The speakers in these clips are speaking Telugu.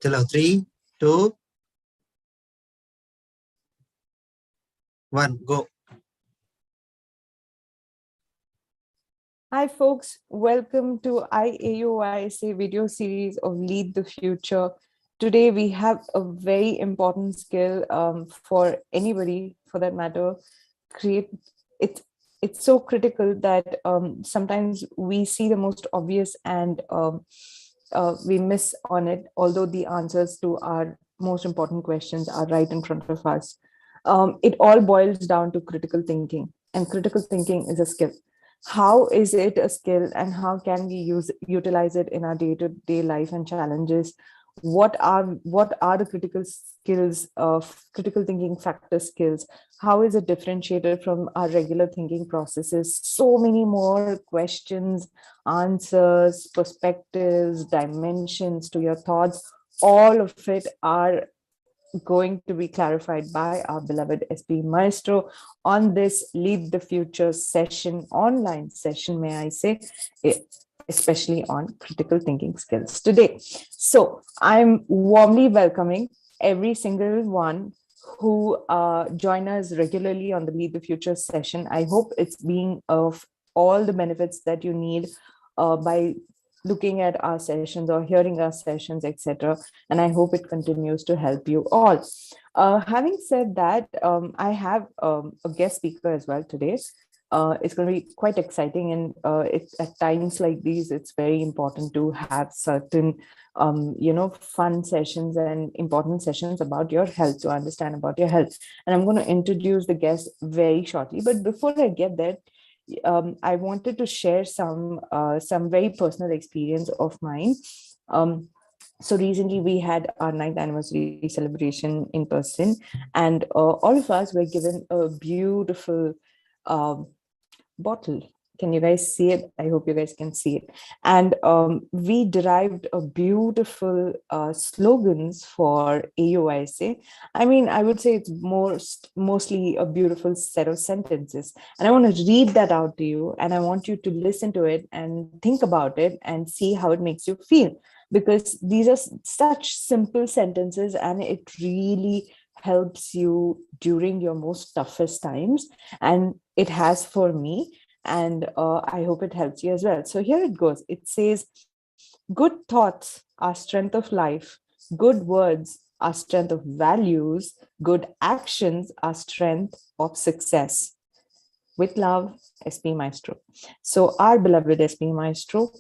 Chalo, 3, 2, 1, go. Hi folks, welcome to I AUYSA video series of Lead the Future. Today we have a very important skill for anybody, for that matter. It's so critical that sometimes we see the most obvious and we miss on it, although the answers to our most important questions are right in front of us. It all boils down to critical thinking, and critical thinking is a skill. How is it a skill, and how can we utilize it in our day-to-day life and challenges? What are the critical skills of critical thinking factor skills? How is it differentiated from our regular thinking processes? So many more questions, answers, perspectives, dimensions to your thoughts, all of it are going to be clarified by our beloved SP Maestro on this Lead the Future session, online session, may I say, especially on critical thinking skills today. So I'm warmly welcoming every single one who join us regularly on the Lead the Future session. I hope it's being of all the benefits that you need by looking at our sessions or hearing our sessions, etc. And I hope it continues to help you all. Having said that, I have a guest speaker as well today. It's going to be quite exciting, and it's at times like these, it's very important to have certain, fun sessions and important sessions about your health, to understand about your health. And I'm going to introduce the guest very shortly. But before I get there, I wanted to share some very personal experience of mine. So recently we had our 9th anniversary celebration in person, and all of us were given a beautiful um, bottle. Can you guys see it? I hope you guys can see it. And we derived a beautiful slogans for AUYSA. I mean, I would say it's mostly a beautiful set of sentences. And I want to read that out to you, and I want you to listen to it and think about it and see how it makes you feel. Because these are such simple sentences, and it really helps you during your most toughest times. And it has for me, and I hope it helps you as well. So here it goes. It says, good thoughts are strength of life. Good words are strength of values. Good actions are strength of success. With love, SP Maestro. So our beloved SP Maestro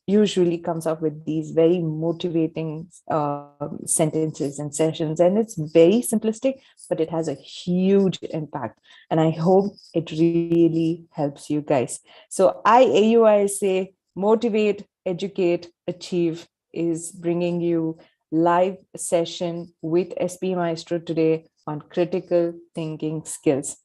usually comes up with these very motivating sentences and sessions, and it's very simplistic, but it has a huge impact. And I hope it really helps you guys. So I say motivate, educate, achieve is bringing you live session with SP Maestro today on critical thinking skills.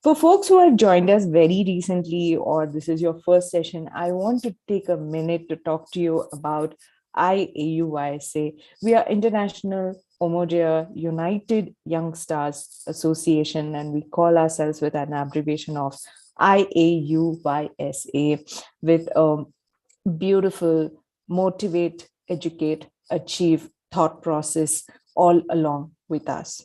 For folks who have joined us very recently, or this is your first session, I want to take a minute to talk to you about I AUYSA. We are International Omodea United Young Stars Association, and we call ourselves with an abbreviation of I AUYSA, with beautiful motivate, educate, achieve thought process all along with us.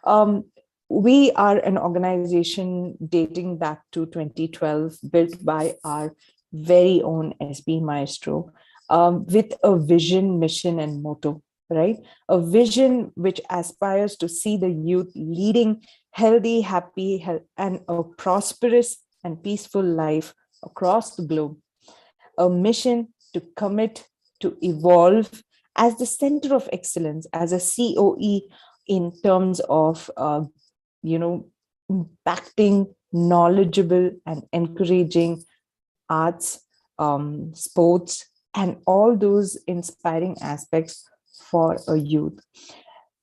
Um, we are an organization dating back to 2012, built by our very own SP Maestro, with a vision, mission, and motto, right? A vision which aspires to see the youth leading healthy, happy, and a prosperous and peaceful life across the globe. A mission to commit to evolve as the center of excellence, as a COE in terms of impacting, knowledgeable, and encouraging arts, sports, and all those inspiring aspects for a youth.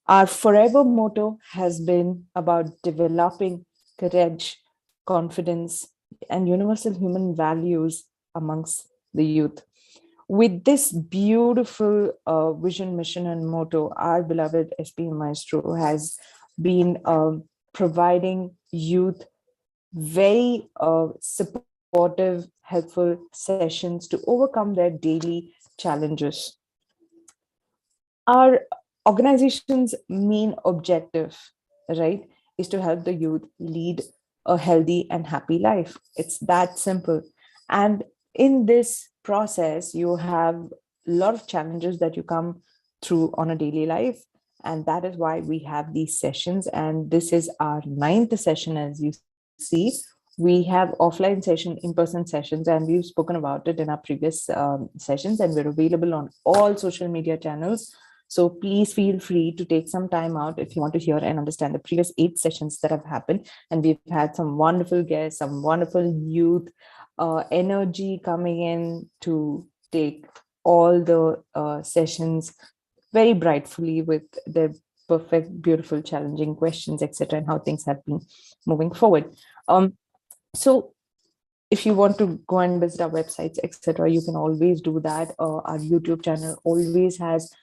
Our forever motto has been about developing courage, confidence, and universal human values amongst the youth. With this beautiful vision, mission, and motto, our beloved SP Maestro has been providing youth very supportive, helpful sessions to overcome their daily challenges. Our organization's main objective, right, is to help the youth lead a healthy and happy life. It's that simple. And in this process, you have a lot of challenges that you come through on a daily life. And that is why we have these sessions. And this is our ninth session, as you see. We have offline session, in-person sessions, and we've spoken about it in our previous sessions, and we're available on all social media channels. So please feel free to take some time out if you want to hear and understand the previous 8 sessions that have happened. And we've had some wonderful guests, some wonderful youth energy coming in to take all the sessions very brightfully with their perfect, beautiful, challenging questions, etc., and how things have been moving forward. So if you want to go and visit our websites, etc., you can always do that. Our YouTube channel always has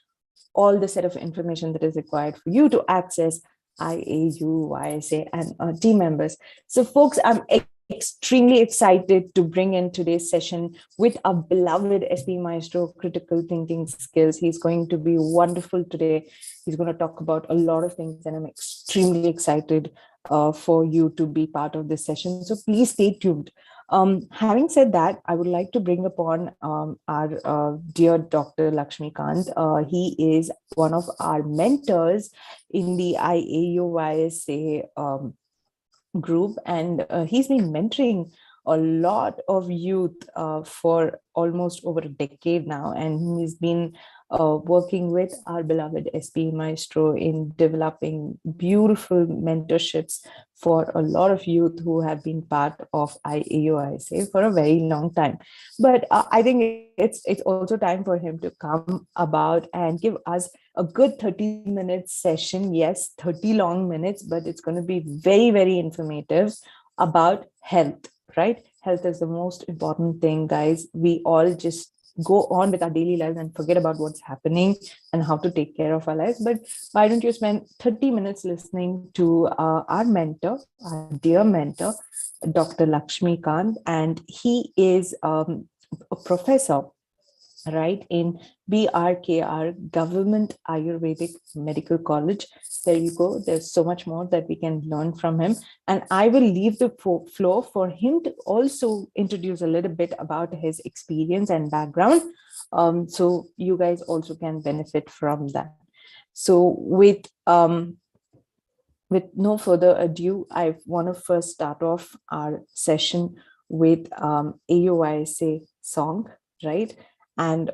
all the set of information that is required for you to access IAUYSA and team members. So folks, I'm extremely excited to bring in today's session with our beloved SP Maestro critical thinking skills. He's going to be wonderful today. He's going to talk about a lot of things, and I'm extremely excited for you to be part of this session. So please stay tuned. Having said that, I would like to bring upon our dear Dr. Lakshmikant. He is one of our mentors in the IAUYSA group, and he's been mentoring a lot of youth for almost over a decade now, and he's been working with our beloved SP Maestro in developing beautiful mentorships for a lot of youth who have been part of IAUYSA for a very long time. But I think it's also time for him to come about and give us a good 30-minute session. Yes, 30 long minutes, but it's going to be very, very informative about health, right? Health is the most important thing, guys. We all just go on with our daily lives and forget about what's happening and how to take care of our lives. But why don't you spend 30 minutes listening to our mentor, our dear mentor, Dr. Lakshmikant, and he is a professor, right, in BRKR, Government Ayurvedic Medical College. There you go. There's so much more that we can learn from him. And I will leave the floor for him to also introduce a little bit about his experience and background. So you guys also can benefit from that. So with no further ado, I want to first start off our session with AUYSA song, right? And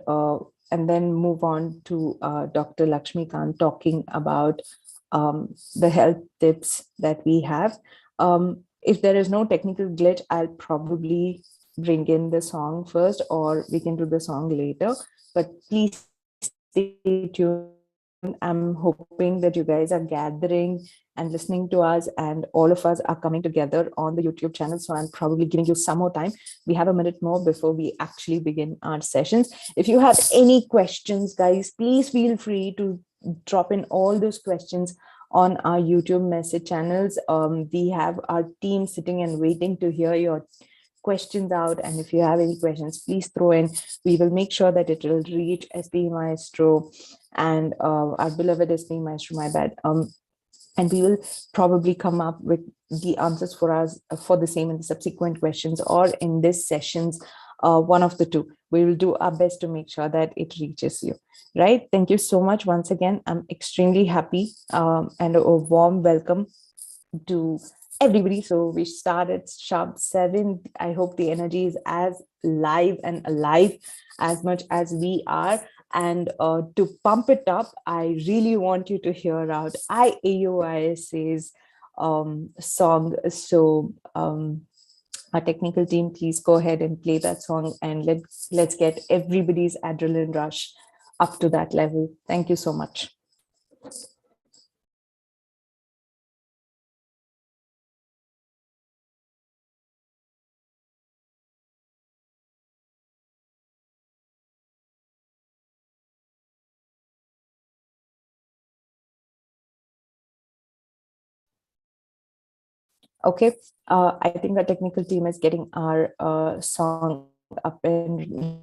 then move on to Dr. Lakshmikant talking about the health tips that we have. If there is no technical glitch, I'll probably bring in the song first, or we can do the song later. But please stay tuned. I'm hoping that you guys are gathering and listening to us, and all of us are coming together on the YouTube channel. So I'm probably giving you some more time. We have a minute more before we actually begin our sessions. If you have any questions, guys, please feel free to drop in all those questions on our YouTube message channels. We have our team sitting and waiting to hear your questions out, and if you have any questions, please throw in. We will make sure that it will reach SP Maestro and our beloved SP Maestro, my bad, and we will probably come up with the answers for us for the same in the subsequent questions, or in this sessions, one of the two. We will do our best to make sure that it reaches you, right? Thank you so much once again. I'm extremely happy, and a warm welcome to everybody. So we started sharp 7. I hope the energy is as live and alive as much as we are. And to pump it up, I really want you to hear out I AUYSA's song. So our technical team, please go ahead and play that song, and let's get everybody's adrenaline rush up to that level. Thank you so much. Okay, I think our technical team is getting our song up and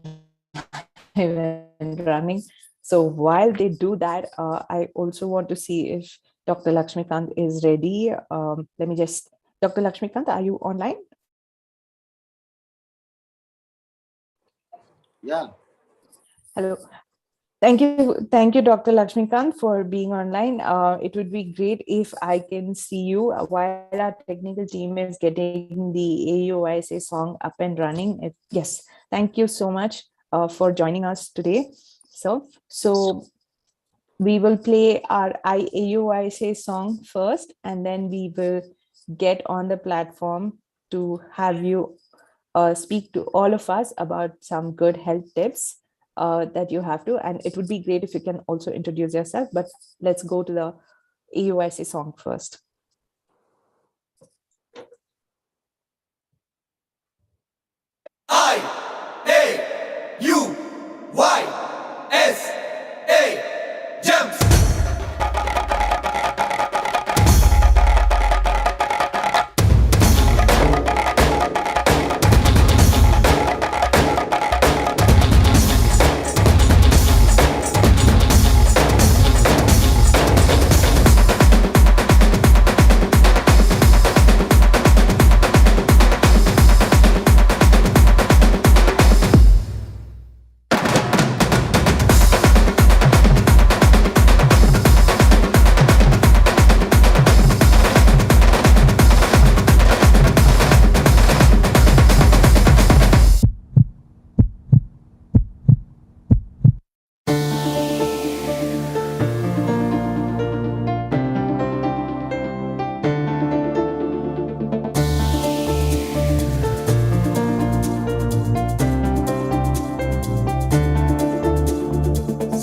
running. So while they do that, I also want to see if Dr. Lakshmikant is ready. Let me just, Dr. Lakshmikant, are you online? Yeah. Hello. Thank you, Dr. Lakshmikant, for being online. It would be great if I can see you while our technical team is getting the AUYSA song up and running. Yes, thank you so much for joining us today. So we will play our I AUYSA song first, and then we will get on the platform to have you speak to all of us about some good health tips that you have to. And it would be great if you can also introduce yourself, but let's go to the AUYSA song first. I-A-U-Y-S-A jumps.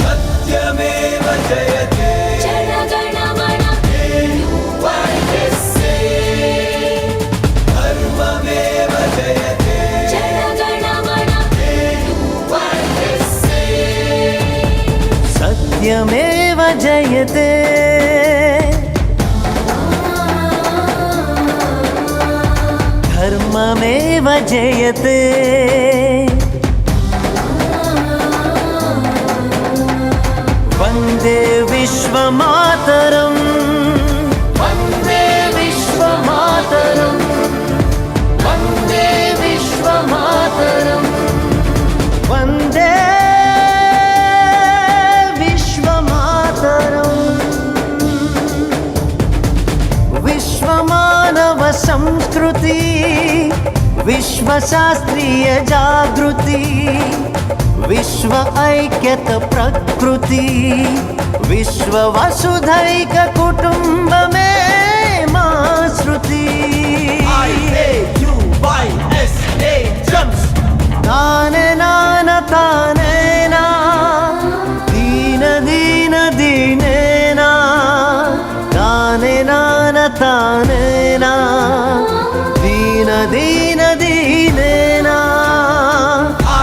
सत्यमेव जयते जनगणमन AUYSA धर्ममेव जयते जनगणमन AUYSA सत्यमेव जयते धर्ममेव जयते वन्दे विश्वमातरम् वन्दे विश्वमातरम् वन्दे विश्वमातरम् वन्दे विश्वमातरम् विश्वमानव संस्कृति विश्वशास्त्रीय जागृति विश्व ऐक्यत प्रकृति विश्व वसुधैक कुटुंब में मां श्रुति I-A-U-Y-S-A jumps. ताने नान ताने ना दीन दीन दीने ना ताने नान ताने ना दीन दीन दीने ना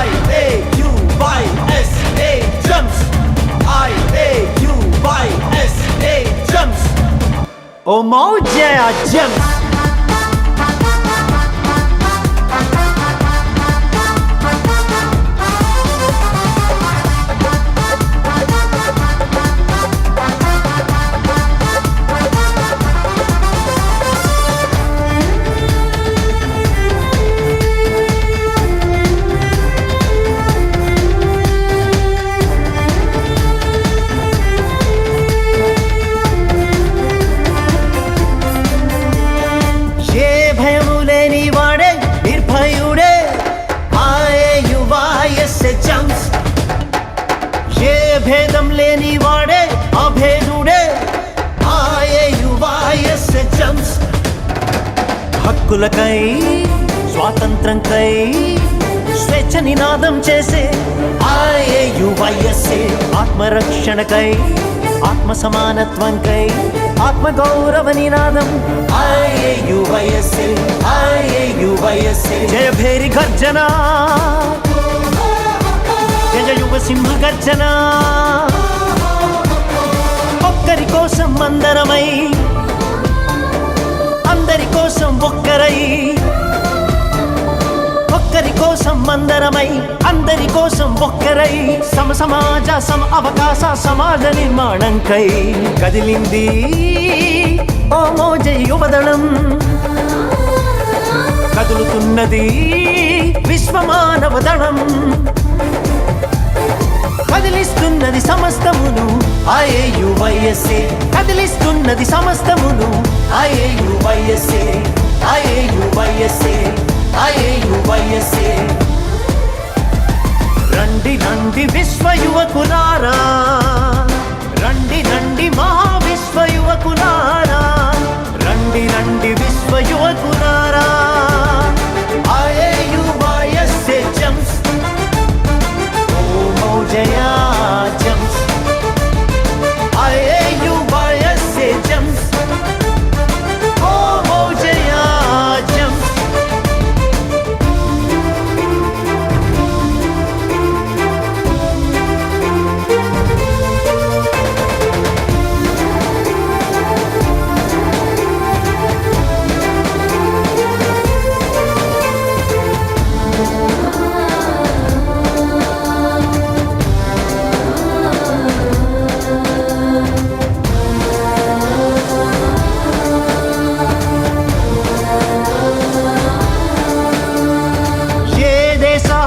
I-A-U-Y-S-A jumps. I-A-U-Y-S-A jumps. ओ मौजे जम्स भेदम लेनी वाड़े अभेदुड़े AUYSA jumps హక్కులకై స్వాతంత్రంకై స్వేచ్ఛ నినాదం చేసే AUYSA ఆత్మరక్షణకై ఆత్మ సమానత్వంకై ఆత్మ గౌరవ నినాదం AUYSA జయ భేరి గర్జన జయ యువ సింహ గర్జన ఒక్కరి కోసం అందరమై అందరి కోసం ఒక్కరై ఒక్క ఒక్కరి కోసం అందరమై అందరి కోసం ఒక్కరై సమాజ అవకాశ సమాజ నిర్మాణంకై కదిలింది ఓ మోజే యువదళం. కదులుతున్నది విశ్వమానవ దళం. కదిలిస్తున్నది సమస్తమును IAUYSA. కదిలిస్తున్నది సమస్తమును IAUYSA. IAUYSA. IAUYSA. రండి రండి విశ్వ యువకులారా, రండి రండి మహావిశ్వ యువకులారా, రండి రండి విశ్వ యువకులారా. IAUYSA jumps, oh Mojaya jumps. IAUYSA jumps, oh Mojaya jumps.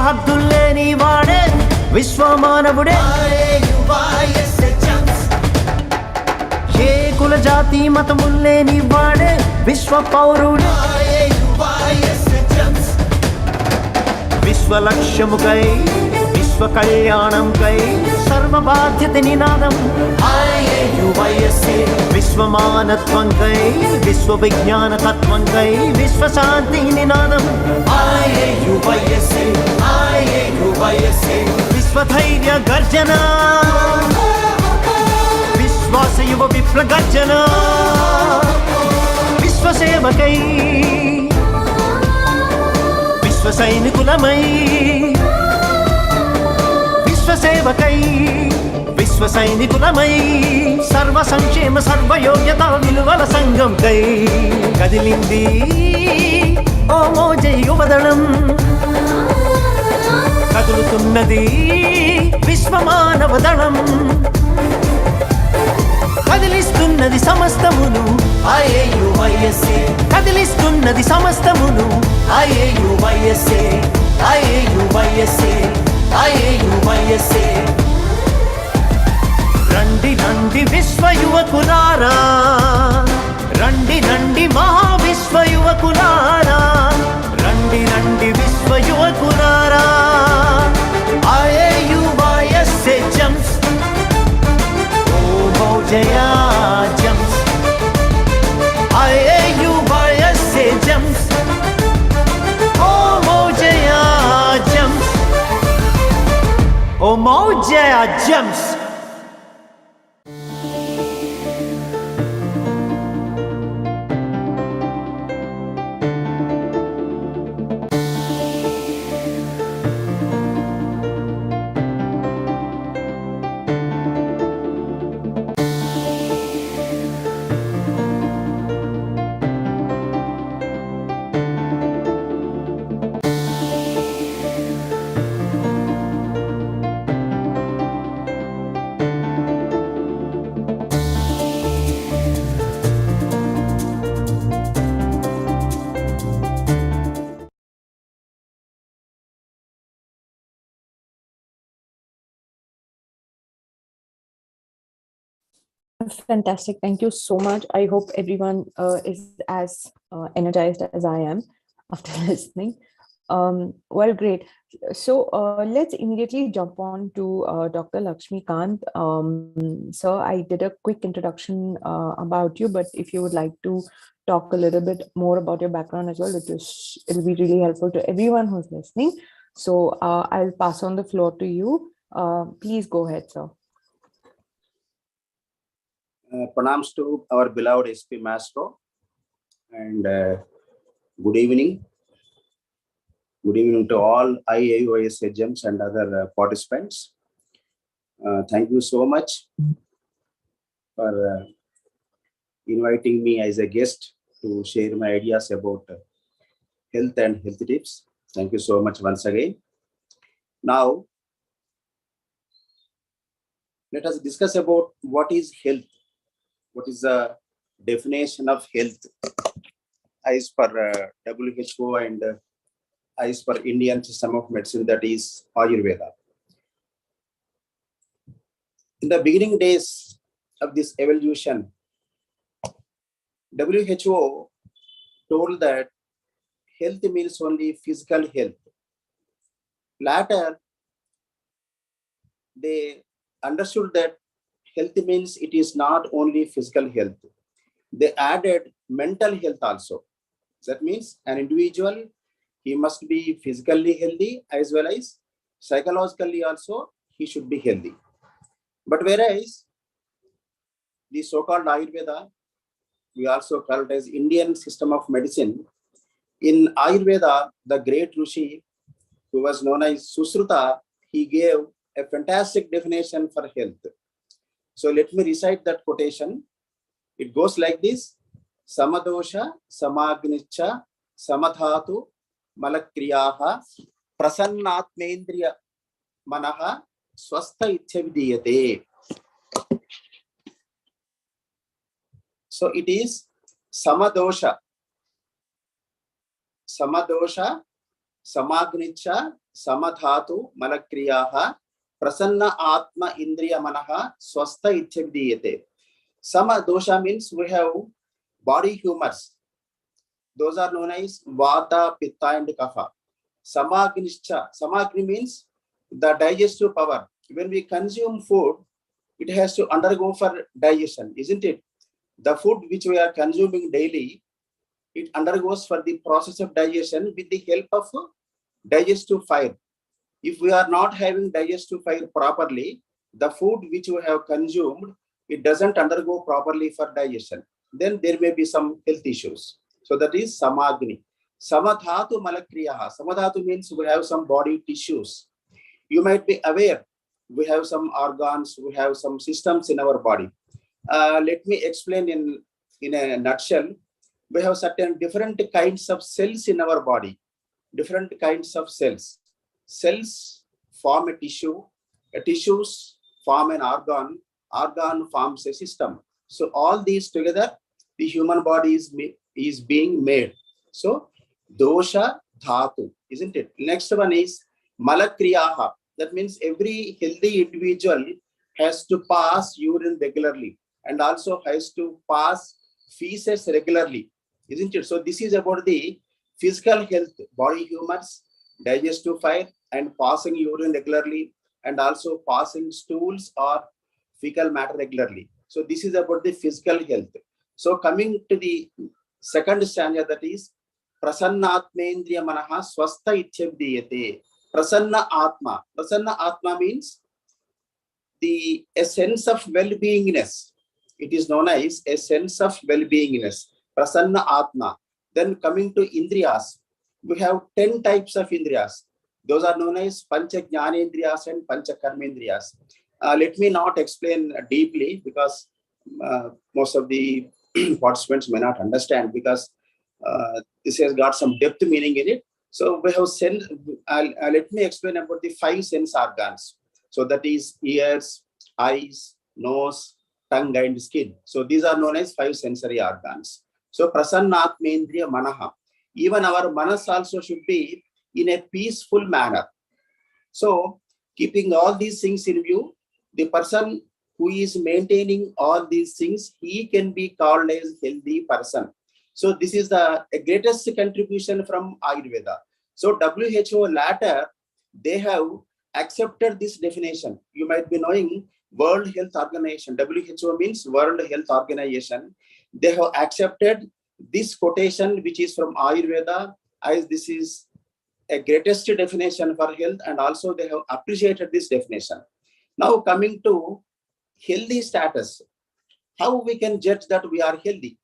హద్దుల్లేని వాడే విశ్వమానవుడే. IAUYSA jumps. ఏ కుల జాతి మతముల్లేని వాడే విశ్వ పౌరుడే. IAUYSA jumps. విశ్వ లక్ష్యముకై విశ్వ కళ్యాణంకై సర్వ బాధ్యత నినాదం IAUYSA. విశ్వమానత్వంకై విశ్వ విజ్ఞాన తత్వంకై విశ్వ శాంతి నినాదం IAUYSA. IAUYSA. విశ్వ ధైర్య గర్జన విశ్వాస యువ విప్ల గర్జన. విశ్వ సేవకై విశ్వ సైనికులమై విశ్వ సేవకై విశ్వ సైనికులమై సర్వ సంక్షేమ సర్వయోగ్యత విలువల సంఘంకై కదిలింది ఓ మోజే యువదళం. కదులుతున్నది విశ్వమానవ దళం. కదిలిస్తున్నది సమస్తమును IAUYSA. కదిలిస్తున్నది సమస్తమును IAUYSA. IAUYSA. IAUYSA. రండి రండి విశ్వ యువకులారా, రండి రండి మహావిశ్వ యువకులారా, రండి రండి విశ్వ యువకులారా. IAUYSA jumps, oh Mojaya jumps. IAUYSA jumps, oh Mojaya jumps. Oh Mojaya jumps. Fantastic. Thank you so much. I hope everyone is as energized as I am after listening. Well, great. So let's immediately jump on to Dr. Lakshmikant. Sir, I did a quick introduction about you, but if you would like to talk a little bit more about your background as well, it'll be really helpful to everyone who's listening. So I'll pass on the floor to you. Please go ahead, sir. Pranams to our beloved SP Maestro, and good evening. Good evening to all IAUYSA gems and other participants. Thank you so much for inviting me as a guest to share my ideas about health and health tips. Thank you so much once again. Now, let us discuss about what is health. What is the definition of health as per WHO and as per Indian system of medicine, that is Ayurveda. In the beginning days of this evolution, WHO told that health means only physical health. Later, they understood that health means it is not only physical health. They added mental health also. That means an individual, he must be physically healthy as well as psychologically also he should be healthy. But whereas the so-called Ayurveda, we also call it as Indian system of medicine. In Ayurveda, the great Rishi, who was known as Susruta, he gave a fantastic definition for health. So let me recite that quotation. It goes like this: Samadosha, Samagnicha, Samadhatu, Malakriyaha, Prasannatmendriya Manaha, Swastha Ichyavidiyate. So it is Samadosha, Samadosha, Samagnicha, Samadhatu, Malakriyaha, Prasanna Atma Indriya Manaha, Swastha Ichyavidiyate. Samadosha means we have body humors. Those are known as Vata, Pitta and Kapha. Samagnicha, Samagni means the digestive power. When we consume food, it has to undergo for digestion, isn't it? The food which we are consuming daily, it undergoes for the process of digestion with the help of digestive fire. If we are not having digestive fire properly, the food which we have consumed, it doesn't undergo properly for digestion. Then there may be some health issues. So that is Samagni. Samadhatu Malakriyaha. Samadhatu means we have some body tissues. You might be aware, we have some organs, we have some systems in our body. Let me explain in a nutshell. We have certain different kinds of cells in our body. Different kinds of cells. Cells form a tissue. Tissues form an organ. Organ forms a system. So all these together, the human body is being made. So dosha dhatu, isn't it? Next one is malakriyaha. That means every healthy individual has to pass urine regularly and also has to pass feces regularly, isn't it? So this is about the physical health, body humors, digestive fire, and passing urine regularly, and also passing stools or fecal matter regularly. So this is about the physical health. So coming to the second stanza, that is Prasannatmendriya Manaha Swastha Ichyavidiyate. Prasanna Atma. Prasanna Atma means a sense of well-beingness. It is known as a sense of well-beingness. Prasanna Atma. Then coming to Indriyas, we have 10 types of Indriyas. Those are known as Pancha Jnanendriyas and Pancha Karmendriyas. Let me not explain deeply because most of the participants may not understand, because this has got some depth meaning in it. So we have sense. Let me explain about the 5 sense organs. So that is ears, eyes, nose, tongue, and skin. So these are known as 5 sensory organs. So Prasannatmendriya Manaha. Even our manas also should be in a peaceful manner. So keeping all these things in view, the person who is maintaining all these things, he can be called as healthy person. So this is the greatest contribution from Ayurveda. So WHO later, they have accepted this definition. You might be knowing World Health Organization. WHO means World Health Organization. They have accepted this quotation, which is from Ayurveda, as this is a greatest definition for health, and also they have appreciated this definition. Now coming to healthy status, how we can judge that we are healthy,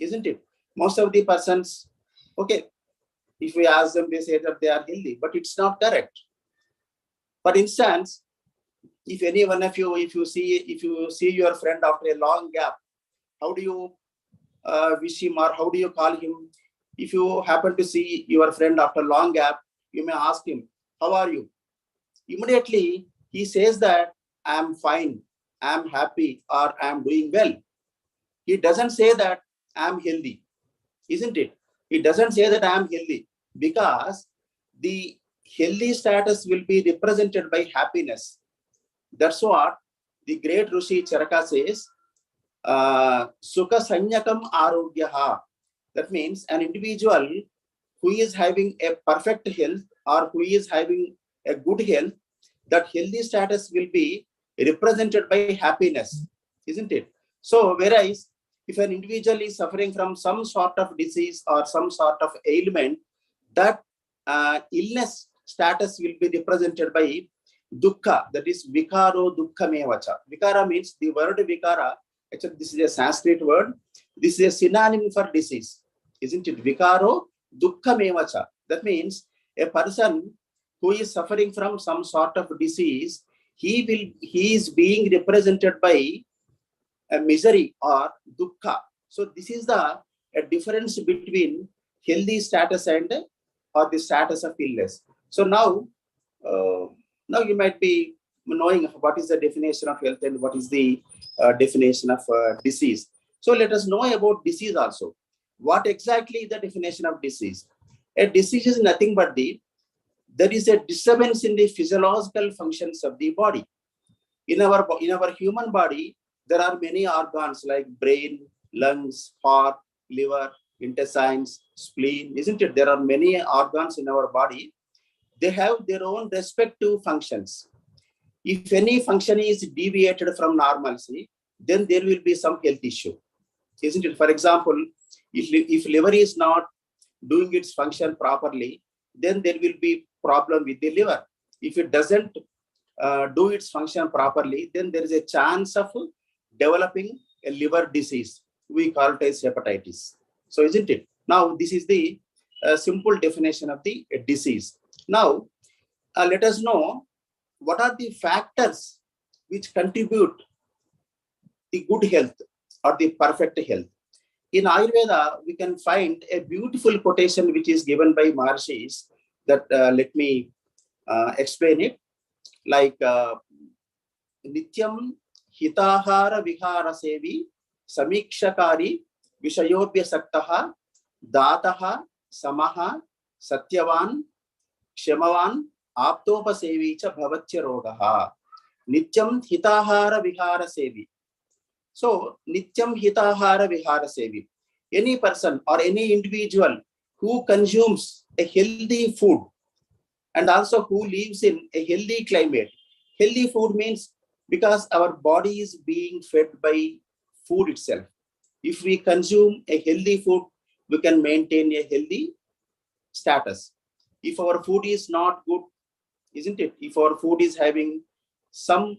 isn't it? Most of the persons, okay, if we ask them, they say that they are healthy, but it's not correct. For instance, if any one of you, if you see your friend after a long gap, how do you wish him, or how do you call him? If you happen to see your friend after a long gap, you may ask him, how are you? Immediately, he says that I am fine, I am happy, or I am doing well. He doesn't say that I am healthy, isn't it? He doesn't say that I am healthy, because the healthy status will be represented by happiness. That's what the great Rishi Charaka says, Sukha Sanyakam Arogyaha. That means an individual who is having a perfect health or who is having a good health, that healthy status will be represented by happiness, isn't it? So, whereas if an individual is suffering from some sort of disease or some sort of ailment, that illness status will be represented by dukkha, that is vikaro dukkha mevacha. Vikara means, the word vikara, actually this is a Sanskrit word, this is a synonym for disease, isn't it? Vikaro dukkha mevacha. That means a person who is suffering from some sort of disease, he is being represented by a misery or dukkha. So this is a difference between healthy status and or the status of illness. So now you might be knowing what is the definition of health and what is the definition of disease. So let us know about disease also. What exactly is the definition of disease? A disease is nothing but there is a disturbance in the physiological functions of the body. In our human body, there are many organs like brain, lungs, heart, liver, intestines, spleen, isn't it? There are many organs in our body. They have their own respective functions. If any function is deviated from normalcy, then there will be some health issue, isn't it? For example, if liver is not doing its function properly, then there will be problem with the liver. If it doesn't do its function properly, then there is a chance of developing a liver disease. We call it as hepatitis. So, isn't it? Now, this is the simple definition of the disease. Now, let us know what are the factors which contribute the good health or the perfect health. In Ayurveda, we can find a beautiful quotation which is given by Maharshis that let me explain it. Like Nityam Hitahara Vihara Sevi Samikshakari Vishayobhya Saktaha Dataha Samaha Satyavan Kshamavan Aptopasevi cha Bhavatya Rogaha. Nityam Hitahara Vihara Sevi. So, Nityam Hitahara Vihara Sevi. Any person or any individual who consumes a healthy food and also who lives in a healthy climate. Healthy food means because our body is being fed by food itself. If we consume a healthy food, we can maintain a healthy status. If our food is not good, isn't it? If our food is having some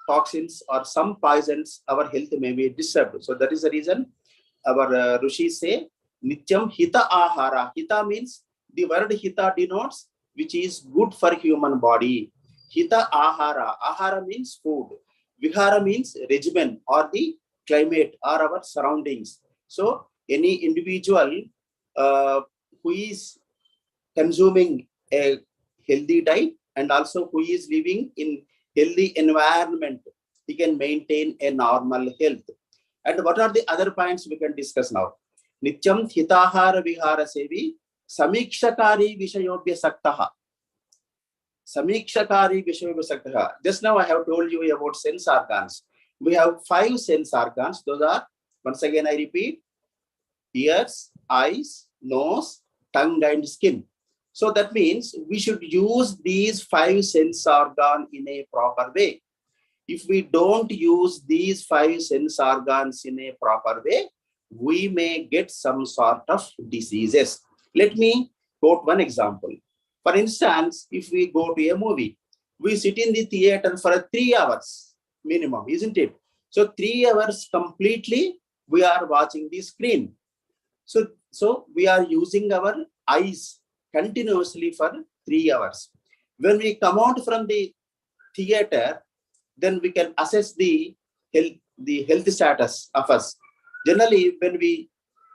toxins or some poisons, our health may be disturbed. So that is the reason our Rishis say, Nityam Hita Ahara. Hita means, the word Hita denotes which is good for human body. Hita Ahara. Ahara means food. Vihara means regimen or the climate or our surroundings. So any individual who is consuming a healthy diet and also who is living in healthy environment, he can maintain a normal health. And what are the other points we can discuss now? Nityam Hitahara Vihara Sevi Samikshakari Vishayobhya Saktaha. Samikshakari Vishayobhya Saktaha. Just now I have told you about sense organs. We have 5 sense organs. Those are, once again I repeat, ears, eyes, nose, tongue and skin. So that means we should use these 5 sense organs in a proper way. If we don't use these 5 sense organs in a proper way, we may get some sort of diseases. Let me quote one example. For instance, if we go to a movie, we sit in the theater for 3 hours minimum, isn't it? So 3 hours completely we are watching the screen. So we are using our eyes continuously for 3 hours. When we come out from the theater, then we can assess the health status of us. Generally, when we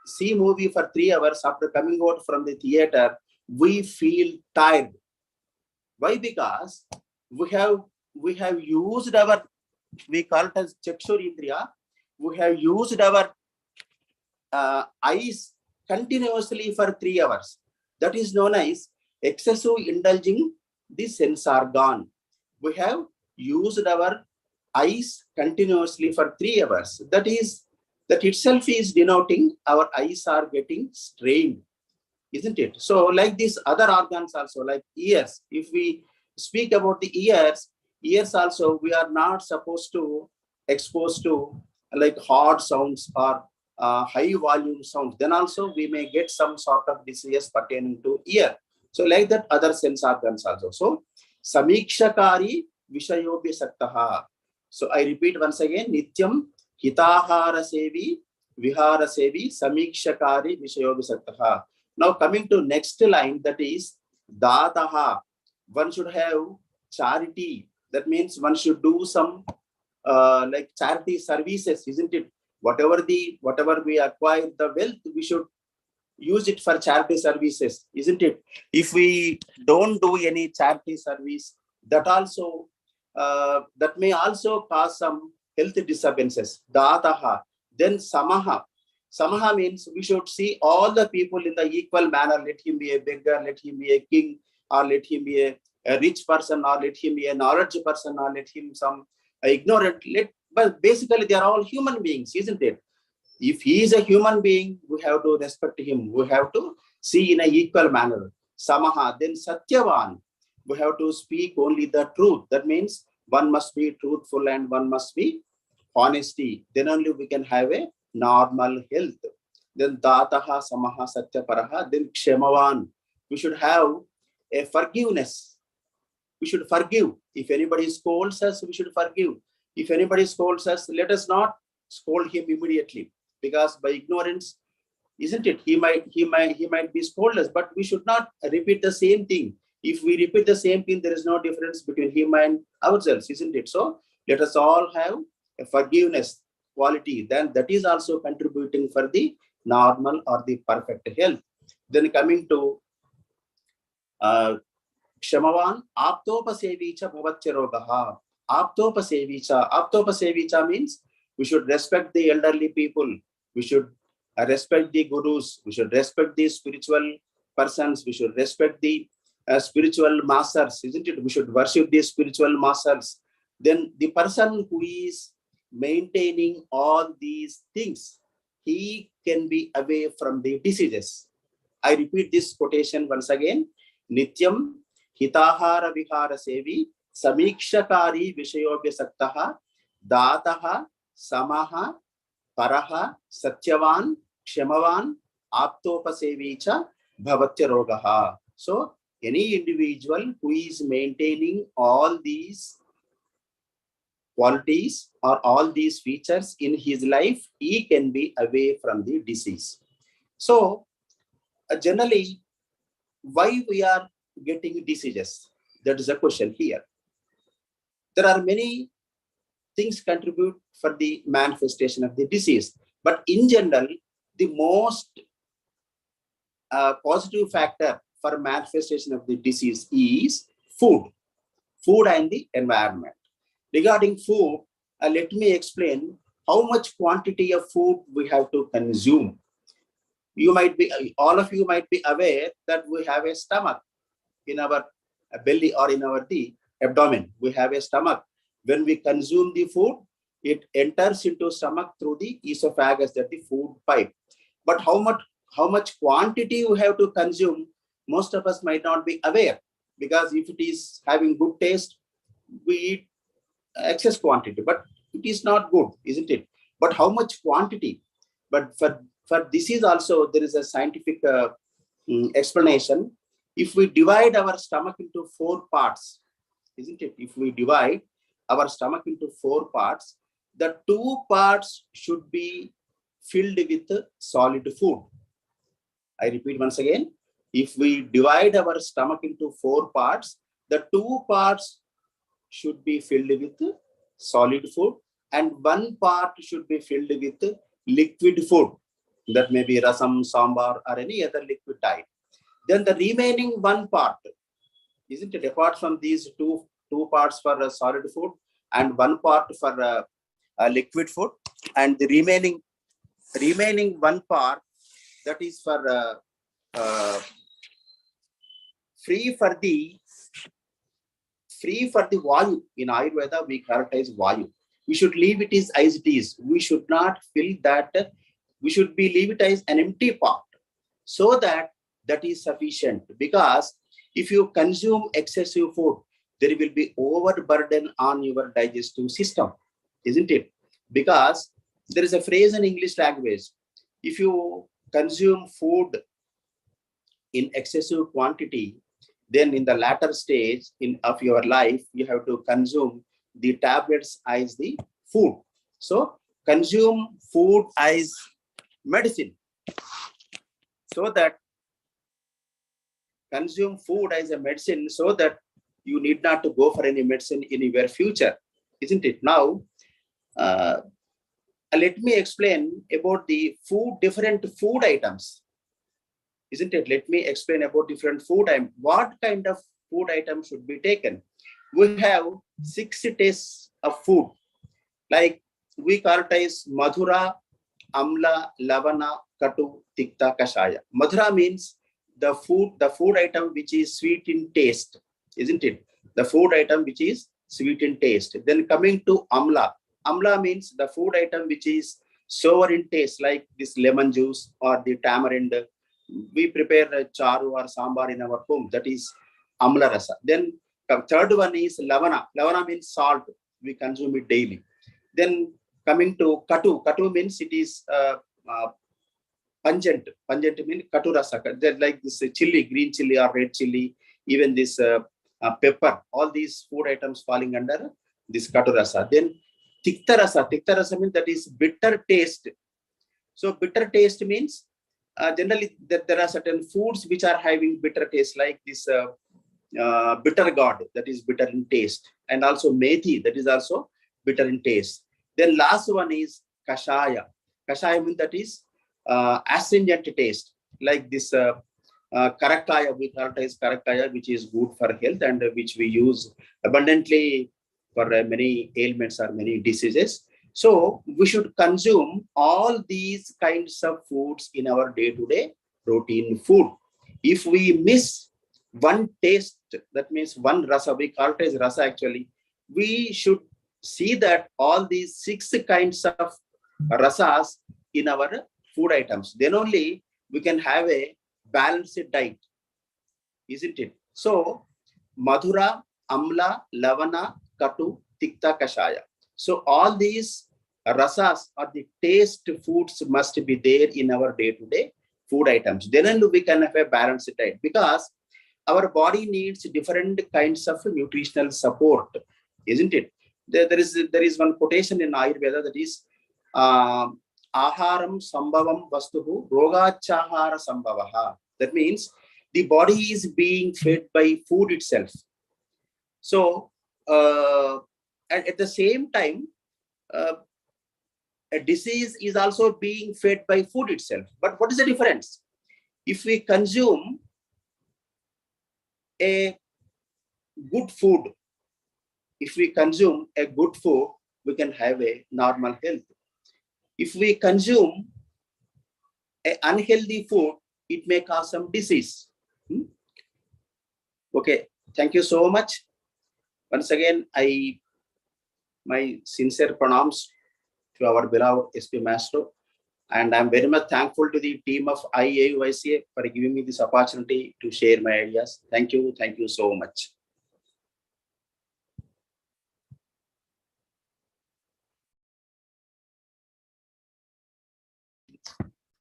see movie for 3 hours, after coming out from the theater, we feel tired. Why? Because we have used our, we call it as Chakshur Indriya, we have used our eyes continuously for 3 hours. That is known as excessive indulging the sense organ. We have used our eyes continuously for 3 hours. That itself is denoting our eyes are getting strained, isn't it? So like these other organs also, like ears, if we speak about the ears also, we are not supposed to expose to like hard sounds or high volume sounds. Then also we may get some sort of disease pertaining to ear. So like that, other sense organs also. So samikshakari vishayobhi saktaha. So I repeat once again, nityam hitahara sevi vihara sevi samikshakari vishayobhi saktaha. Now coming to next line, that is dataha. One should have charity. That means one should do some like charity services, isn't it? Whatever we acquire the wealth, we should use it for charity services, isn't it? If we don't do any charity service, that also that may also cause some health disturbances. Dataha. Then samaha. Samaha means we should see all the people in the equal manner. Let him be a beggar, let him be a king, or let him be a rich person, or let him be a knowledgeable person, or let him some ignorant. But basically they are all human beings, isn't it? If he is a human being, we have to respect him. We have to see in an equal manner. Samaha. Then satyavan. We have to speak only the truth. That means one must be truthful and one must be honesty. Then only we can have a normal health. Then dataha, samaha, satyaparaha. Then kshemavan. We should have a forgiveness. We should forgive. If anybody scolds us, we should forgive. If anybody scolds us, let us not scold him immediately, because by ignorance, isn't it? He might be scolded us, but we should not repeat the same thing. If we repeat the same thing, there is no difference between him and ourselves, isn't it? So let us all have a forgiveness quality. Then that is also contributing for the normal or the perfect health. Then coming to Kshamavan, aptopasevicha bhavatyarogaha. Aptopasevicha means we should respect the elderly people. We should respect the gurus. We should respect the spiritual persons. We should respect the spiritual masters, isn't it? We should worship the spiritual masters. Then the person who is maintaining all these things, he can be away from the diseases. I repeat this quotation once again. Nityam hitahara vihara sevi samikshakari vishayobhya saktaha dataha samaha paraha satyavan kshemavan aptopasevicha bhavatya rogaha. So any individual who is maintaining all these qualities or all these features in his life, he can be away from the disease. So generally, why we are getting diseases? That is a question here. There are many things contribute for the manifestation of the disease, but in general, the most positive factor for manifestation of the disease is food and the environment. Regarding food, let me explain how much quantity of food we have to consume. All of you might be aware that we have a stomach in our belly or in our abdomen. We have a stomach. When we consume the food, it enters into stomach through the esophagus, that the food pipe. But how much quantity we have to consume, most of us might not be aware, because if it is having good taste, we eat excess quantity, but it is not good, isn't it? But how much quantity? But for disease also, there is a scientific explanation. If we divide our stomach into 4 parts, isn't it? If we divide our stomach into 4 parts, the 2 parts should be filled with solid food. I repeat once again. If we divide our stomach into 4 parts, the 2 parts should be filled with solid food and 1 part should be filled with liquid food. That may be rasam, sambar or any other liquid diet. Then the remaining one part, isn't it? Apart from these two parts for solid food and one part for liquid food, and the remaining one part, that is for free for the Vayu. In Ayurveda, we characterize Vayu. We should leave it as it is. We should not fill that. We should leave it as an empty part, so that is sufficient. Because if you consume excessive food, there will be overburden on your digestive system, isn't it? Because there is a phrase in English language: if you consume food in excessive quantity, then in the latter stage of your life, you have to consume the tablets as the food. So consume food as medicine, so that consume food as a medicine, so that you need not to go for any medicine in your future, isn't it? Now, let me explain about the different food items, isn't it? Let me explain about different food items. What kind of food items should be taken? We have 6 tastes of food. Like we characterize Madhura, Amla, Lavana, Katu, Tikta, Kashaya. Madhura means the food item which is sweet in taste, isn't it? The food item which is sweet in taste. Then coming to Amla. Amla means the food item which is sour in taste, like this lemon juice or the tamarind. We prepare a charu or sambar in our home. That is Amla Rasa. Then third one is Lavana. Lavana means salt. We consume it daily. Then coming to Katu. Katu means it is pungent. Pungent means Katu Rasa. Like this chili, green chili or red chili, even this pepper. All these food items falling under this Katu Rasa. Then Tikta Rasa. Tikta Rasa means that is bitter taste. So bitter taste means generally there are certain foods which are having bitter taste, like this bitter gourd, that is bitter in taste, and also methi, that is also bitter in taste. Then last one is Kashaya. Kashaya means that is astringent taste, like this Karakaya. We characterize Karakaya, which is good for health and which we use abundantly for many ailments or many diseases. So we should consume all these kinds of foods in our day-to-day routine food. If we miss one taste, that means one rasa, we characterize rasa actually, we should see that all these 6 kinds of rasas in our food items. Then only we can have a balanced diet, isn't it? So Madhura, Amla, Lavana, Katu, Tikta, Kashaya. So all these rasas or the taste foods must be there in our day-to-day food items. Then only we can have a balanced diet, because our body needs different kinds of nutritional support, isn't it? There is one quotation in Ayurveda, that is Aharam Sambhavam Vastuhu Rogachahara Sambhavaha. That means the body is being fed by food itself. So and at the same time, a disease is also being fed by food itself. But what is the difference? If we consume a good food, we can have a normal health. If we consume an unhealthy food, it may cause some disease. Okay, thank you so much. Once again, my sincere pranams to our beloved SP Maestro, and I'm very much thankful to the team of I AUYSA for giving me this opportunity to share my ideas. Thank you so much.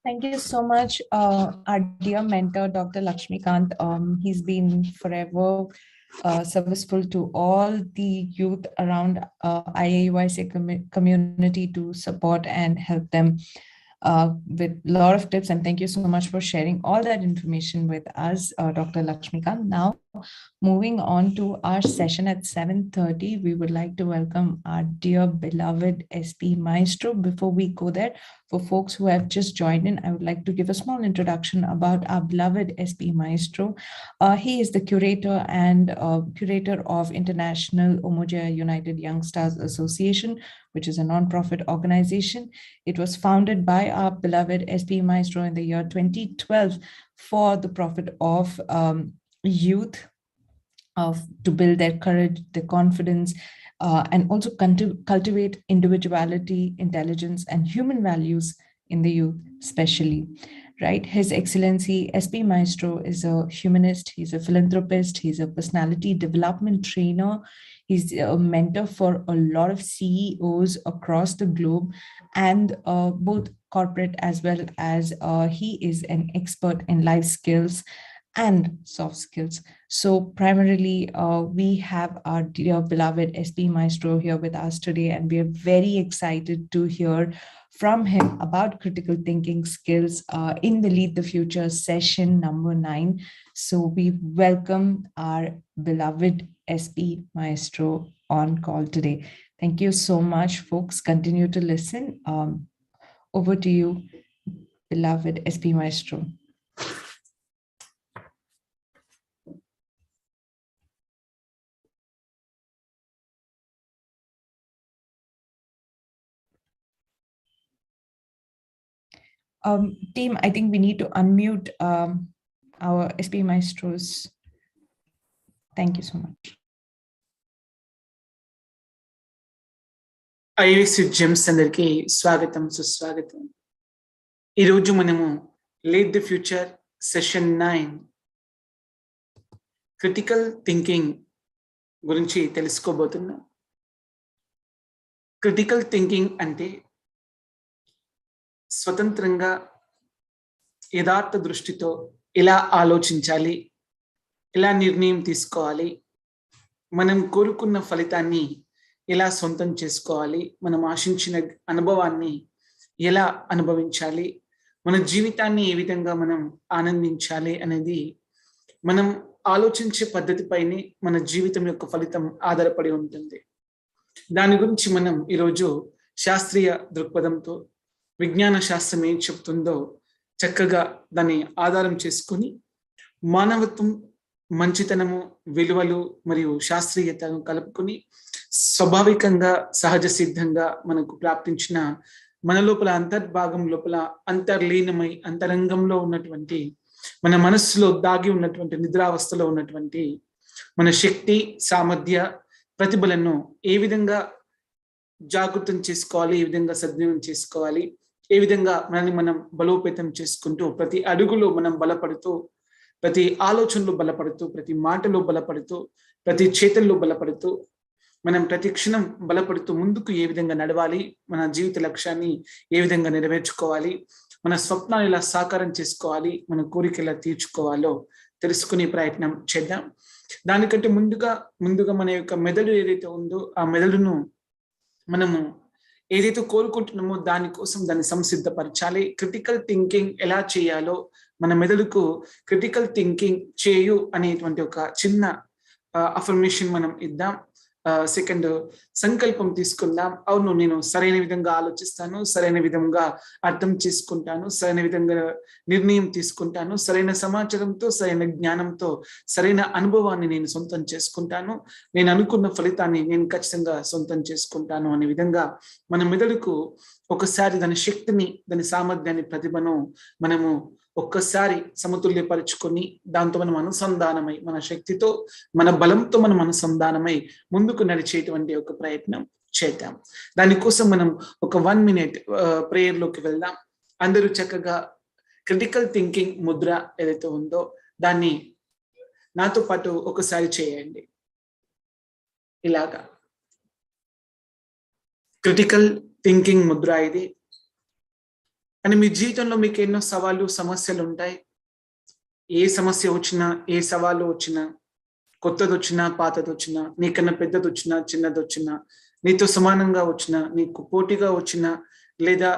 Thank you so much, our dear mentor, Dr. Lakshmikant. He's been forever serviceful to all the youth around I AUYSA community to support and help them with a lot of tips. And thank you so much for sharing all that information with us, Dr. Lakshmikant. Now, moving on to our session at 7:30, we would like to welcome our dear beloved SP Maestro. Before we go there, For folks who have just joined in, I would like to give a small introduction about our beloved SP Maestro. He is the curator and curator of International Umoja United Young Stars Association, which is a non-profit organization. It was founded by our beloved SP Maestro in the year 2012 for the profit of youth, to build their courage, their confidence, and also cultivate individuality, intelligence, and human values in the youth, especially, right? His Excellency SP Maestro is a humanist, he's a philanthropist, he's a personality development trainer, he's a mentor for a lot of CEOs across the globe, and both corporate as well as he is an expert in life skills and soft skills. So primarily, we have our dear beloved SP Maestro here with us today, and we are very excited to hear from him about critical thinking skills in the Lead the Future session number 9. So we welcome our beloved SP Maestro on call today. Thank you so much, folks. Continue to listen. Over to you, beloved SP Maestro. Team, I think we need to unmute our SP Maestros. Thank you so much. AUYSA Gems అందరికీ స్వాగతం సుస్వాగతం. ఈరోజు మనము lead the future session 9 critical thinking గురించి తెలుసుకోబోతున్నాం. క్రిటికల్ థింకింగ్ అంటే స్వతంత్రంగా యథార్థ దృష్టితో ఎలా ఆలోచించాలి, ఎలా నిర్ణయం తీసుకోవాలి, మనం కోరుకున్న ఫలితాన్ని ఎలా సొంతం చేసుకోవాలి, మనం ఆశించిన అనుభవాన్ని ఎలా అనుభవించాలి, మన జీవితాన్ని ఏ విధంగా మనం ఆనందించాలి అనేది మనం ఆలోచించే పద్ధతిపైనే మన జీవితం యొక్క ఫలితం ఆధారపడి ఉంటుంది. దాని గురించి మనం ఈరోజు శాస్త్రీయ దృక్పథంతో విజ్ఞాన శాస్త్రం ఏం చెప్తుందో చక్కగా దాన్ని ఆధారం చేసుకుని మానవత్వం, మంచితనము, విలువలు మరియు శాస్త్రీయతను కలుపుకొని స్వాభావికంగా సహజ సిద్ధంగా మనకు ప్రాప్తించిన మన లోపల అంతర్భాగం లోపల అంతర్లీనమై అంతరంగంలో ఉన్నటువంటి మన మనస్సులో దాగి ఉన్నటువంటి నిద్రావస్థలో ఉన్నటువంటి మన శక్తి, సామర్థ్య, ప్రతిభలను ఏ విధంగా జాగృతం చేసుకోవాలి, ఏ విధంగా సద్వినియోగం చేసుకోవాలి, ఏ విధంగా మనల్ని మనం బలోపేతం చేసుకుంటూ ప్రతి అడుగులో మనం బలపడుతూ, ప్రతి ఆలోచనలో బలపడుతూ, ప్రతి మాటలో బలపడుతూ, ప్రతి చేతల్లో బలపడుతూ, మనం ప్రతి క్షణం బలపడుతూ ముందుకు ఏ విధంగా నడవాలి, మన జీవిత లక్ష్యాన్ని ఏ విధంగా నెరవేర్చుకోవాలి, మన స్వప్నాలు ఎలా సాకారం చేసుకోవాలి, మన కోరికలు ఎలా తీర్చుకోవాలో తెలుసుకునే ప్రయత్నం చేద్దాం. దానికంటే ముందుగా మన యొక్క మెదడు ఏదైతే ఉందో ఆ మెదడును మనము ఏదైతే కోరుకుంటున్నామో దానికోసం దాన్ని సంసిద్ధపరచాలి. క్రిటికల్ థింకింగ్ ఎలా చేయాలో మన మెదడుకు క్రిటికల్ థింకింగ్ చేయు అనేటువంటి ఒక చిన్న అఫర్మేషన్ మనం ఇద్దాం. సెకండ్ సంకల్పం తీసుకుందాం. అవును, నేను సరైన విధంగా ఆలోచిస్తాను, సరైన విధంగా అర్థం చేసుకుంటాను, సరైన విధంగా నిర్ణయం తీసుకుంటాను, సరైన సమాచారంతో, సరైన జ్ఞానంతో, సరైన అనుభవాన్ని నేను సొంతం చేసుకుంటాను, నేను అనుకున్న ఫలితాన్ని నేను ఖచ్చితంగా సొంతం చేసుకుంటాను అనే విధంగా మన మెదడుకు ఒకసారి దాని శక్తిని, దాని సామర్థ్యాన్ని, ప్రతిభను మనము ఒక్కసారి సమతుల్యపరుచుకొని దాంతో మనం అనుసంధానమై, మన శక్తితో, మన బలంతో మనం అనుసంధానమై ముందుకు నడిచేటువంటి ఒక ప్రయత్నం చేద్దాం. దానికోసం మనం ఒక 1 minute ప్రేయర్లోకి వెళ్దాం. అందరూ చక్కగా క్రిటికల్ థింకింగ్ ముద్ర ఏదైతే ఉందో దాన్ని నాతో పాటు ఒకసారి చేయండి. ఇలాగా క్రిటికల్ థింకింగ్ ముద్ర ఇది. అని మీ జీవితంలో మీకు ఎన్నో సవాళ్ళు, సమస్యలు ఉంటాయి. ఏ సమస్య వచ్చినా, ఏ సవాళ్ళు వచ్చినా, కొత్తది వచ్చినా, పాతది వచ్చినా, నీకన్నా పెద్దది వచ్చినా, చిన్నది వచ్చినా, నీతో సమానంగా వచ్చినా, నీకు పోటీగా వచ్చినా, లేదా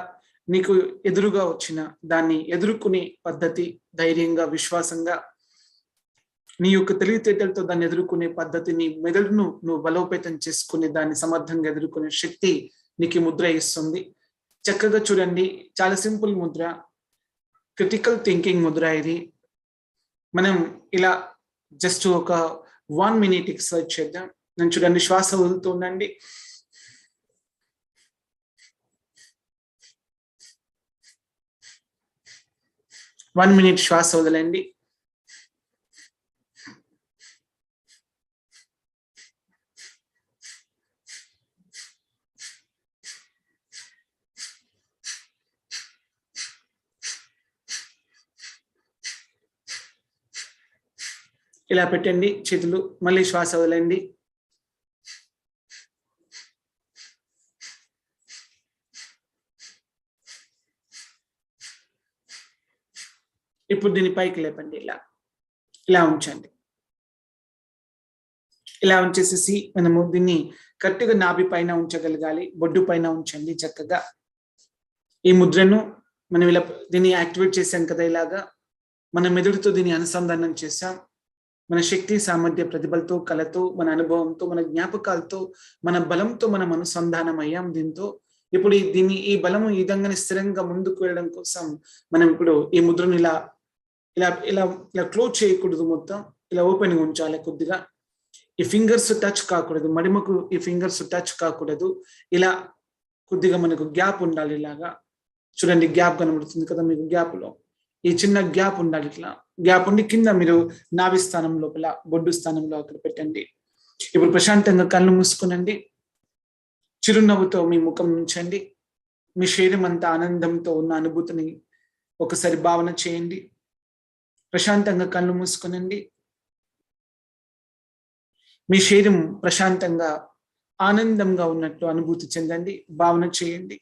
నీకు ఎదురుగా వచ్చినా, దాన్ని ఎదుర్కొనే పద్ధతి, ధైర్యంగా, విశ్వాసంగా, నీ యొక్క తెలివితేటలతో దాన్ని ఎదుర్కొనే పద్ధతిని, మెదడును నువ్వు బలోపేతం చేసుకుని దాన్ని సమర్థంగా ఎదుర్కొనే శక్తి నీకు ముద్ర ఇస్తుంది. చక్కగా చూడండి, చాలా simple Mudra, critical thinking Mudra ఇది. మనం ఇలా జస్ట్ ఒక 1 minute ఎక్సర్సైజ్ చేద్దాం. నేను చూడండి, శ్వాస వదులుతూ ఉండండి. వన్ మినిట్ శ్వాస వదలండి. ఇలా పెట్టండి చేతులు, మళ్ళీ శ్వాస వదలండి. ఇప్పుడు దీని పైకి లేపండి, ఇలా ఉంచండి. ఇలా ఉంచేసేసి మనము దీన్ని కరెక్ట్గా నాభి పైన ఉంచగలగాలి, బొడ్డు పైన ఉంచండి చక్కగా. ఈ ముద్రను మనం ఇలా దీన్ని యాక్టివేట్ చేసాం కదా, ఇలాగా మన మెదడుతో దీన్ని అనుసంధానం చేసాం. మన శక్తి, సామర్థ్య, ప్రతిభలతో, కళతో, మన అనుభవంతో, మన జ్ఞాపకాలతో, మన బలంతో మనం అనుసంధానం అయ్యాం దీంతో. ఇప్పుడు ఈ బలము ఈ విధంగానే స్థిరంగా ముందుకు వెళ్ళడం కోసం మనం ఇప్పుడు ఈ ముద్రను ఇలా ఇలా ఇలా ఇలా క్లోజ్ చేయకూడదు, మొత్తం ఇలా ఓపెన్గా ఉంచాలి కొద్దిగా. ఈ ఫింగర్స్ టచ్ కాకూడదు, మడిమకు ఈ ఫింగర్స్ టచ్ కాకూడదు. ఇలా కొద్దిగా మనకు గ్యాప్ ఉండాలి. ఇలాగా చూడండి, గ్యాప్ కనబడుతుంది కదా మీకు, గ్యాప్లో ఈ చిన్న గ్యాప్ ఉండాలి. ఇట్లా గ్యాప్ ఉండి కింద మీరు నాభి స్థానం లోపల, బొడ్డు స్థానంలో అక్కడ పెట్టండి. ఇప్పుడు ప్రశాంతంగా కళ్ళు మూసుకునండి. చిరునవ్వుతో మీ ముఖం ఉంచండి. మీ శరీరం అంతా ఆనందంతో ఉన్న అనుభూతిని ఒకసారి భావన చేయండి. ప్రశాంతంగా కళ్ళు మూసుకునండి. మీ శరీరం ప్రశాంతంగా ఆనందంగా ఉన్నట్లు అనుభూతి చెందండి, భావన చేయండి.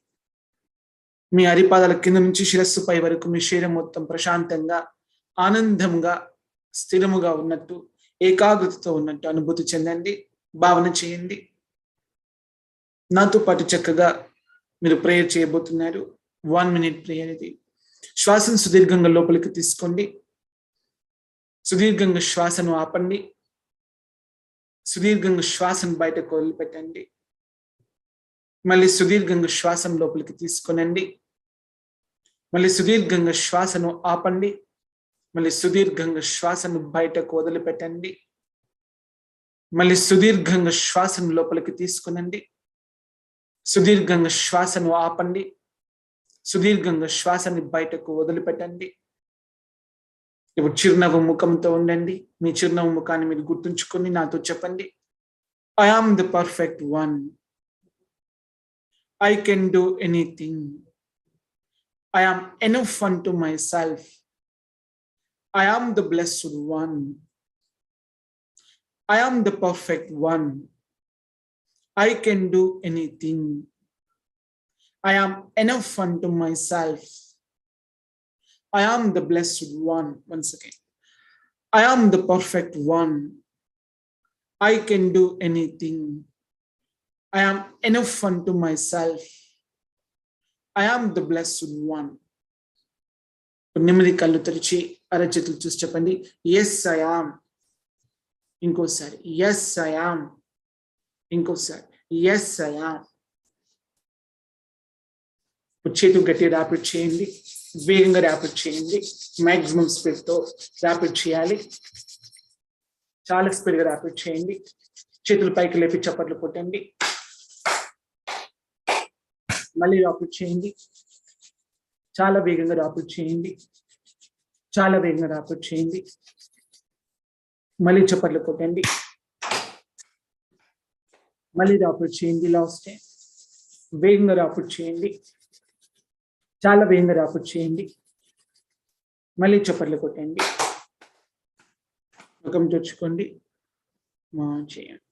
మీ అరిపాదాల కింద నుంచి శిరస్సు పై వరకు మీ శరీరం మొత్తం ప్రశాంతంగా, ఆనందంగా, స్థిరముగా ఉన్నట్టు, ఏకాగ్రతతో ఉన్నట్టు అనుభూతి చెందండి, భావన చేయండి. నాతో పాటు చక్కగా మీరు ప్రేయర్ చేయబోతున్నారు. 1 minute ప్రేయర్ ఇది. శ్వాసను సుదీర్ఘంగా లోపలికి తీసుకోండి. సుదీర్ఘంగా శ్వాసను ఆపండి. సుదీర్ఘంగా శ్వాసను బయటకు వదిలిపెట్టండి. మళ్ళీ సుదీర్ఘంగా శ్వాసను లోపలికి తీసుకొనండి. మళ్ళీ సుదీర్ఘంగా శ్వాసను ఆపండి. మళ్ళీ సుదీర్ఘంగా శ్వాసను బయటకు వదిలిపెట్టండి. మళ్ళీ సుదీర్ఘంగా శ్వాసను లోపలికి తీసుకునండి. సుదీర్ఘంగా శ్వాసను ఆపండి. సుదీర్ఘంగా శ్వాసని బయటకు వదిలిపెట్టండి. ఇప్పుడు చిరునవ్వు ముఖంతో ఉండండి. మీ చిరునవ్వు ముఖాన్ని మీరు గుర్తుంచుకొని నాతో చెప్పండి, I am the perfect one. I can do anything. I am enough unto myself. I am the blessed one. I am the perfect one. I can do anything. I am enough unto myself. I am the blessed one. Once again, I am the perfect one. I can do anything. I am enough unto myself. I am the blessed one. నెమ్మది కళ్ళు తెరిచి అరచేతులు చూసి చెప్పండి, ఎస్ ఐ ఆమ్. ఇంకోసారి ఎస్ ఐ ఆమ్. ఇంకోసారి ఎస్ ఐ ఆమ్. చేతులు గట్టిగా ర్యాపిడ్ చేయండి, వేగంగా ర్యాపిడ్ చేయండి. మాక్సిమం స్పీడ్తో ర్యాపిడ్ చేయాలి. చాలా స్పీడ్గా ర్యాపిడ్ చేయండి. చేతులు పైకి లేపి చప్పట్లు కొట్టండి. మళ్ళీ ర్యాపిడ్ చేయండి. చాలా వేగంగా ర్యాపిడ్ చేయండి. చాలా వేగంగా ర్యాపిడ్ చేయండి. మళ్ళీ చప్పట్లు కొట్టండి. మళ్ళీ ర్యాపిడ్ చేయండి. లాస్ట్ టైం వేగంగా ర్యాపిడ్ చేయండి. చాలా వేగంగా ర్యాపిడ్ చేయండి. మళ్ళీ చప్పట్లు కొట్టండి. ముఖం తెచ్చుకోండి. చేయండి.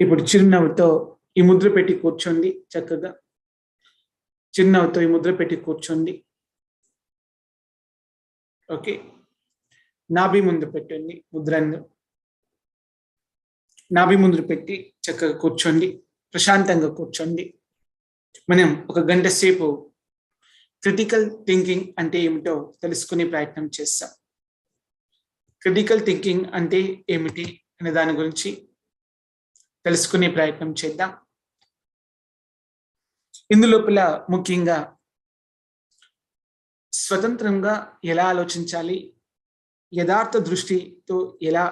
ఇప్పుడు చిరునవ్వుతో ఈ ముద్ర పెట్టి కూర్చోండి. చక్కగా చిరునవ్వుతో ఈ ముద్ర పెట్టి కూర్చోండి. ఓకే, నాభి ముందు పెట్టండి ముద్రను. నాభి ముందు పెట్టి చక్కగా కూర్చోండి. ప్రశాంతంగా కూర్చోండి. మనం ఒక గంట సేపు క్రిటికల్ థింకింగ్ అంటే ఏమిటో తెలుసుకునే ప్రయత్నం చేస్తాం. క్రిటికల్ థింకింగ్ అంటే ఏమిటి అనే దాని గురించి తెలుసుకునే ప్రయత్నం చేద్దాం. ఇందులోపల ముఖ్యంగా స్వతంత్రంగా ఎలా ఆలోచించాలి, యథార్థ దృష్టితో ఎలా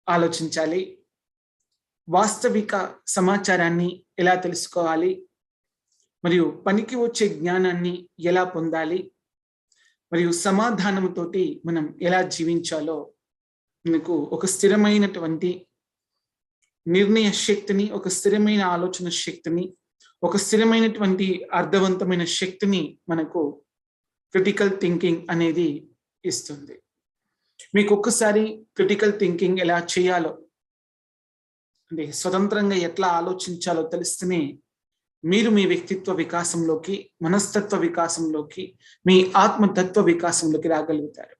ఆలోచించాలి, వాస్తవిక సమాచారాన్ని ఎలా తెలుసుకోవాలి, మరియు పనికి వచ్చే జ్ఞానాన్ని ఎలా పొందాలి, మరియు సమాధానంతోటి మనం ఎలా జీవించాలో మనకు ఒక స్థిరమైనటువంటి నిర్ణయ శక్తిని, ఒక స్థిరమైన ఆలోచన శక్తిని, ఒక స్థిరమైనటువంటి అర్థవంతమైన శక్తిని మనకు క్రిటికల్ థింకింగ్ అనేది ఇస్తుంది. మీకు ఒక్కసారి క్రిటికల్ థింకింగ్ ఎలా చేయాలో, అంటే స్వతంత్రంగా ఎట్లా ఆలోచించాలో తెలిస్తేనే మీరు మీ వ్యక్తిత్వ వికాసంలోకి, మనస్తత్వ వికాసంలోకి, మీ ఆత్మతత్వ వికాసంలోకి రాగలుగుతారు.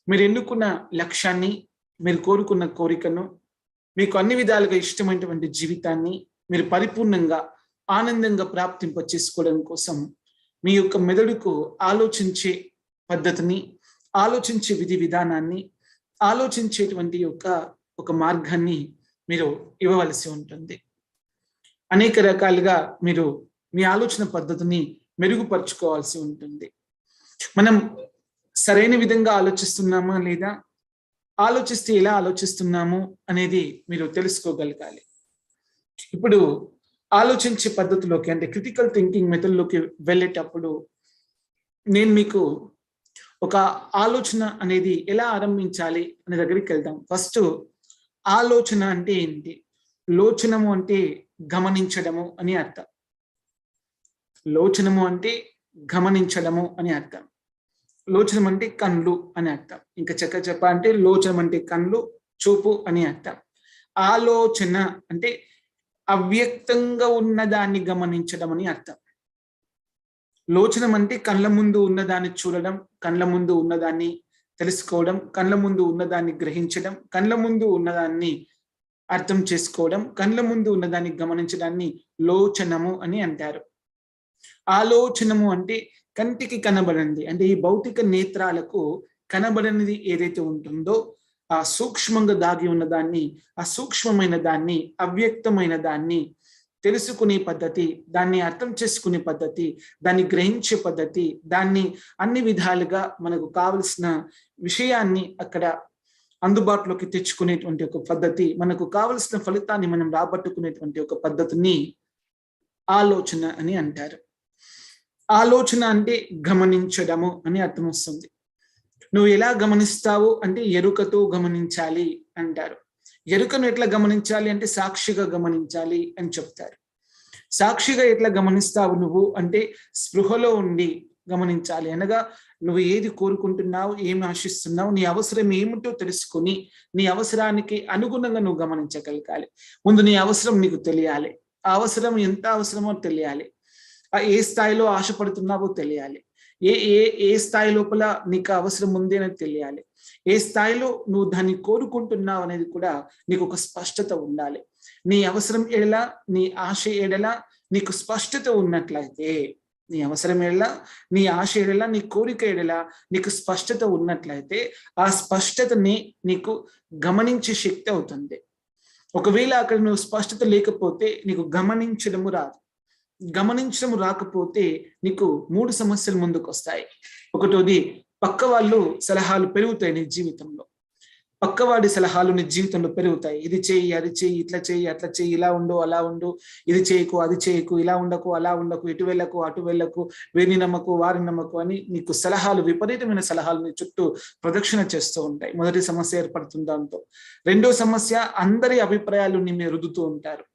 మీరు ఎన్నుకున్న లక్ష్యాన్ని, మీరు కోరుకున్న కోరికను, మీకు అన్ని విధాలుగా ఇష్టమైనటువంటి జీవితాన్ని మీరు పరిపూర్ణంగా ఆనందంగా ప్రాప్తింప చేసుకోవడం కోసం మీ యొక్క మెదడుకు ఆలోచించే పద్ధతిని, ఆలోచించే విధి విధానాన్ని, ఆలోచించేటువంటి ఒక మార్గాన్ని మీరు ఇవ్వవలసి ఉంటుంది. అనేక రకాలుగా మీరు మీ ఆలోచన పద్ధతిని మెరుగుపరుచుకోవాల్సి ఉంటుంది. మనం సరైన విధంగా ఆలోచిస్తున్నామా లేదా, ఆలోచిస్తే ఎలా ఆలోచిస్తున్నాము అనేది మీరు తెలుసుకోగలగాలి. ఇప్పుడు ఆలోచించే పద్ధతిలోకి, అంటే క్రిటికల్ థింకింగ్ మెథడ్లోకి వెళ్ళేటప్పుడు నేను మీకు ఒక ఆలోచన అనేది ఎలా ఆరంభించాలి అనే దగ్గరికి వెళ్దాం. ఫస్ట్ ఆలోచన అంటే ఏంటి? లోచనము అంటే గమనించడము అని అర్థం. లోచనము అంటే గమనించడము అని అర్థం. లోచనం అంటే కళ్ళు అని అర్థం. ఇంకా చెప్పాలంటే లోచనం అంటే కళ్ళు, చూపు అని అర్థం. ఆలోచన అంటే అవ్యక్తంగా ఉన్నదాన్ని గమనించడం అని అర్థం. లోచనం అంటే కళ్ళ ముందు ఉన్నదాన్ని చూడడం, కళ్ళ ముందు ఉన్నదాన్ని తెలుసుకోవడం, కళ్ళ ముందు ఉన్నదాన్ని గ్రహించడం, కళ్ళ ముందు ఉన్నదాన్ని అర్థం చేసుకోవడం, కళ్ళ ముందు ఉన్నదాన్ని గమనించడాన్ని లోచనము అని అంటారు. ఆలోచనము అంటే కంటికి కనబడండి, అంటే ఈ భౌతిక నేత్రాలకు కనబడనిది ఏదైతే ఉంటుందో ఆ సూక్ష్మంగా దాగి ఉన్నదాన్ని, ఆ సూక్ష్మమైన దాన్ని, అవ్యక్తమైన దాన్ని తెలుసుకునే పద్ధతి, దాన్ని అర్థం చేసుకునే పద్ధతి, దాన్ని గ్రహించే పద్ధతి, దాన్ని అన్ని విధాలుగా మనకు కావలసిన విషయాన్ని అక్కడ అందుబాటులోకి తెచ్చుకునేటువంటి ఒక పద్ధతి, మనకు కావలసిన ఫలితాన్ని మనం రాబట్టుకునేటువంటి ఒక పద్ధతిని ఆలోచన అని అంటారు. ఆలోచన అంటే గమనించడము అని అర్థం వస్తుంది. నువ్వు ఎలా గమనిస్తావు అంటే ఎరుకతో గమనించాలి అంటారు. ఎరుకను ఎట్లా గమనించాలి అంటే సాక్షిగా గమనించాలి అని చెప్తారు. సాక్షిగా ఎట్లా గమనిస్తావు నువ్వు అంటే స్పృహలో ఉండి గమనించాలి. అనగా నువ్వు ఏది కోరుకుంటున్నావు, ఏమి ఆశిస్తున్నావు, నీ అవసరం ఏమిటో తెలుసుకుని నీ అవసరానికి అనుగుణంగా నువ్వు గమనించగలగాలి. ముందు నీ అవసరం నీకు తెలియాలి. ఆ అవసరం ఎంత అవసరమో తెలియాలి. ఏ స్థాయిలో ఆశపడుతున్నావో తెలియాలి. ఏ స్థాయి లోపల నీకు అవసరం ఉంది అనేది తెలియాలి. ఏ స్థాయిలో నువ్వు దాన్ని కోరుకుంటున్నావు అనేది కూడా నీకు ఒక స్పష్టత ఉండాలి. నీ అవసరం ఎడల, నీ ఆశ ఎడల నీకు స్పష్టత ఉన్నట్లయితే, నీ అవసరం ఎడల, నీ ఆశ ఎడల, నీ కోరిక ఎడల నీకు స్పష్టత ఉన్నట్లయితే ఆ స్పష్టతని నీకు గమనించే శక్తి అవుతుంది. ఒకవేళ అక్కడ నువ్వు స్పష్టత లేకపోతే నీకు గమనించడము రాదు. గమనించడం రాకపోతే నీకు 3 సమస్యలు ముందుకు వస్తాయి. ఒకటోది, పక్క వాళ్ళు సలహాలు పెరుగుతాయి నీ జీవితంలో. పక్కవాడి సలహాలు నీ జీవితంలో పెరుగుతాయి. ఇది చేయి, అది చేయి, ఇట్లా చేయి, అట్లా చేయి, ఇలా ఉండు, అలా ఉండు, ఇది చేయకు, అది చేయకు, ఇలా ఉండకు, అలా ఉండకు, ఇటు వెళ్ళకు, అటు వెళ్ళకు, వీరిని నమ్మకు, వారిని నమ్మకు అని నీకు సలహాలు, విపరీతమైన సలహాలు నీ చుట్టూ ప్రదక్షిణ చేస్తూ ఉంటాయి. మొదటి సమస్య ఏర్పడుతుంది దాంతో. రెండో సమస్య, అందరి అభిప్రాయాలు నీ మీద రుద్దుతూ ఉంటారు.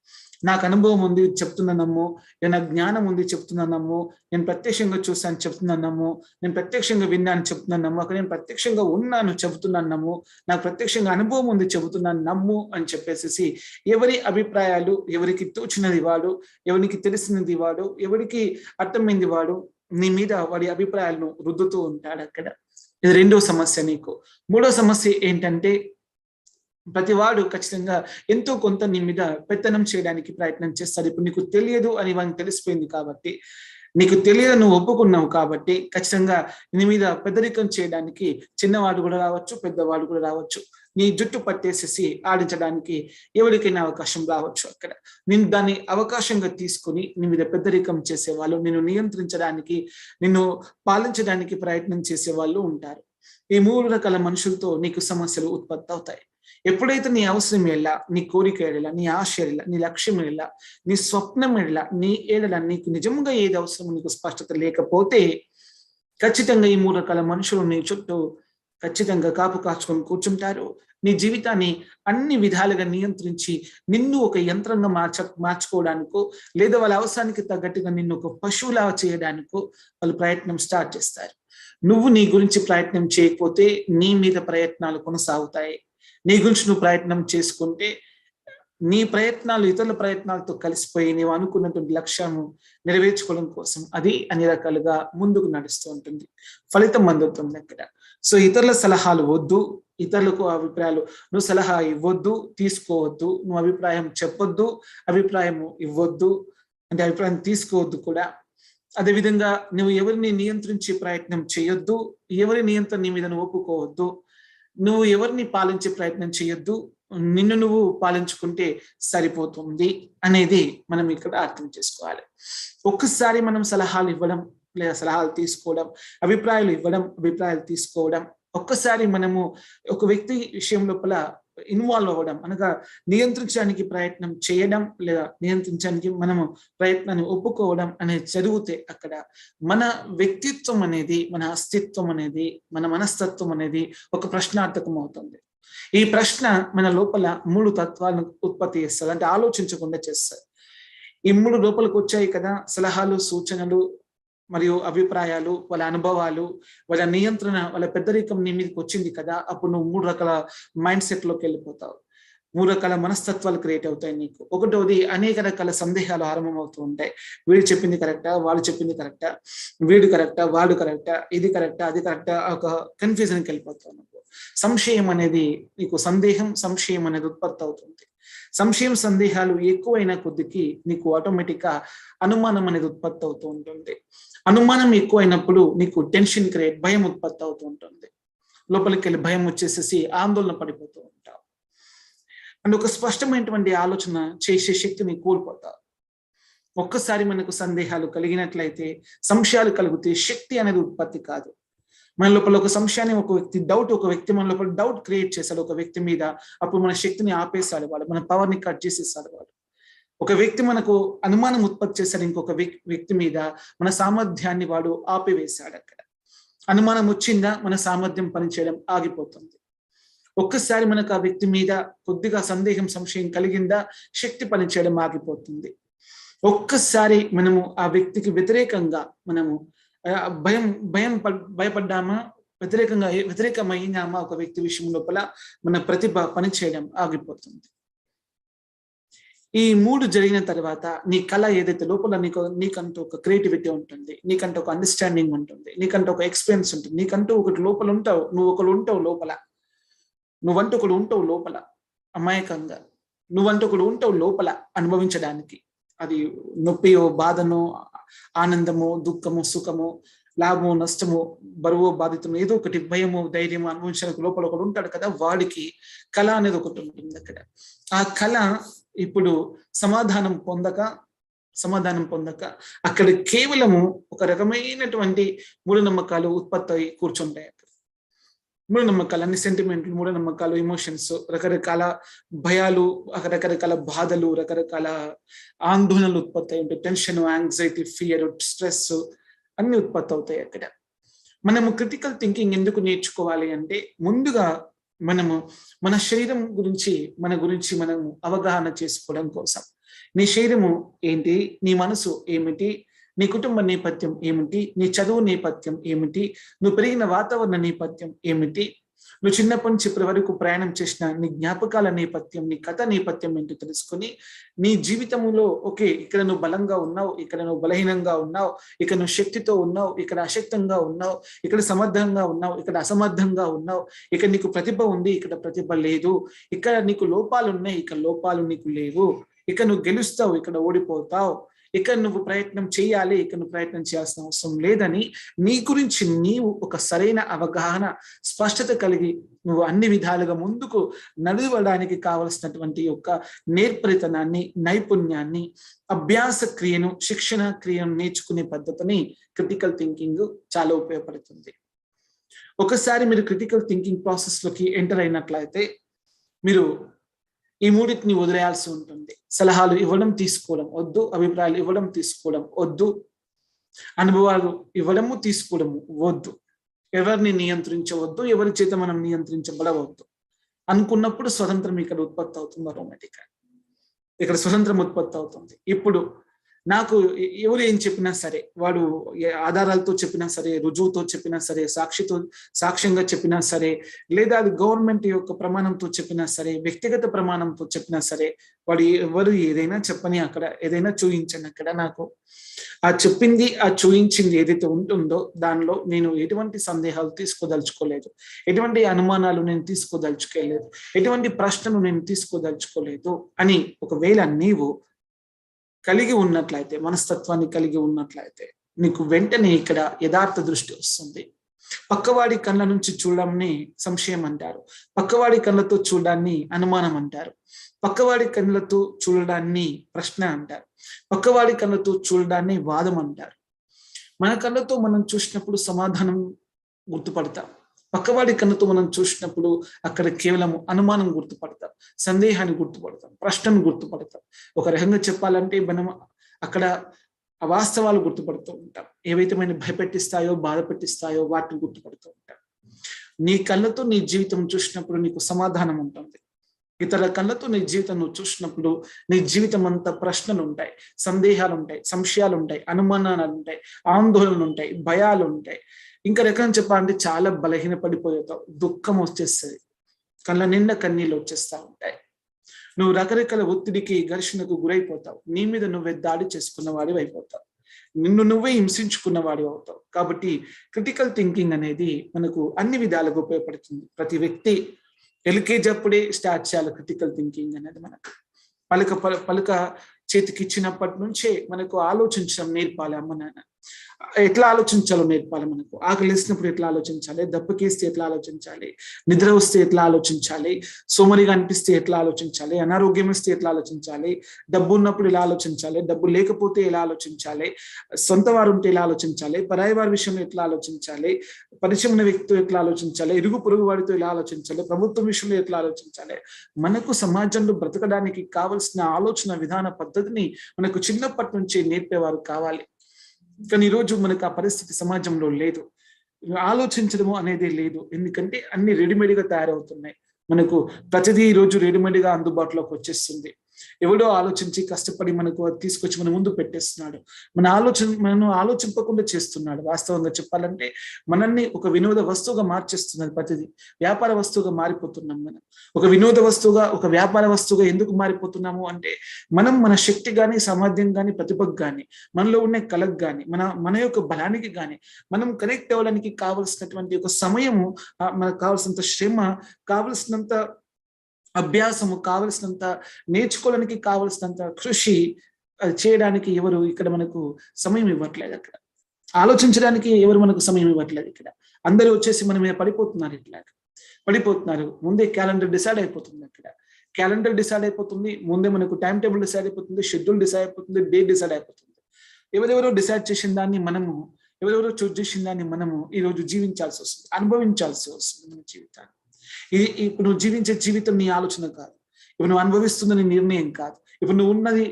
నాకు అనుభవం ఉంది చెప్తున్నానమ్ము, నాకు జ్ఞానం ఉంది చెప్తున్నానమ్ము, నేను ప్రత్యక్షంగా చూసాను చెప్తున్నానమ్ము, నేను ప్రత్యక్షంగా విన్నాను చెప్తున్నానమ్ము, అక్కడ నేను ప్రత్యక్షంగా ఉన్నాను చెబుతున్నానమ్ము, నాకు ప్రత్యక్షంగా అనుభవం ఉంది చెబుతున్నాను నమ్ము అని చెప్పేసి ఎవరి అభిప్రాయాలు, ఎవరికి తోచినది వాడు, ఎవరికి తెలిసినది వాడు, ఎవరికి అర్థమైంది వాడు నీ మీద వాడి అభిప్రాయాలను రుద్దుతూ ఉంటాడు అక్కడ. ఇది రెండో సమస్య నీకు. మూడో సమస్య ఏంటంటే, ప్రతివాడు ఖచ్చితంగా ఎంతో కొంత నీ మీద పెత్తనం చేయడానికి ప్రయత్నం చేస్తాడు. ఇప్పుడు నీకు తెలియదు అని వానికి తెలిసిపోయింది కాబట్టి, నీకు తెలియదు నువ్వు ఒప్పుకున్నావు కాబట్టి ఖచ్చితంగా నీ మీద పెద్దరికం చేయడానికి చిన్నవాడు కూడా రావచ్చు, పెద్దవాడు కూడా రావచ్చు. నీ జుట్టు పట్టేసేసి ఆడించడానికి ఎవరికైనా అవకాశం రావచ్చు. అక్కడ నేను దాన్ని అవకాశంగా తీసుకుని నీ మీద పెద్దరికం చేసేవాళ్ళు, నిన్ను నియంత్రించడానికి, నిన్ను పాలించడానికి ప్రయత్నం చేసేవాళ్ళు ఉంటారు. ఈ 3 రకాల మనుషులతో నీకు సమస్యలు ఉత్పత్తి అవుతాయి. ఎప్పుడైతే నీ అవసరం ఎలా, నీ కోరిక ఏడలా, నీ ఆశ ఏడలా, నీ లక్ష్యం ఏడలా, నీ స్వప్నం ఏడలా, నీ ఏడలా నీకు నిజంగా ఏది అవసరం నీకు స్పష్టత లేకపోతే ఖచ్చితంగా ఈ 3 రకాల మనుషులు నీ చుట్టూ ఖచ్చితంగా కాపు కాచుకొని కూర్చుంటారు. నీ జీవితాన్ని అన్ని విధాలుగా నియంత్రించి నిన్ను ఒక యంత్రంగా మార్చుకోవడానికో లేదా వాళ్ళ అవసరానికి తగ్గట్టుగా నిన్ను ఒక పశువులా చేయడానికో వాళ్ళు ప్రయత్నం స్టార్ట్ చేస్తారు. నువ్వు నీ గురించి ప్రయత్నం చేయకపోతే నీ మీద ప్రయత్నాలు కొనసాగుతాయి. నీ గురించి నువ్వు ప్రయత్నం చేసుకుంటే నీ ప్రయత్నాలు ఇతరుల ప్రయత్నాలతో కలిసిపోయి నీవు అనుకున్నటువంటి లక్ష్యము నెరవేర్చుకోవడం కోసం అది అన్ని రకాలుగా ముందుకు నడుస్తూ ఉంటుంది. ఫలితం అందుతుంది అక్కడ. సో ఇతరుల సలహాలు వద్దు, ఇతరులకు అభిప్రాయాలు నువ్వు సలహా ఇవ్వద్దు, తీసుకోవద్దు, నువ్వు అభిప్రాయం చెప్పొద్దు, అభిప్రాయం ఇవ్వద్దు, అంటే అభిప్రాయం తీసుకోవద్దు కూడా. అదేవిధంగా నువ్వు ఎవరిని నియంత్రించే ప్రయత్నం చేయొద్దు, ఎవరి నియంత్రణ నీ మీద నువ్వు ఒప్పుకోవద్దు, నువ్వు ఎవరిని పాలించే ప్రయత్నం చేయొద్దు, నిన్ను నువ్వు పాలించుకుంటే సరిపోతుంది అనేది మనం ఇక్కడ అర్థం చేసుకోవాలి. ఒక్కసారి మనం సలహాలు ఇవ్వడం లేదా సలహాలు తీసుకోవడం, అభిప్రాయాలు ఇవ్వడం, అభిప్రాయాలు తీసుకోవడం, ఒక్కసారి మనము ఒక వ్యక్తి విషయం లోపల ఇన్వాల్వ్ అవ్వడం, అనగా నియంత్రించడానికి ప్రయత్నం చేయడం లేదా నియంత్రించడానికి మనము ప్రయత్నాన్ని ఒప్పుకోవడం అనేది జరిగితే అక్కడ మన వ్యక్తిత్వం అనేది, మన అస్తిత్వం అనేది, మన మనస్తత్వం అనేది ఒక ప్రశ్నార్థకం అవుతుంది. ఈ ప్రశ్న మన లోపల 3 తత్వాలను ఉత్పత్తి చేస్తుంది, అంటే ఆలోచించకుండా చేస్తుంది. ఈ 3 లోపలికి వచ్చాయి కదా, సలహాలు, సూచనలు మరియు అభిప్రాయాలు, వాళ్ళ అనుభవాలు, వాళ్ళ నియంత్రణ, వాళ్ళ పెద్దరికం నీ మీదకి వచ్చింది కదా, అప్పుడు నువ్వు 3 రకాల మైండ్ సెట్ లోకి వెళ్ళిపోతావు. 3 రకాల మనస్తత్వాలు క్రియేట్ అవుతాయి నీకు. ఒకటోది అనేక రకాల సందేహాలు ఆరంభం అవుతూ ఉంటాయి. వీడు చెప్పింది కరెక్టా, వాళ్ళు చెప్పింది కరెక్టా, వీడు కరెక్టా, వాడు కరెక్టా, ఇది కరెక్టా, అది కరెక్టా, ఒక కన్ఫ్యూజన్కి వెళ్ళిపోతావు నువ్వు. సంశయం అనేది నీకు సందేహం, సంశయం అనేది ఉత్పత్తి అవుతుంది. సంశయం, సందేహాలు ఎక్కువైన కొద్దికి నీకు ఆటోమేటిక్ గా అనుమానం అనేది ఉత్పత్తి అవుతూ ఉంటుంది. అనుమానం ఎక్కువైనప్పుడు నీకు టెన్షన్ క్రియేట్, భయం ఉత్పత్తి అవుతూ ఉంటుంది. లోపలికి వెళ్ళి భయం వచ్చేసేసి ఆందోళన పడిపోతూ ఉంటావు. అండ్ ఒక స్పష్టమైనటువంటి ఆలోచన చేసే శక్తిని కోల్పోతావు. ఒక్కసారి మనకు సందేహాలు కలిగినట్లయితే, సంశయాలు కలిగితే శక్తి అనేది ఉత్పత్తి కాదు. మన లోపల ఒక సంశయాన్ని, ఒక వ్యక్తి మన లోపల డౌట్ క్రియేట్ చేశాడు ఒక వ్యక్తి మీద, అప్పుడు మన శక్తిని ఆపేశాడు వాడు, మన పవర్ ని కట్ చేసేసాడు వాడు. ఒక వ్యక్తి మనకు అనుమానం ఉత్పత్తి చేశాడు ఇంకొక వ్యక్తి మీద, మన సామర్థ్యాన్ని వాడు ఆపివేశాడు. అక్కడ అనుమానం వచ్చిందా, మన సామర్థ్యం పనిచేయడం ఆగిపోతుంది. ఒక్కసారి మనకు ఆ వ్యక్తి మీద కొద్దిగా సందేహం, సంశయం కలిగిందా, శక్తి పనిచేయడం ఆగిపోతుంది. ఒక్కసారి మనము ఆ వ్యక్తికి వ్యతిరేకంగా మనము భయపడ్డామా, వ్యతిరేకమైనామా ఒక వ్యక్తి విషయం లోపల, మన ప్రతిభ పనిచేయడం ఆగిపోతుంది. ఈ 3 జరిగిన తర్వాత నీ కళ ఏదైతే లోపల నీకంటూ ఒక క్రియేటివిటీ ఉంటుంది, నీకంటూ ఒక అండర్స్టాండింగ్ ఉంటుంది, నీకంటూ ఒక ఎక్స్పీరియన్స్ ఉంటుంది, నీకంటూ ఒకటి లోపల ఉంటావు, నువ్వంటూ ఒకడు ఉంటావు లోపల అమాయకంగా, నువ్వంటూ ఒకడు ఉంటావు లోపల అనుభవించడానికి. అది నొప్పియో, బాధనో, ఆనందము, దుఃఖము, సుఖము, లాభము, నష్టము, బరువు, బాధితము, ఏదో ఒకటి, భయము, ధైర్యము అనుభవించడానికి లోపల ఒకడు ఉంటాడు కదా, వాడికి కళ అనేది ఒకటి ఉంటుంది అక్కడ. ఆ కళ ఇప్పుడు సమాధానం పొందక అక్కడ కేవలము ఒక రకమైనటువంటి మూఢనమ్మకాలు ఉత్పత్తి అయి కూర్చుంటాయి. అక్కడ మూఢనమ్మకాలు, అన్ని సెంటిమెంట్లు, మూఢనమ్మకాలు, ఎమోషన్స్, రకరకాల భయాలు, రకరకాల బాధలు, రకరకాల ఆందోళనలు ఉత్పత్తి అయి ఉంటాయి. టెన్షన్, యాంగ్జైటీ, ఫియర్, స్ట్రెస్ అన్ని ఉత్పత్తి అవుతాయి అక్కడ. మనము క్రిటికల్ థింకింగ్ ఎందుకు నేర్చుకోవాలి అంటే, ముందుగా మనము మన శరీరం గురించి మనము అవగాహన చేసుకోవడం కోసం. నీ శరీరము ఏంటి, నీ మనసు ఏమిటి, నీ కుటుంబ నేపథ్యం ఏమిటి, నీ చదువు నేపథ్యం ఏమిటి, నువ్వు పెరిగిన వాతావరణ నేపథ్యం ఏమిటి, నువ్వు చిన్నప్పటి నుంచి ఇప్పటి వరకు ప్రయాణం చేసిన నీ జ్ఞాపకాల నేపథ్యం, నీ కథ నేపథ్యం ఏంటో తెలుసుకొని నీ జీవితంలో ఓకే, ఇక్కడ నువ్వు బలంగా ఉన్నావు, ఇక్కడ నువ్వు బలహీనంగా ఉన్నావు, ఇక్కడ నువ్వు శక్తితో ఉన్నావు, ఇక్కడ అశక్తంగా ఉన్నావు, ఇక్కడ సమర్థంగా ఉన్నావు, ఇక్కడ అసమర్థంగా ఉన్నావు, ఇక్కడ నీకు ప్రతిభ ఉంది, ఇక్కడ ప్రతిభ లేదు, ఇక్కడ నీకు లోపాలు ఉన్నాయి, ఇక్కడ లోపాలు నీకు లేవు, ఇక్కడ నువ్వు గెలుస్తావు, ఇక్కడ ఓడిపోతావు, ఇక్కడ నువ్వు ప్రయత్నం చేయాలి, ఇక్కడ నువ్వు ప్రయత్నం చేయాల్సిన అవసరం లేదని నీ గురించి నీవు ఒక సరైన అవగాహన, స్పష్టత కలిగి నువ్వు అన్ని విధాలుగా ముందుకు నడవడానికి కావలసినటువంటి యొక్క నేర్పరితనాన్ని, నైపుణ్యాన్ని, అభ్యాస క్రియను, శిక్షణ క్రియను నేర్చుకునే పద్ధతిని క్రిటికల్ థింకింగ్ చాలా ఉపయోగపడుతుంది. ఒకసారి మీరు క్రిటికల్ థింకింగ్ ప్రాసెస్ లోకి ఎంటర్ అయినట్లయితే మీరు ఈ మూడింటిని వదిలేయాల్సి ఉంటుంది. సలహాలు ఇవ్వడం తీసుకోవడం వద్దు, అభిప్రాయాలు ఇవ్వడం తీసుకోవడం వద్దు, అనుభవాలు ఇవ్వడము తీసుకోవడము వద్దు, ఎవరిని నియంత్రించవద్దు, ఎవరి చేత మనం నియంత్రించబడవద్దు. అనుకున్నప్పుడు స్వతంత్రం ఇక్కడ ఉత్పత్తి అవుతుంది. ఆటోమేటిక్గా ఇక్కడ స్వతంత్రం ఉత్పత్తి అవుతుంది. ఇప్పుడు నాకు ఎవరు ఏం చెప్పినా సరే, వాడు ఆధారాలతో చెప్పినా సరే, రుజువుతో చెప్పినా సరే, సాక్ష్యంగా చెప్పినా సరే, లేదా అది గవర్నమెంట్ యొక్క ప్రమాణంతో చెప్పినా సరే, వ్యక్తిగత ప్రమాణంతో చెప్పినా సరే, వాడు ఎవరు ఏదైనా చెప్పని, అక్కడ ఏదైనా చూయించండి, అక్కడ నాకు ఆ చెప్పింది, ఆ చూయించింది ఏదైతే ఉంటుందో దానిలో నేను ఎటువంటి సందేహాలు తీసుకోదలుచుకోలేదు, ఎటువంటి అనుమానాలు నేను తీసుకోదలుచుకోలేదు, ఎటువంటి ప్రశ్నలు నేను తీసుకోదలుచుకోలేదు అని ఒకవేళ నీవు కలిగి ఉన్నట్లయితే, మనస్తత్వాన్ని కలిగి ఉన్నట్లయితే నీకు వెంటనే ఇక్కడ యథార్థ దృష్టి వస్తుంది. పక్కవాడి కళ్ళ నుంచి చూడడాన్ని సంశయం అంటారు, పక్కవాడి కళ్ళతో చూడడాన్ని అనుమానం అంటారు, పక్కవాడి కళ్ళతో చూడడాన్ని ప్రశ్న అంటారు, పక్కవాడి కళ్ళతో చూడడాన్ని వాదం అంటారు. మన కళ్ళతో మనం చూసినప్పుడు సమాధానం గుర్తుపడతాం, పక్కవాడి కన్నుతో మనం చూసినప్పుడు అక్కడ కేవలం అనుమానం గుర్తుపడతాం, సందేహాన్ని గుర్తుపడతాం, ప్రశ్నను గుర్తుపడతాం. ఒక రకంగా చెప్పాలంటే మనం అక్కడ అవాస్తవాలు గుర్తుపడుతూ ఉంటాం, ఏవైతే మనం భయపెట్టిస్తాయో, బాధ పెట్టిస్తాయో వాటిని గుర్తుపడుతూ ఉంటాం. నీ కళ్ళతో నీ జీవితం చూసినప్పుడు నీకు సమాధానం ఉంటుంది, ఇతర కళ్ళతో నీ జీవితం నువ్వు చూసినప్పుడు నీ జీవితం అంతా ప్రశ్నలు ఉంటాయి, సందేహాలు ఉంటాయి, సంశయాలు ఉంటాయి, అనుమానాలు ఉంటాయి, ఆందోళనలు ఉంటాయి, భయాలు ఉంటాయి. ఇంకా రకంగా చెప్పాలంటే చాలా బలహీన పడిపోతావు, దుఃఖం వచ్చేస్తుంది, కళ్ళ నిండా కన్నీళ్ళు వచ్చేస్తా ఉంటాయి, నువ్వు రకరకాల ఒత్తిడికి, ఘర్షణకు గురైపోతావు, నీ మీద నువ్వే దాడి చేసుకున్న వాడివి అయిపోతావు, నిన్ను నువ్వే హింసించుకున్న వాడివి అవుతావు. కాబట్టి క్రిటికల్ థింకింగ్ అనేది మనకు అన్ని విధాలుగా ఉపయోగపడుతుంది. ప్రతి వ్యక్తి ఎల్కేజీ అప్పుడే స్టార్ట్ చేయాలి క్రిటికల్ థింకింగ్ అనేది. మనకు పలుక చేతికి ఇచ్చినప్పటి నుంచే మనకు ఆలోచించడం నేర్పాలి అమ్మ నాన్న. ఎట్లా ఆలోచించాలో నేర్పాలి మనకు. ఆకలి వేసినప్పుడు ఎట్లా ఆలోచించాలి, దప్పకేస్తే ఎట్లా ఆలోచించాలి, నిద్ర వస్తే ఎట్లా ఆలోచించాలి, సోమరిగా అనిపిస్తే ఎట్లా ఆలోచించాలి, అనారోగ్యం వస్తే ఎట్లా ఆలోచించాలి, డబ్బు ఉన్నప్పుడు ఎలా ఆలోచించాలి, డబ్బు లేకపోతే ఎలా ఆలోచించాలి, సొంత వారు ఉంటే ఎలా ఆలోచించాలి, పరాయి వారి విషయంలో ఎట్లా ఆలోచించాలి, పరిచయం ఉన్న వ్యక్తితో ఎట్లా ఆలోచించాలి, ఇరుగు పొరుగు వాడితో ఎలా ఆలోచించాలి, ప్రభుత్వం విషయంలో ఎట్లా ఆలోచించాలి. మనకు సమాజంలో బ్రతకడానికి కావలసిన ఆలోచన విధాన పద్ధతిని మనకు చిన్నప్పటి నుంచే నేర్పేవారు కావాలి. కానీ ఈరోజు మనకు ఆ పరిస్థితి సమాజంలో లేదు, ఆలోచించడము అనేది లేదు. ఎందుకంటే అన్ని రెడీమేడ్గా తయారవుతున్నాయి, మనకు ప్రతిదీ ఈరోజు రెడీమేడ్గా అందుబాటులోకి వచ్చేస్తుంది. ఎవడో ఆలోచించి కష్టపడి మనకు తీసుకొచ్చి మన ముందు పెట్టేస్తున్నాడు, మనను ఆలోచింపకుండా చేస్తున్నాడు. వాస్తవంగా చెప్పాలంటే మనల్ని ఒక వినోద వస్తువుగా మార్చేస్తున్నది ప్రతిదీ. వ్యాపార వస్తువుగా మారిపోతున్నాం మనం. ఒక వినోద వస్తువుగా, ఒక వ్యాపార వస్తువుగా ఎందుకు మారిపోతున్నాము అంటే మనం మన శక్తి కానీ, సామర్థ్యం కానీ, ప్రతిభకు కానీ, మనలో ఉన్న కళకు కానీ, మన యొక్క బలానికి కానీ మనం కనెక్ట్ అవ్వడానికి కావలసినటువంటి ఒక సమయము, మనకు కావలసినంత శ్రమ, కావలసినంత అభ్యాసము, కావలసినంత నేర్చుకోవడానికి కావలసినంత కృషి చేయడానికి ఎవరు ఇక్కడ మనకు సమయం ఇవ్వట్లేదు. అక్కడ ఆలోచించడానికి ఎవరు మనకు సమయం ఇవ్వట్లేదు. ఇక్కడ అందరూ వచ్చేసి మన మీద పడిపోతున్నారు, ఇట్లా పడిపోతున్నారు. ముందే క్యాలెండర్ డిసైడ్ అయిపోతుంది, అక్కడ క్యాలెండర్ డిసైడ్ అయిపోతుంది, ముందే మనకు టైం టేబుల్ డిసైడ్ అయిపోతుంది, షెడ్యూల్ డిసైడ్ అయిపోతుంది, డేట్ డిసైడ్ అయిపోతుంది. ఎవరెవరో డిసైడ్ చేసిన దాన్ని మనము, ఎవరెవరో చూస్ చేసిన దాన్ని మనము ఈరోజు జీవించాల్సి వస్తుంది, అనుభవించాల్సి వస్తుంది మన జీవితాన్ని. ఇది ఇప్పుడు నువ్వు జీవించే జీవితం నీ ఆలోచన కాదు, ఇప్పుడు నువ్వు అనుభవిస్తున్న నీ నిర్ణయం కాదు, ఇప్పుడు నువ్వు ఉన్నది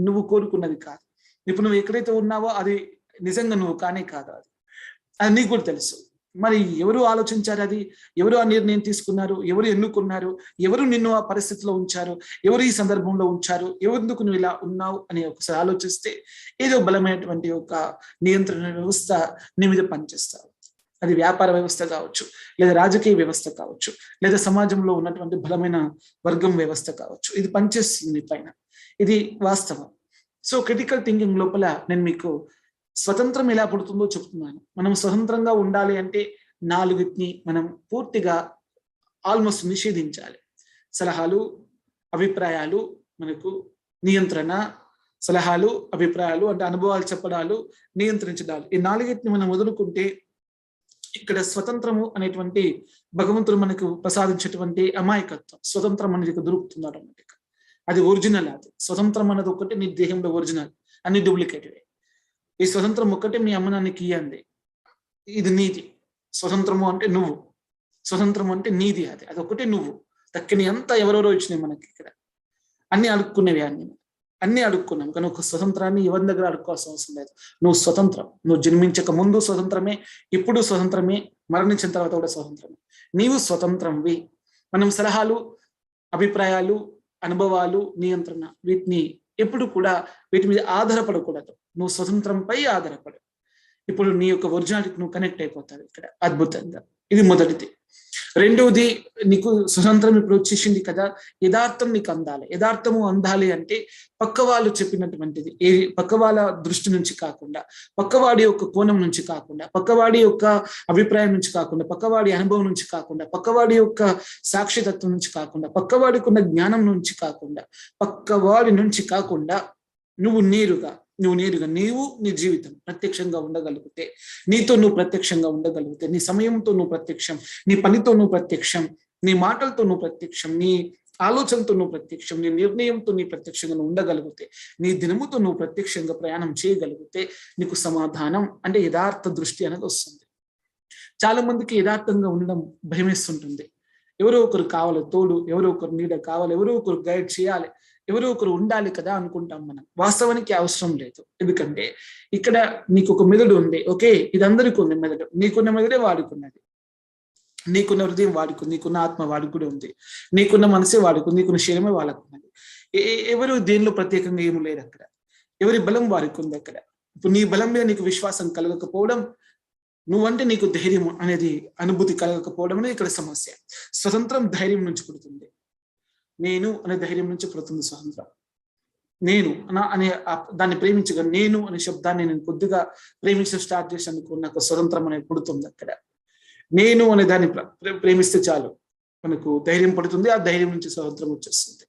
నువ్వు కోరుకున్నది కాదు, ఇప్పుడు నువ్వు ఎక్కడైతే ఉన్నావో అది నిజంగా నువ్వు కానే కాదు. అది నీకు కూడా తెలుసు. మరి ఎవరు ఆలోచించారు, అది ఎవరు ఆ నిర్ణయం తీసుకున్నారు, ఎవరు ఎన్నుకున్నారు, ఎవరు నిన్ను ఆ పరిస్థితిలో ఉంచారు, ఎవరు ఈ సందర్భంలో ఉంచారు, ఎవరెందుకు నువ్వు ఇలా ఉన్నావు అని ఒకసారి ఆలోచిస్తే ఏదో బలమైనటువంటి ఒక నియంత్రణ వ్యవస్థ నీ మీద పనిచేస్తారు. అది వ్యాపార వ్యవస్థ కావచ్చు, లేదా రాజకీయ వ్యవస్థ కావచ్చు, లేదా సమాజంలో ఉన్నటువంటి బలమైన వర్గం వ్యవస్థ కావచ్చు. ఇది పనిచేస్తుంది పైన, ఇది వాస్తవం. సో క్రిటికల్ థింకింగ్ లోపల నేను మీకు స్వతంత్రం ఎలా పుడుతుందో చెప్తున్నాను. మనం స్వతంత్రంగా ఉండాలి అంటే 4ని మనం పూర్తిగా ఆల్మోస్ట్ నిషేధించాలి. సలహాలు, అభిప్రాయాలు, మనకు నియంత్రణ, సలహాలు, అభిప్రాయాలు అంటే అనుభవాలు చెప్పడాలు, నియంత్రించడాలు. ఈ నాలుగిటిని మనం వదులుకుంటే ఇక్కడ స్వతంత్రము అనేటువంటి భగవంతుడు మనకు ప్రసాదించేటువంటి అమాయకత్వం, స్వతంత్రం అనేది దొరుకుతుంది ఆటోమేటిక్. అది ఒరిజినల్. అది స్వతంత్రం అనేది ఒకటి నీ దేహంలో ఒరిజినల్, అన్ని డూప్లికేటెడ్. ఈ స్వతంత్రం ఒక్కటే మీ అమ్మ నాన్నకి ఇయ్యండి, ఇది నీది. స్వతంత్రము అంటే నువ్వు, స్వతంత్రం అంటే నీది. అది అదొకటే నువ్వు. దక్కిని అంతా ఎవరెవరో ఇచ్చినాయి మనకి. ఇక్కడ అన్ని అడుక్కునేవి, అన్ని అడుక్కున్నాం. కానీ ఒక స్వతంత్రాన్ని ఎవరి దగ్గర అడుక్కోవాల్సిన అవసరం లేదు. నువ్వు స్వతంత్రం. నువ్వు జన్మించక ముందు స్వతంత్రమే, ఇప్పుడు స్వతంత్రమే, మరణించిన తర్వాత కూడా స్వతంత్రమే. నీవు స్వతంత్రంవి. మనం సలహాలు, అభిప్రాయాలు, అనుభవాలు, నియంత్రణ వీటిని ఎప్పుడు కూడా వీటి మీద ఆధారపడకూడదు. నువ్వు స్వతంత్రంపై ఆధారపడు. ఇప్పుడు నీ యొక్క ఒరిజినాలిటీకి నువ్వు కనెక్ట్ అయిపోతావు ఇక్కడ అద్భుతంగా. ఇది మొదటిది. రెండవది, నీకు స్వతంత్రం ఇప్పుడు వచ్చేసింది కదా, యథార్థం నీకు అందాలి. యథార్థము అందాలి అంటే పక్క వాళ్ళు చెప్పినటువంటిది, పక్క వాళ్ళ దృష్టి నుంచి కాకుండా, పక్కవాడి యొక్క కోణం నుంచి కాకుండా, పక్కవాడి యొక్క అభిప్రాయం నుంచి కాకుండా, పక్కవాడి అనుభవం నుంచి కాకుండా, పక్కవాడి యొక్క సాక్షితత్వం నుంచి కాకుండా, పక్కవాడికి ఉన్న జ్ఞానం నుంచి కాకుండా, పక్కవాడి నుంచి కాకుండా నువ్వు నేరుగా నీవు నీ జీవితం ప్రత్యక్షంగా ఉండగలిగితే, నీతో నువ్వు ప్రత్యక్షంగా ఉండగలిగితే, నీ సమయంతో నువ్వు ప్రత్యక్షం, నీ పనితో నువ్వు ప్రత్యక్షం, నీ మాటలతో నువ్వు ప్రత్యక్షం, నీ ఆలోచనతో నువ్వు ప్రత్యక్షం, నీ నిర్ణయంతో నీ ప్రత్యక్షంగా నువ్వు ఉండగలిగితే, నీ దినముతో నువ్వు ప్రత్యక్షంగా ప్రయాణం చేయగలిగితే నీకు సమాధానం అంటే యథార్థ దృష్టి అనేది వస్తుంది. చాలా మందికి యథార్థంగా ఉండడం భయమేస్తుంటుంది. ఎవరో ఒకరు కావాలి తోడు, ఎవరో ఒకరు నీడ కావాలి, ఎవరో ఒకరు గైడ్ చేయాలి, ఎవరో ఒకరు ఉండాలి కదా అనుకుంటాం మనం. వాస్తవానికి అవసరం లేదు. ఎందుకంటే ఇక్కడ నీకు ఒక మెదడు ఉంది. ఓకే, ఇది అందరికీ ఉంది మెదడు. నీకున్న మెదడే వాడుకున్నది, నీకున్న హృదయం వాడుకుంది, నీకున్న ఆత్మ వాడికి కూడా ఉంది, నీకున్న మనసే వాడుకుంది, నీకున్న శరీరమే వాళ్ళకున్నది. ఎవరు దేనిలో ప్రత్యేకంగా ఏమి లేదు అక్కడ. ఎవరి బలం వారికి ఉంది అక్కడ. ఇప్పుడు నీ బలం మీద నీకు విశ్వాసం కలగకపోవడం, నువ్వంటే నీకు ధైర్యం అనేది అనుభూతి కలగకపోవడం అనేది ఇక్కడ సమస్య. స్వతంత్రం ధైర్యం నుంచి పుడుతుంది. నేను అనే ధైర్యం నుంచి పుడుతుంది స్వతంత్రం. నేను అనే దాన్ని ప్రేమించగా, నేను అనే శబ్దాన్ని నేను కొద్దిగా ప్రేమించడం స్టార్ట్ చేసినందుకు నాకు స్వతంత్రం అనేది పుడుతుంది అక్కడ. నేను అనే దాన్ని ప్రేమిస్తే చాలు మనకు ధైర్యం పడుతుంది. ఆ ధైర్యం నుంచి స్వతంత్రం వచ్చేస్తుంది.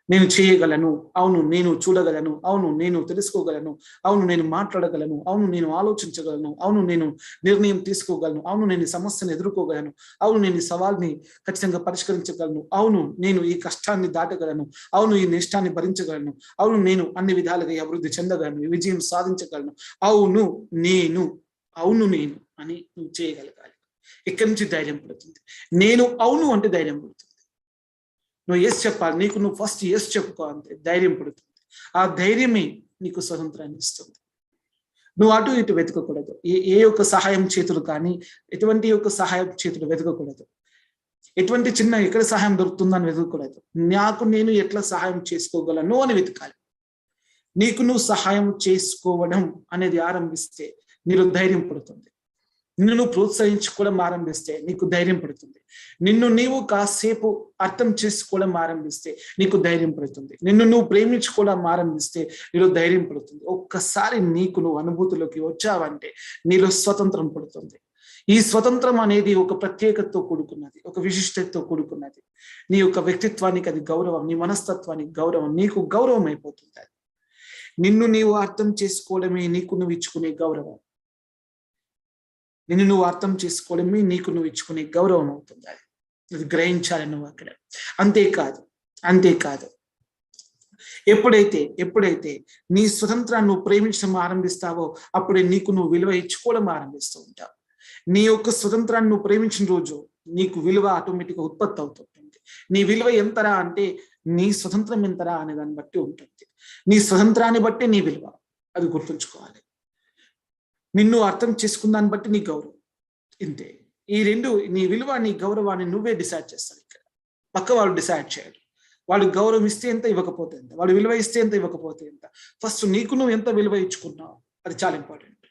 నేను చేయగలను, అవును నేను చూడగలను, అవును నేను తెలుసుకోగలను, అవును నేను మాట్లాడగలను, అవును నేను ఆలోచించగలను, అవును నేను నిర్ణయం తీసుకోగలను, అవును నేను సమస్యను ఎదుర్కోగలను, అవును నేను ఈ సవాల్ని ఖచ్చితంగా పరిష్కరించగలను, అవును నేను ఈ కష్టాన్ని దాటగలను, అవును ఈ నష్టాన్ని భరించగలను, అవును నేను అన్ని విధాలుగా అభివృద్ధి చెందగలను, విజయం సాధించగలను, అవును నేను అని నువ్వు చేయగలగాలి. ఇక్కడి నుంచి ధైర్యం పడుతుంది. నేను అవును అంటే ధైర్యం పడుతుంది. నువ్వు ఎస్ చెప్పాలి, నీకు నువ్వు ఫస్ట్ ఎస్ చెప్పుకో అంతే, ధైర్యం పడుతుంది. ఆ ధైర్యమే నీకు స్వతంత్రాన్ని ఇస్తుంది. నువ్వు అటు ఇటు వెతకకూడదు. ఏ యొక్క సహాయం చేతులు కానీ ఎటువంటి యొక్క సహాయం చేతులు వెతకకూడదు. ఎటువంటి చిన్న ఎక్కడ సహాయం దొరుకుతుందని వెతకకూడదు. నాకు నేను ఎట్లా సహాయం చేసుకోగలను అని వెతకాలి. నీకు నువ్వు సహాయం చేసుకోవడం అనేది ఆరంభిస్తే నీలో ధైర్యం పడుతుంది. నిన్ను నువ్వు ప్రోత్సహించుకోవడం ఆరంభిస్తే నీకు ధైర్యం పడుతుంది. నిన్ను నీవు కాసేపు అర్థం చేసుకోవడం ఆరంభిస్తే నీకు ధైర్యం పడుతుంది. నిన్ను నువ్వు ప్రేమించుకోవడం ఆరంభిస్తే నీలో ధైర్యం పడుతుంది. ఒక్కసారి నీకు నువ్వు అనుభూతిలోకి వచ్చావంటే నీలో స్వతంత్రం పడుతుంది. ఈ స్వతంత్రం అనేది ఒక ప్రత్యేకతతో కూడుకున్నది, ఒక విశిష్టతతో కూడుకున్నది. నీ యొక్క వ్యక్తిత్వానికి అది గౌరవం, నీ మనస్తత్వానికి గౌరవం, నీకు గౌరవం అయిపోతుంది. అది నిన్ను నీవు అర్థం చేసుకోవడమే నీకు నువ్వు ఇచ్చుకునే గౌరవం. నిన్ను నువ్వు అర్థం చేసుకోవడమే నీకు నువ్వు ఇచ్చుకునే గౌరవం అవుతుంది. అది గ్రహించాలి నువ్వు అక్కడ. అంతేకాదు ఎప్పుడైతే నీ స్వతంత్రాన్ని నువ్వు ప్రేమించడం ఆరంభిస్తావో అప్పుడే నీకు నువ్వు విలువ ఇచ్చుకోవడం ఆరంభిస్తూ ఉంటావు. నీ యొక్క స్వతంత్రాన్ని నువ్వు ప్రేమించిన రోజు నీకు విలువ ఆటోమేటిక్గా ఉత్పత్తి అవుతుంటుంది. నీ విలువ ఎంతరా అంటే నీ స్వతంత్రం ఎంతరా అనే దాన్ని బట్టి ఉంటుంది. నీ స్వతంత్రాన్ని బట్టి నీ విలువ, అది గుర్తుంచుకోవాలి. నిన్ను అర్థం చేసుకున్న దాన్ని బట్టి నీ గౌరవం. ఇంతే. ఈ రెండు, నీ విలువ నీ గౌరవాన్ని నువ్వే డిసైడ్ చేస్తావు. ఇక్కడ పక్క వాళ్ళు డిసైడ్ చేయడు. వాడు గౌరవం ఇస్తే ఎంత, ఇవ్వకపోతే ఎంత, వాడు విలువ ఇస్తే ఎంత, ఇవ్వకపోతే ఎంత. ఫస్ట్ నీకు నువ్వు ఎంత విలువ ఇచ్చుకున్నావు అది చాలా ఇంపార్టెంట్.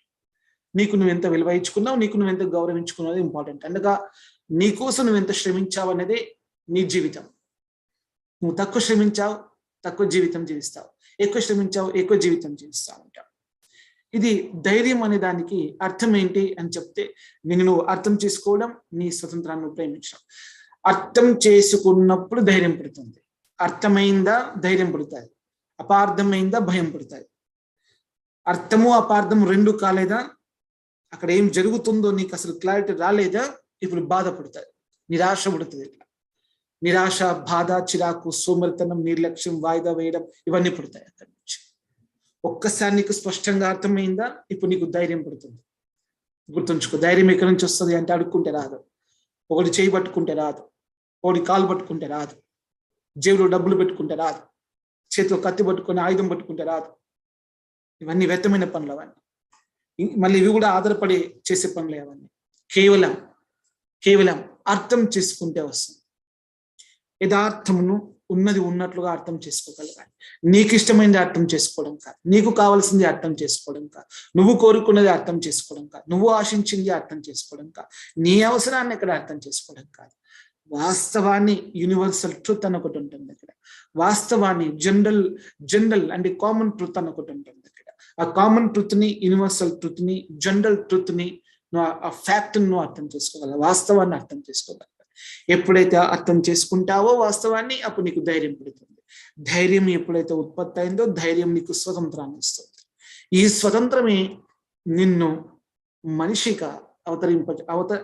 నీకు నువ్వు ఎంత విలువ ఇచ్చుకున్నావు, నీకు నువ్వు ఎంత గౌరవించుకున్నావు అది ఇంపార్టెంట్. అనగా నీకోసం నువ్వు ఎంత శ్రమించావు అనేది నీ జీవితం. నువ్వు తక్కువ శ్రమించావు, తక్కువ జీవితం జీవిస్తావు. ఎక్కువ శ్రమించావు, ఎక్కువ జీవితం జీవిస్తావు ఉంటావు. ఇది ధైర్యం అనే దానికి అర్థం ఏంటి అని చెప్తే, నిన్ను నువ్వు అర్థం చేసుకోవడం, నీ స్వతంత్రాన్ని ప్రేమించడం. అర్థం చేసుకున్నప్పుడు ధైర్యం పడుతుంది. అర్థమైందా ధైర్యం పడుతుంది. అపార్థమైందా భయం పడతాయి. అర్థము అపార్థం రెండు కాలేదా, అక్కడ ఏం జరుగుతుందో నీకు అసలు క్లారిటీ రాలేదా, ఇప్పుడు బాధపడతాయి, నిరాశ పడుతుంది. నిరాశ, బాధ, చిరాకు, సోమరితనం, నిర్లక్ష్యం, వాయిదా వేయడం ఇవన్నీ పడతాయి అక్కడి నుంచి. ఒక్కసారి నీకు స్పష్టంగా అర్థమైందా, ఇప్పుడు నీకు ధైర్యం పడుతుంది. గుర్తుంచుకో, ధైర్యం ఎక్కడి నుంచి వస్తుంది అంటే అడుక్కుంటే రాదు, ఒకటి చేయి పట్టుకుంటే రాదు, ఒకటి కాలు పట్టుకుంటే రాదు, జేబులో డబ్బులు పెట్టుకుంటే రాదు, చేతిలో కత్తి పట్టుకొని ఆయుధం పట్టుకుంటే రాదు. ఇవన్నీ వ్యర్థమైన పనులు, అవన్నీ మళ్ళీ ఇవి కూడా ఆధారపడి చేసే పనులే. అవన్నీ కేవలం అర్థం చేసుకుంటే వస్తుంది. యథార్థమును ఉన్నది ఉన్నట్లుగా అర్థం చేసుకోగలగాలి. నీకు ఇష్టమైనది అర్థం చేసుకోవడం కాదు, నీకు కావాల్సింది అర్థం చేసుకోవడం కాదు, నువ్వు కోరుకున్నది అర్థం చేసుకోవడం కాదు, నువ్వు ఆశించింది అర్థం చేసుకోవడం కాదు, నీ అవసరాన్ని ఇక్కడ అర్థం చేసుకోవడం కాదు. వాస్తవాన్ని, యూనివర్సల్ ట్రూత్ అని ఒకటి ఉంటుంది అక్కడ. వాస్తవాన్ని, జనరల్ అంటే కామన్ ట్రూత్ అని ఒకటి ఉంటుంది అక్కడ. ఆ కామన్ ట్రూత్ ని, యూనివర్సల్ ట్రూత్ ని, జనరల్ ట్రూత్ ని, ఆ ఫ్యాక్ట్ నువ్వు అర్థం చేసుకోగలవు, వాస్తవాన్ని అర్థం చేసుకోగలవు. ఎప్పుడైతే అర్థం చేసుకుంటావో వాస్తవాన్ని, అప్పుడు నీకు ధైర్యం పుడుతుంది. ధైర్యం ఎప్పుడైతే ఉత్పత్తి అయిందో, ధైర్యం నీకు స్వతంత్రాన్ని ఇస్తుంది. ఈ స్వతంత్రమే నిన్ను మనిషిగా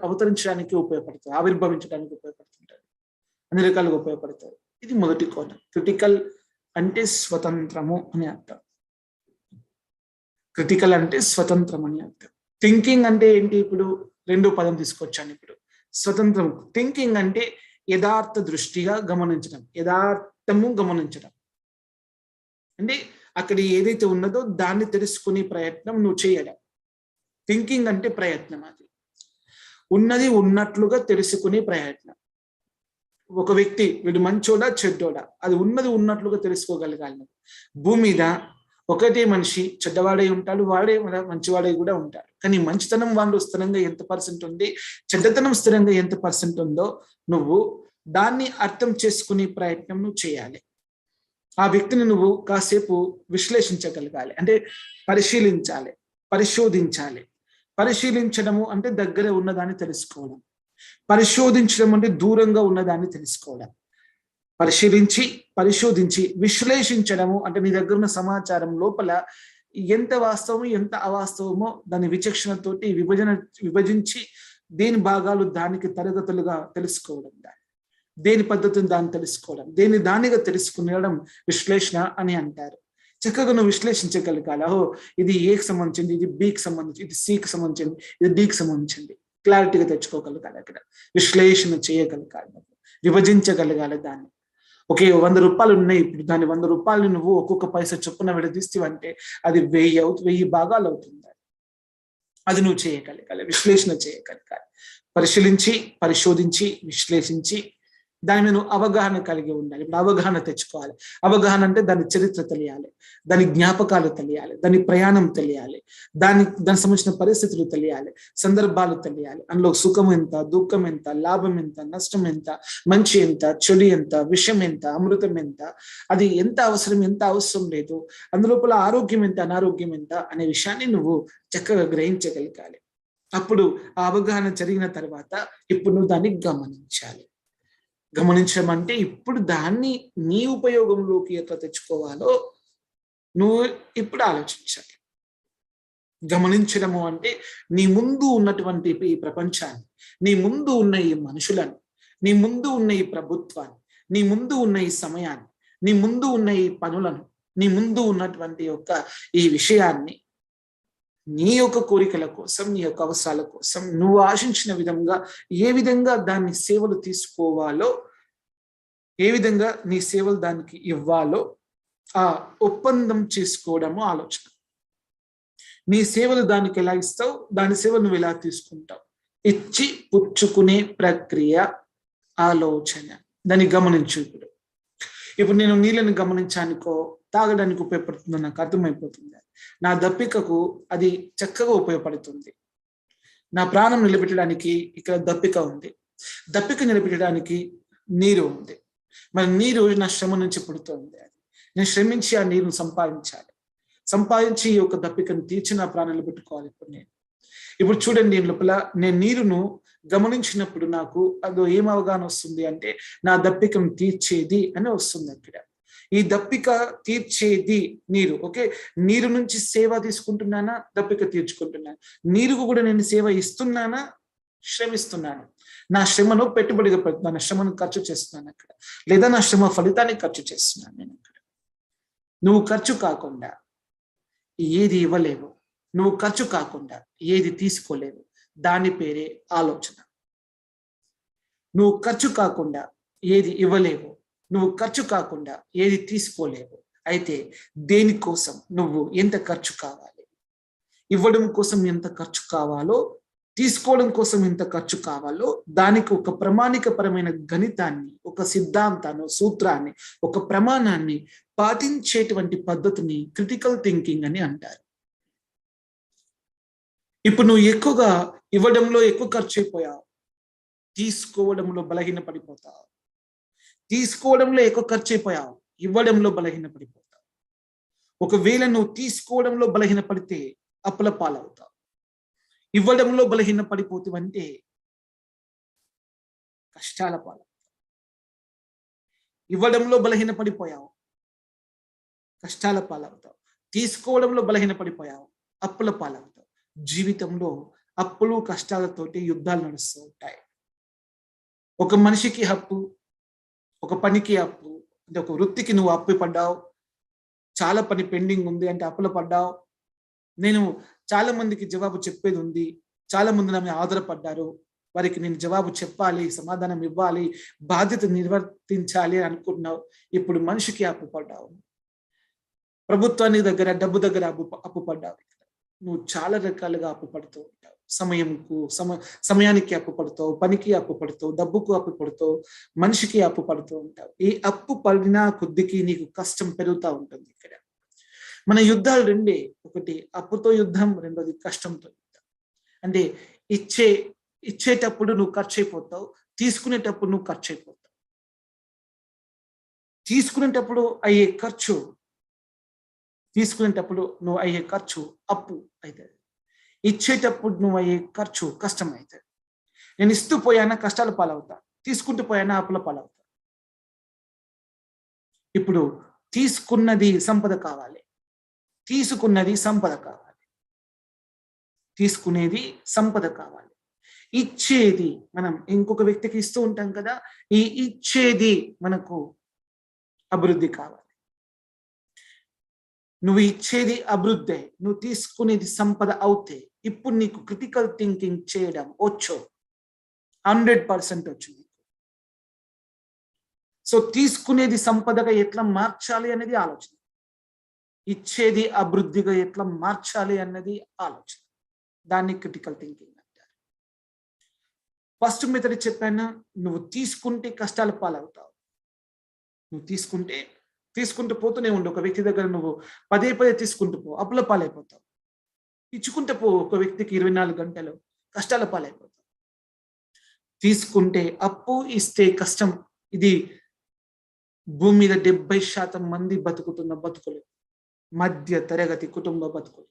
అవతరించడానికి ఉపయోగపడుతుంది, ఆవిర్భవించడానికి ఉపయోగపడుతుంటారు, అన్ని రకాలుగా ఉపయోగపడతారు. ఇది మొదటి కోణం. క్రిటికల్ అంటే స్వతంత్రము అని అర్థం. క్రిటికల్ అంటే స్వతంత్రం అని అర్థం. థింకింగ్ అంటే ఏంటి? ఇప్పుడు రెండో పదం తీసుకొచ్చాను. ఇప్పుడు స్వతంత్రం, థింకింగ్ అంటే యథార్థ దృష్టిగా గమనించడం, యథార్థము గమనించడం అంటే అక్కడ ఏదైతే ఉన్నదో దాన్ని తెలుసుకునే ప్రయత్నం నువ్వు చేయడం. థింకింగ్ అంటే ప్రయత్నం, అది ఉన్నది ఉన్నట్లుగా తెలుసుకునే ప్రయత్నం. ఒక వ్యక్తి వీడు మంచోడా చెడ్డోడా, అది ఉన్నది ఉన్నట్లుగా తెలుసుకోగలగాలి. భూమి మీద ఒకటే మనిషి చెడ్డవాడై ఉంటాడు, వాడే మంచివాడై కూడా ఉంటాడు. కానీ మంచితనం వాళ్ళు స్థిరంగా ఎంత పర్సెంట్ ఉంది, చెడ్డతనం స్థిరంగా ఎంత పర్సెంట్ ఉందో నువ్వు దాన్ని అర్థం చేసుకునే ప్రయత్నం నువ్వు చేయాలి. ఆ వ్యక్తిని నువ్వు కాసేపు విశ్లేషించగలగాలి, అంటే పరిశీలించాలి, పరిశోధించాలి. పరిశీలించడము అంటే దగ్గర ఉన్నదాన్ని తెలుసుకోవడం, పరిశోధించడం అంటే దూరంగా ఉన్నదాన్ని తెలుసుకోవడం. పరిశోధించి విశ్లేషించడము అంటే నీ దగ్గర ఉన్న సమాచారం లోపల ఎంత వాస్తవమో ఎంత అవాస్తవమో దాని విచక్షణతోటి విభజించి దేని భాగాలు దానికి తరగతులుగా తెలుసుకోవడం, దేని పద్ధతిని దాన్ని తెలుసుకోవడం, దానిగా తెలుసుకునేయడం విశ్లేషణ అని అంటారు. చక్కగా నువ్వు విశ్లేషించగలగాలి. ఓహో, ఇది ఏకి సంబంధించింది, ఇది బికి సంబంధించింది, ఇది సికి సంబంధించింది, ఇది డికి సంబంధించింది. క్లారిటీగా తెచ్చుకోగలగాలి. అక్కడ విశ్లేషణ చేయగలగాలి, విభజించగలగాలి దాన్ని. ఓకే, 100 రూపాయలు ఉన్నాయి, ఇప్పుడు దాని 100 రూపాయలు నువ్వు ఒక్కొక్క పైసా చొప్పున విడదీస్తావంటే అది 1000 భాగాలు అవుతుంది. అది నువ్వు చేయగలగాలి, విశ్లేషణ చేయగలగాలి. పరిశోధించి విశ్లేషించి దాని మీద అవగాహన కలిగి ఉండాలి. ఇప్పుడు అవగాహన తెచ్చుకోవాలి. అవగాహన అంటే దాని చరిత్ర తెలియాలి, దాని జ్ఞాపకాలు తెలియాలి, దాని ప్రయాణం తెలియాలి, దానికి సంబంధించిన పరిస్థితులు తెలియాలి, సందర్భాలు తెలియాలి. అందులో సుఖం ఎంత, దుఃఖం ఎంత, లాభం ఎంత, నష్టం ఎంత, మంచి ఎంత, చెడు ఎంత, విషం ఎంత, అమృతం ఎంత, అది ఎంత అవసరం, ఎంత అవసరం లేదు, అందులోపల ఆరోగ్యం ఎంత, అనారోగ్యం ఎంత అనే విషయాన్ని నువ్వు చక్కగా గ్రహించగలగాలి. అప్పుడు ఆ అవగాహన జరిగిన తర్వాత ఇప్పుడు నువ్వు దాన్ని గమనించాలి. గమనించడం అంటే ఇప్పుడు దాన్ని నీ ఉపయోగంలోకి ఎట్లా తెచ్చుకోవాలో నువ్వు ఇప్పుడు ఆలోచించాలి. గమనించడము అంటే నీ ముందు ఉన్నటువంటి ఈ ప్రపంచాన్ని, నీ ముందు ఉన్న ఈ మనుషులను, నీ ముందు ఉన్న ఈ ప్రభుత్వాన్ని, నీ ముందు ఉన్న ఈ సమయాన్ని, నీ ముందు ఉన్న ఈ పనులను, నీ ముందు ఉన్నటువంటి ఈ విషయాన్ని నీ యొక్క కోరికల కోసం, నీ యొక్క అవసరాల కోసం నువ్వు ఆశించిన విధంగా ఏ విధంగా దాన్ని సేవలు తీసుకోవాలో, ఏ విధంగా నీ సేవలు దానికి ఇవ్వాలో ఆ ఒప్పందం చేసుకోవడము ఆలోచన. నీ సేవలు దానికి ఎలా ఇస్తావు, దాని సేవలు నువ్వు ఎలా తీసుకుంటావు, ఇచ్చి పుచ్చుకునే ప్రక్రియ ఆలోచన. దాన్ని గమనించు. ఇప్పుడు నేను నీళ్ళని గమనించానుకో, తాగడానికి ఉపయోగపడుతుందో నాకు అర్థమైపోతుంది. నా దప్పికకు అది చక్కగా ఉపయోగపడుతుంది. నా ప్రాణం నిలబెట్టడానికి ఇక్కడ దప్పిక ఉంది, దప్పిక నిలబెట్టడానికి నీరు ఉంది. మరి నీరు నా శ్రమ నుంచి పుడుతుంది. నేను శ్రమించి ఆ నీరును సంపాదించి ఈ యొక్క దప్పికను తీర్చి నా ప్రాణాలు పెట్టుకోవాలి. ఇప్పుడు చూడండి, లోపల నేను నీరును గమనించినప్పుడు నాకు అదో ఏం అవగాహన వస్తుంది అంటే నా దప్పికను తీర్చేది అని వస్తుంది. అక్కడ ఈ దప్పిక తీర్చేది నీరు. ఓకే, నీరు నుంచి సేవ తీసుకుంటున్నానా, దప్పిక తీర్చుకుంటున్నాను. నీరుకు కూడా నేను సేవ ఇస్తున్నానా, శ్రమిస్తున్నాను. నా శ్రమను పెట్టుబడిగా పెడుతున్నాను, శ్రమను ఖర్చు చేస్తున్నాను అక్కడ, లేదా నా శ్రమ ఫలితాన్ని ఖర్చు చేస్తున్నాను నేను అక్కడ. నువ్వు ఖర్చు కాకుండా ఏది ఇవ్వలేవు, నువ్వు ఖర్చు కాకుండా ఏది తీసుకోలేవు, దాని పేరే ఆలోచన. నువ్వు ఖర్చు కాకుండా ఏది ఇవ్వలేవు, నువ్వు ఖర్చు కాకుండా ఏది తీసుకోలేవు. అయితే దేనికోసం నువ్వు ఎంత ఖర్చు కావాలి, ఇవ్వడం కోసం ఎంత ఖర్చు కావాలో, తీసుకోవడం కోసం ఎంత ఖర్చు కావాలో, దానికి ఒక ప్రామాణికపరమైన గణితాన్ని, ఒక సిద్ధాంతాన్ని, సూత్రాన్ని, ఒక ప్రమాణాన్ని పాటించేటువంటి పద్ధతిని క్రిటికల్ థింకింగ్ అని అంటారు. ఇప్పుడు నువ్వు ఎక్కువగా ఇవ్వడంలో ఎక్కువ ఖర్చు అయిపోయావు, తీసుకోవడంలో బలహీన పడిపోతావు. తీసుకోవడంలో ఎక్కువ ఖర్చు అయిపోయావు, ఇవ్వడంలో బలహీన పడిపోతావు. ఒకవేళ నువ్వు తీసుకోవడంలో బలహీన పడితే అప్పుల పాలవుతావు. ఇవ్వడంలో బలహీన పడిపోతావంటే కష్టాల పాలవుతావు. ఇవ్వడంలో బలహీన పడిపోయావు, కష్టాల పాలవుతావు. తీసుకోవడంలో బలహీన పడిపోయావు, అప్పుల పాలవుతావు. జీవితంలో అప్పులు కష్టాలతోటి యుద్ధాలు నడుస్తూ ఉంటాయి. ఒక మనిషికి అప్పు, ఒక పనికి అప్పు, అంటే ఒక వృత్తికి నువ్వు అప్పు పడ్డావు, చాలా పని పెండింగ్ ఉంది అంటే అప్పులు పడ్డావు. నేను చాలా మందికి జవాబు చెప్పేది ఉంది, చాలా మంది నా మీద ఆధారపడ్డారు, వారికి నేను జవాబు చెప్పాలి, సమాధానం ఇవ్వాలి, బాధ్యత నిర్వర్తించాలి అని అనుకుంటున్నావు. ఇప్పుడు మనిషికి అప్పు పడ్డావు, ప్రభుత్వానికి దగ్గర డబ్బు దగ్గర అప్పు పడ్డావు. నువ్వు చాలా రకాలుగా అప్పు పడుతూ ఉంటావు. సమయానికి అప్పు పడుతావు, పనికి అప్పు పడుతావు, డబ్బుకు అప్పు పడుతావు, మనిషికి అప్పు పడుతూ ఉంటావు. ఈ అప్పు పడిన కొద్దికి నీకు కష్టం పెరుగుతూ ఉంటుంది. ఇక్కడ మన యుద్ధాలు రెండే, ఒకటి అప్పుతో యుద్ధం, రెండోది కష్టంతో యుద్ధం. అంటే ఇచ్చేటప్పుడు నువ్వు ఖర్చు అయిపోతావు, తీసుకునేటప్పుడు నువ్వు ఖర్చు అయిపోతావు. తీసుకునేటప్పుడు అయ్యే ఖర్చు అప్పు అవుతుంది, ఇచ్చేటప్పుడు నువ్వు అయ్యే ఖర్చు కష్టం అవుతుంది. నేను ఇస్తూ పోయానా కష్టాల పాలవుతా, తీసుకుంటూ పోయానా అప్పుల పాలవుతా. ఇప్పుడు తీసుకున్నది సంపద కావాలి, తీసుకునేది సంపద కావాలి. ఇచ్చేది మనం ఇంకొక వ్యక్తికి ఇస్తూ ఉంటాం కదా, ఈ ఇచ్చేది మనకు అభివృద్ధి కావాలి. నువ్వు ఇచ్చేది అభివృద్ధి, నువ్వు తీసుకునేది సంపద అవుతే ఇప్పుడు నీకు క్రిటికల్ థింకింగ్ చేయడం వచ్చు, 100% వచ్చు. సో తీసుకునేది సంపదగా ఎట్లా మార్చాలి అనేది ఆలోచన, ఇచ్చేది అభివృద్ధిగా ఎట్లా మార్చాలి అన్నది ఆలోచన. దాన్ని క్రిటికల్ థింకింగ్ అంటారు. ఫస్ట్ మెథడ్ చెప్పాను, నువ్వు తీసుకుంటే కష్టాల పాలవుతావు. నువ్వు తీసుకుంటూ పోతూనే ఉండు. ఒక వ్యక్తి దగ్గర నువ్వు పదే తీసుకుంటూ పో, అప్పుల పాలైపోతావు. ఇచ్చుకుంటూ పో, ఒక వ్యక్తికి 24 గంటలు, కష్టాల పాలైపోతావు. తీసుకుంటే అప్పు, ఇస్తే కష్టం. ఇది భూమి మీద 70% మంది బతుకుతున్న బతుకులు, మధ్య తరగతి కుటుంబ బతుకులు,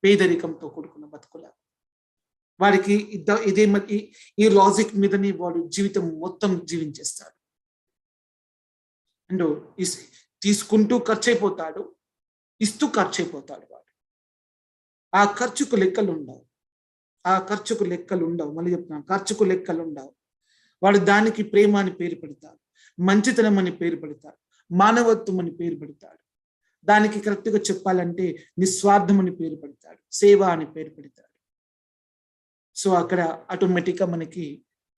పేదరికంతో కూడుకున్న బతుకుల. వాడికి ఈ లాజిక్ మీదనే వాడు జీవితం మొత్తం జీవించేస్తాడు. అండ్ తీసుకుంటూ ఖర్చు అయిపోతాడు, ఇస్తూ ఖర్చు అయిపోతాడు. వాడు ఆ ఖర్చుకు లెక్కలు ఉండవు. మళ్ళీ చెప్తున్నాను, ఖర్చుకు లెక్కలు ఉండవు. వాడు దానికి ప్రేమ అని పేరు పెడతాడు, మంచితనం అని పేరు పెడతాడు, మానవత్వం అని పేరు పెడతాడు. దానికి కరెక్ట్గా చెప్పాలంటే నిస్వార్థం అని పేరు పెడతాడు, సేవ అని పేరు పెడతాడు. సో అక్కడ ఆటోమేటిక్గా మనకి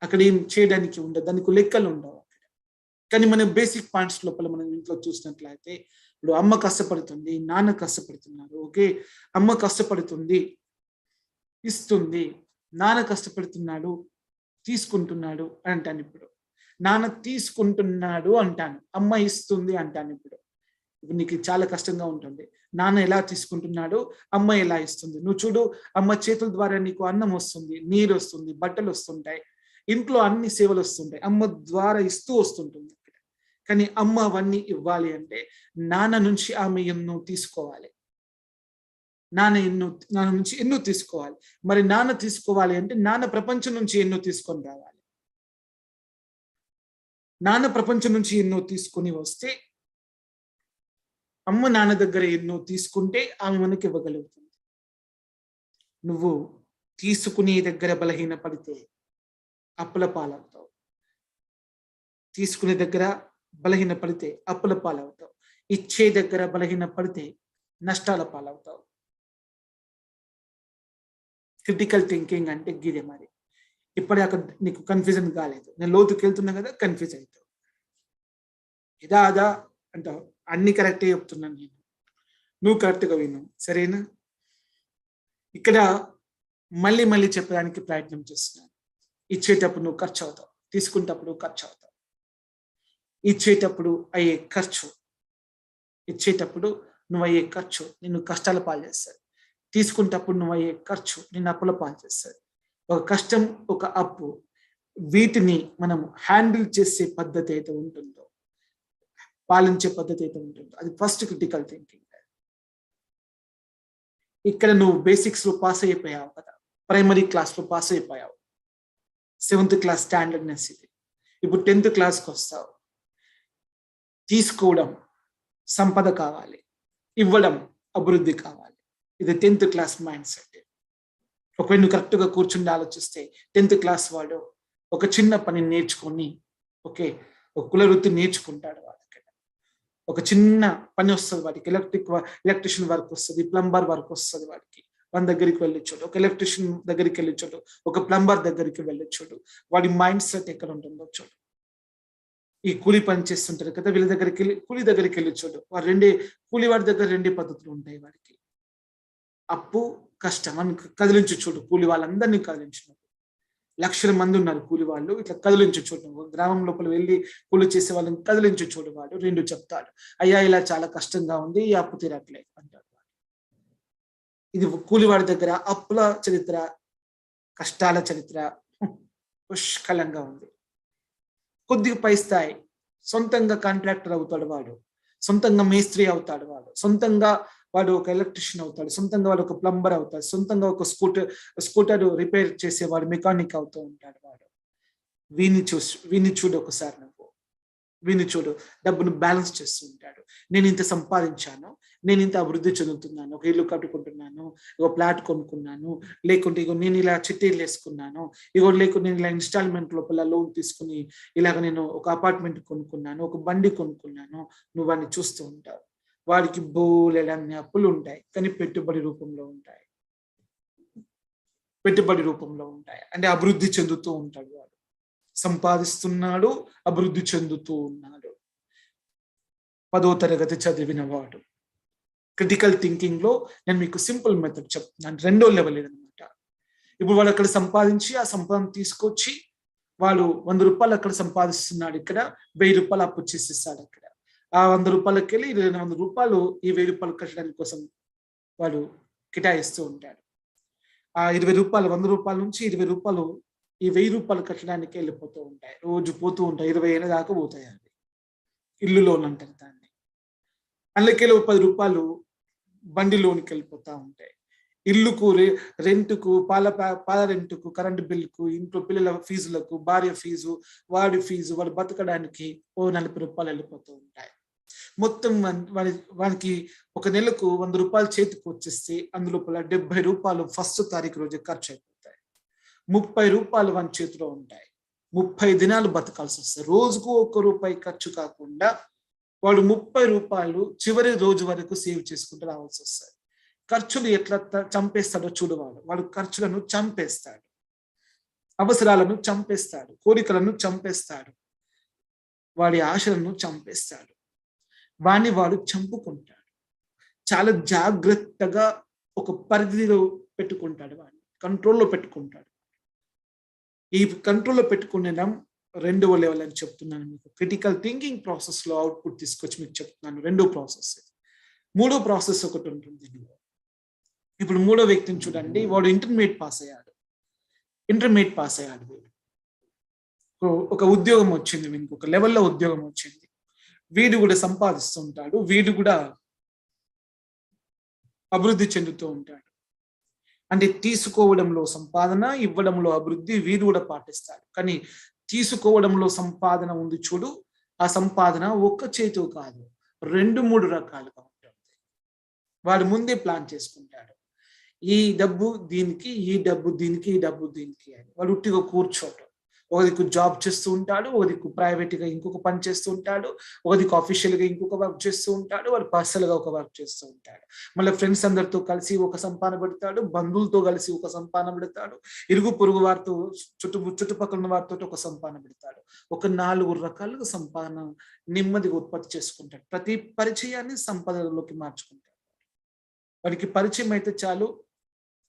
అక్కడ ఏం చేయడానికి ఉండదు, దానికి లెక్కలు ఉండవు. కానీ మన బేసిక్ పాయింట్స్ లోపల మనం ఇంట్లో చూసినట్లయితే, ఇప్పుడు అమ్మ కష్టపడుతుంది, నాన్న కష్టపడుతున్నారు. ఓకే, అమ్మ కష్టపడుతుంది, ఇస్తుంది, నాన్న కష్టపడుతున్నాడు, తీసుకుంటున్నాడు అంటాను. ఇప్పుడు నాన్న తీసుకుంటున్నాడు అంటాను, అమ్మ ఇస్తుంది అంటాను. ఇప్పుడు నీకు చాలా కష్టంగా ఉంటుంది. నాన్న ఎలా తీసుకుంటున్నాడు, అమ్మ ఎలా ఇస్తుంది. నువ్వు చూడు, అమ్మ చేతుల ద్వారా నీకు అన్నం వస్తుంది, నీరు వస్తుంది, బట్టలు వస్తుంటాయి, ఇంట్లో అన్ని సేవలు వస్తుంటాయి, అమ్మ ద్వారా ఇస్తూ వస్తుంటుంది. కానీ అమ్మ అవన్నీ ఇవ్వాలి అంటే నాన్న నుంచి ఆమె ఎన్నో తీసుకోవాలి, నాన్న నుంచి ఎన్నో తీసుకోవాలి. మరి నాన్న తీసుకోవాలి అంటే నాన్న ప్రపంచం నుంచి ఎన్నో తీసుకొని రావాలి. నాన్న ప్రపంచం నుంచి ఎన్నో తీసుకొని వస్తే అమ్మ నాన్న దగ్గర ఎన్నో తీసుకుంటే ఆమె మనకి ఇవ్వగలుగుతుంది. నువ్వు తీసుకునే దగ్గర బలహీన పడితే అప్పుల పాలవుతావు. తీసుకునే దగ్గర బలహీన పడితే అప్పుల పాలవుతావు. ఇచ్చే దగ్గర బలహీన పడితే నష్టాల పాలవుతావు. క్రిటికల్ థింకింగ్ అంటే గిదే మరి. ఇప్పుడే అక్కడ నీకు కన్ఫ్యూజన్ కాలేదు, నేను లోతుకి వెళ్తున్నా కదా, కన్ఫ్యూజ్ అవుతావు. ఇదా అదా అంటావు. అన్ని కరెక్టే చెప్తున్నాను నేను, నువ్వు కరెక్ట్గా విను, సరేనా? ఇక్కడ మళ్ళీ మళ్ళీ చెప్పడానికి ప్రయత్నం చేస్తున్నాను. ఇచ్చేటప్పుడు నువ్వు ఖర్చు అవుతావు, తీసుకునేటప్పుడు ఖర్చు అవుతావు. ఇచ్చేటప్పుడు అయ్యే ఖర్చు, ఇచ్చేటప్పుడు నువ్వు అయ్యే ఖర్చు నిన్ను కష్టాల పాలు చేస్తాడు. తీసుకునేటప్పుడు నువ్వు అయ్యే ఖర్చు నిన్ను అప్పుల పాలు చేస్తాడు. ఒక కష్టం, ఒక అప్పు, వీటిని మనం హ్యాండిల్ చేసే పద్ధతి అయితే ఉంటుందో, పాలించే పద్ధతి అయితే ఉంటుందో, అది ఫస్ట్ క్రిటికల్ థింకింగ్. ఇక్కడ నువ్వు బేసిక్స్ లో పాస్ అయిపోయావు కదా, ప్రైమరీ క్లాస్ లో పాస్ అయిపోయావు, 7th క్లాస్ స్టాండర్డ్నెస్ ఇది. ఇప్పుడు 10th క్లాస్కి వస్తావు. తీసుకోవడం సంపద కావాలి, ఇవ్వడం అభివృద్ధి కావాలి. ఇది 10th క్లాస్ మైండ్ సెట్. ఒకవేళ నువ్వు కరెక్ట్గా కూర్చుండి ఆలోచిస్తే 10th క్లాస్ వాడు ఒక చిన్న పని నేర్చుకొని, ఓకే, ఒక కుల వృత్తి నేర్చుకుంటాడు. వాడికి ఒక చిన్న పని వస్తుంది, వాడికి ఎలక్ట్రిషియన్ వర్క్ వస్తుంది, ప్లంబర్ వర్క్ వస్తుంది. వాడికి మన దగ్గరికి వెళ్ళొచ్చాడు, ఒక ఎలక్ట్రిషియన్ దగ్గరికి వెళ్ళొచ్చాడు, ఒక ప్లంబర్ దగ్గరికి వెళ్ళొచ్చాడు. వాడి మైండ్ సెట్ ఎక్కడ ఉంటుందో చూడు. ఈ కూలి పని చేస్తుంటారు కదా, వీళ్ళ దగ్గరికి వెళ్ళి కూలి దగ్గరికి వెళ్ళొచ్చాడు. వాడు కూలి వాడి దగ్గర 2 పద్ధతులు ఉంటాయి. వాడికి అప్పు, కష్టం అని కదిలించు చూడు. కూలి వాళ్ళందరినీ కదిలించినప్పుడు, లక్షల మంది ఉన్నారు కూలి వాళ్ళు, ఇట్లా కదిలించు చూడు. గ్రామం లోపల వెళ్ళి కూలి చేసే వాళ్ళని కదిలించు చూడు. వాడు 2 చెప్తాడు. అయ్యా ఇలా చాలా కష్టంగా ఉంది, ఈ అప్పు తీరట్లేదు అంటాడు. ఇది కూలివాడి దగ్గర అప్పుల చరిత్ర, కష్టాల చరిత్ర పుష్కలంగా ఉంది. కొద్దిగా పై స్థాయి, సొంతంగా కాంట్రాక్టర్ అవుతాడు వాడు, సొంతంగా మేస్త్రి అవుతాడు వాడు, సొంతంగా వాడు ఒక ఎలక్ట్రిషియన్ అవుతాడు, సొంతంగా వాడు ఒక ప్లంబర్ అవుతాడు, సొంతంగా ఒక స్కూటర్ రిపేర్ చేసేవాడు మెకానిక్ అవుతూ ఉంటాడు వాడు. వీని చూడు ఒకసారి, నువ్వు వీని చూడు. డబ్బును బ్యాలెన్స్ చేస్తూ ఉంటాడు. నేను ఇంత సంపాదించాను, నేను ఇంత అభివృద్ధి చెందుతున్నాను, ఒక ఇల్లు కట్టుకుంటున్నాను, ఒక ప్లాట్ కొనుక్కున్నాను, లేకుంటే ఇగో నేను ఇలా చిట్టీలు వేసుకున్నాను, లేకుంటే నేను ఇలా ఇన్స్టాల్మెంట్ లోపల లోన్ తీసుకుని ఇలాగ నేను ఒక అపార్ట్మెంట్ కొనుక్కున్నాను, ఒక బండి కొనుక్కున్నాను. నువ్వు వాడిని చూస్తూ ఉంటావు. వాడికి బోలెడన్ని అప్పులు ఉంటాయి, కానీ పెట్టుబడి రూపంలో ఉంటాయి. పెట్టుబడి రూపంలో ఉంటాయి అంటే అభివృద్ధి చెందుతూ ఉంటాడు. వాడు సంపాదిస్తున్నాడు, అభివృద్ధి చెందుతూ ఉన్నాడు. 10వ తరగతి చదివిన వాడు. క్రిటికల్ థింకింగ్ లో నేను మీకు సింపుల్ మెథడ్ చెప్తున్నాను, 2వ లెవెల్ ఇదనమాట. ఇప్పుడు వాడు అక్కడ సంపాదించి ఆ సంపాదన తీసుకొచ్చి వాడు 100 రూపాయలు అక్కడ సంపాదిస్తున్నాడు, ఇక్కడ 1000 రూపాయలు అప్పు చేసేస్తాడు. అక్కడ ఆ 100 రూపాయలకి వెళ్ళి 200 రూపాయలు ఈ 1000 రూపాయలు కట్టడానికి కోసం వాడు కేటాయిస్తూ ఉంటాడు. ఆ 20 రూపాయలు, 100 రూపాయల నుంచి 20 రూపాయలు ఈ 1000 రూపాయలు కట్టడానికి వెళ్ళిపోతూ ఉంటాయి. రోజు పోతూ ఉంటాయి, 20 ఏళ్ళ దాకా పోతాయి. అది ఇల్లు లోన్ అంటారు దాన్ని. అందులోకెళ్ళి 10 రూపాయలు బండి లోన్కి వెళ్ళిపోతూ ఉంటాయి. ఇల్లుకు, రెంట్కు, పాల రెంట్కు, కరెంటు బిల్లుకు, ఇంట్లో పిల్లల ఫీజులకు, భార్య ఫీజు, వాడి ఫీజు, వాడు బతకడానికి 40 రూపాయలు వెళ్ళిపోతూ ఉంటాయి. మొత్తం వానికి ఒక నెలకు 100 రూపాయలు చేతికి వచ్చేస్తే అందులో 70 రూపాయలు ఫస్ట్ తారీఖు రోజు ఖర్చు అయిపోతాయి. 30 రూపాయలు వాని చేతిలో ఉంటాయి. 30 దినాలు బతకాల్సి వస్తాయి. రోజుకు 1 రూపాయి ఖర్చు కాకుండా వాడు 30 రూపాయలు చివరి రోజు వరకు సేవ్ చేసుకుంటూ రావాల్సి వస్తుంది. ఖర్చులు ఎట్లా చంపేస్తాడో చూడవాడు. వాడు ఖర్చులను చంపేస్తాడు, అవసరాలను చంపేస్తాడు, కోరికలను చంపేస్తాడు, వాడి ఆశలను చంపేస్తాడు. వాడు చంపుకుంటాడు. చాలా జాగ్రత్తగా ఒక పరిధిలో పెట్టుకుంటాడు, వాడిని కంట్రోల్లో పెట్టుకుంటాడు. ఈ కంట్రోల్లో పెట్టుకునేడం 2వ లెవెల్ అని చెప్తున్నాను మీకు. క్రిటికల్ థింకింగ్ ప్రాసెస్ లో అవుట్పుట్ తీసుకొచ్చి మీకు చెప్తున్నాను. 2వ ప్రాసెస్. 3వ ప్రాసెస్ ఒకటి ఉంటుంది. ఇప్పుడు 3వ వ్యక్తిని చూడండి. వాడు ఇంటర్మీడియట్ పాస్ అయ్యాడు. వీడు ఒక ఉద్యోగం వచ్చింది, వీనికి ఒక లెవెల్లో ఉద్యోగం వచ్చింది. వీడు కూడా సంపాదిస్తుంటాడు, వీడు కూడా అభివృద్ధి చెందుతూ ఉంటాడు. అంటే తీసుకోవడంలో సంపాదన, ఇవ్వడంలో అభివృద్ధి వీడు కూడా పాటిస్తాడు. కానీ తీసుకోవడంలో సంపాదన ఉంది చూడు, ఆ సంపాదన ఒక్క చేతితో కాదు, 2-3 రకాలుగా ఉంటుంది. వాడు ముందే ప్లాన్ చేసుకుంటాడు. ఈ డబ్బు దీనికి, ఈ డబ్బు దీనికి, ఈ డబ్బు దీనికి అని. వాడు ఉట్టిగా కూర్చోటం. ఒక దిక్కు జాబ్ చేస్తూ ఉంటాడు, ఒక దిక్కు ప్రైవేట్గా ఇంకొక పని చేస్తూ ఉంటాడు, ఒక దిక్కు అఫీషియల్గా ఇంకొక వర్క్ చేస్తూ ఉంటాడు, వాడు పర్సనల్గా ఒక వర్క్ చేస్తూ ఉంటాడు. మళ్ళీ ఫ్రెండ్స్ అందరితో కలిసి ఒక సంపాదన పెడతాడు, బంధువులతో కలిసి ఒక సంపాదన పెడతాడు, ఇరుగు పొరుగు వారితో చుట్టుపక్కల ఉన్న వారితో ఒక సంపాదన పెడతాడు. ఒక 4 రకాలుగా సంపాదన నెమ్మదిగా ఉత్పత్తి చేసుకుంటాడు. ప్రతి పరిచయాన్ని సంపదలోకి మార్చుకుంటాడు. వాడికి పరిచయం అయితే చాలు,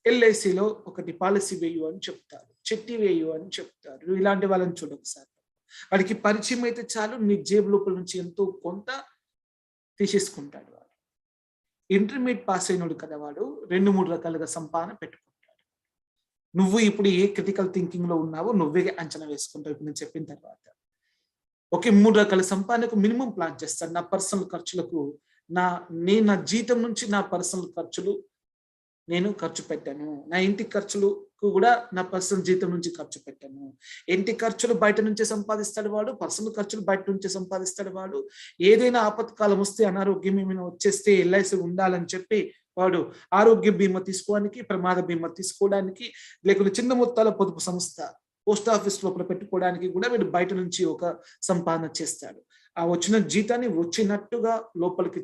ఎల్ఐసిలో ఒకటి పాలసీ వేయు అని చెప్తారు, చెట్టి వేయు అని చెప్తారు. ఇలాంటి వాళ్ళని చూడొకసారి. వాడికి పరిచయం అయితే చాలు, నీ జేబు లోపల నుంచి ఎంతో కొంత తీసేసుకుంటాడు. వాడు ఇంటర్మీడియట్ పాస్ అయినోడు కదా, వాడు 2-3 రకాలుగా సంపాదన పెట్టుకుంటాడు. నువ్వు ఇప్పుడు ఏ క్రిటికల్ థింకింగ్ లో ఉన్నావో నువ్వే అంచనా వేసుకుంటావు. ఇప్పుడు నేను చెప్పిన తర్వాత ఒకే 3 రకాల సంపాదనకు మినిమం ప్లాన్ చేస్తాను. నా పర్సనల్ ఖర్చులకు నేను నా జీతం నుంచి నా పర్సనల్ ఖర్చులు నేను ఖర్చు పెట్టాను. నా ఇంటి ఖర్చులకు కూడా నా పర్సనల్ జీతం నుంచి ఖర్చు పెట్టాను. ఇంటి ఖర్చులు బయట నుంచే సంపాదిస్తాడు వాడు, పర్సనల్ ఖర్చులు బయట నుంచే సంపాదిస్తాడు వాడు. ఏదైనా ఆపత్కాలం వస్తే, అనారోగ్యం ఏమైనా వచ్చేస్తే ఎల్ఐసి ఉండాలని చెప్పి వాడు ఆరోగ్య బీమా తీసుకోవడానికి, ప్రమాద బీమా తీసుకోవడానికి, లేకుంటే చిన్న మొత్తాల పొదుపు సంస్థ పోస్ట్ ఆఫీస్ లోపల పెట్టుకోవడానికి కూడా వీడు బయట నుంచి ఒక సంపాదన చేస్తాడు. ఆ వచ్చిన జీతాన్ని వచ్చినట్టుగా లోపలికి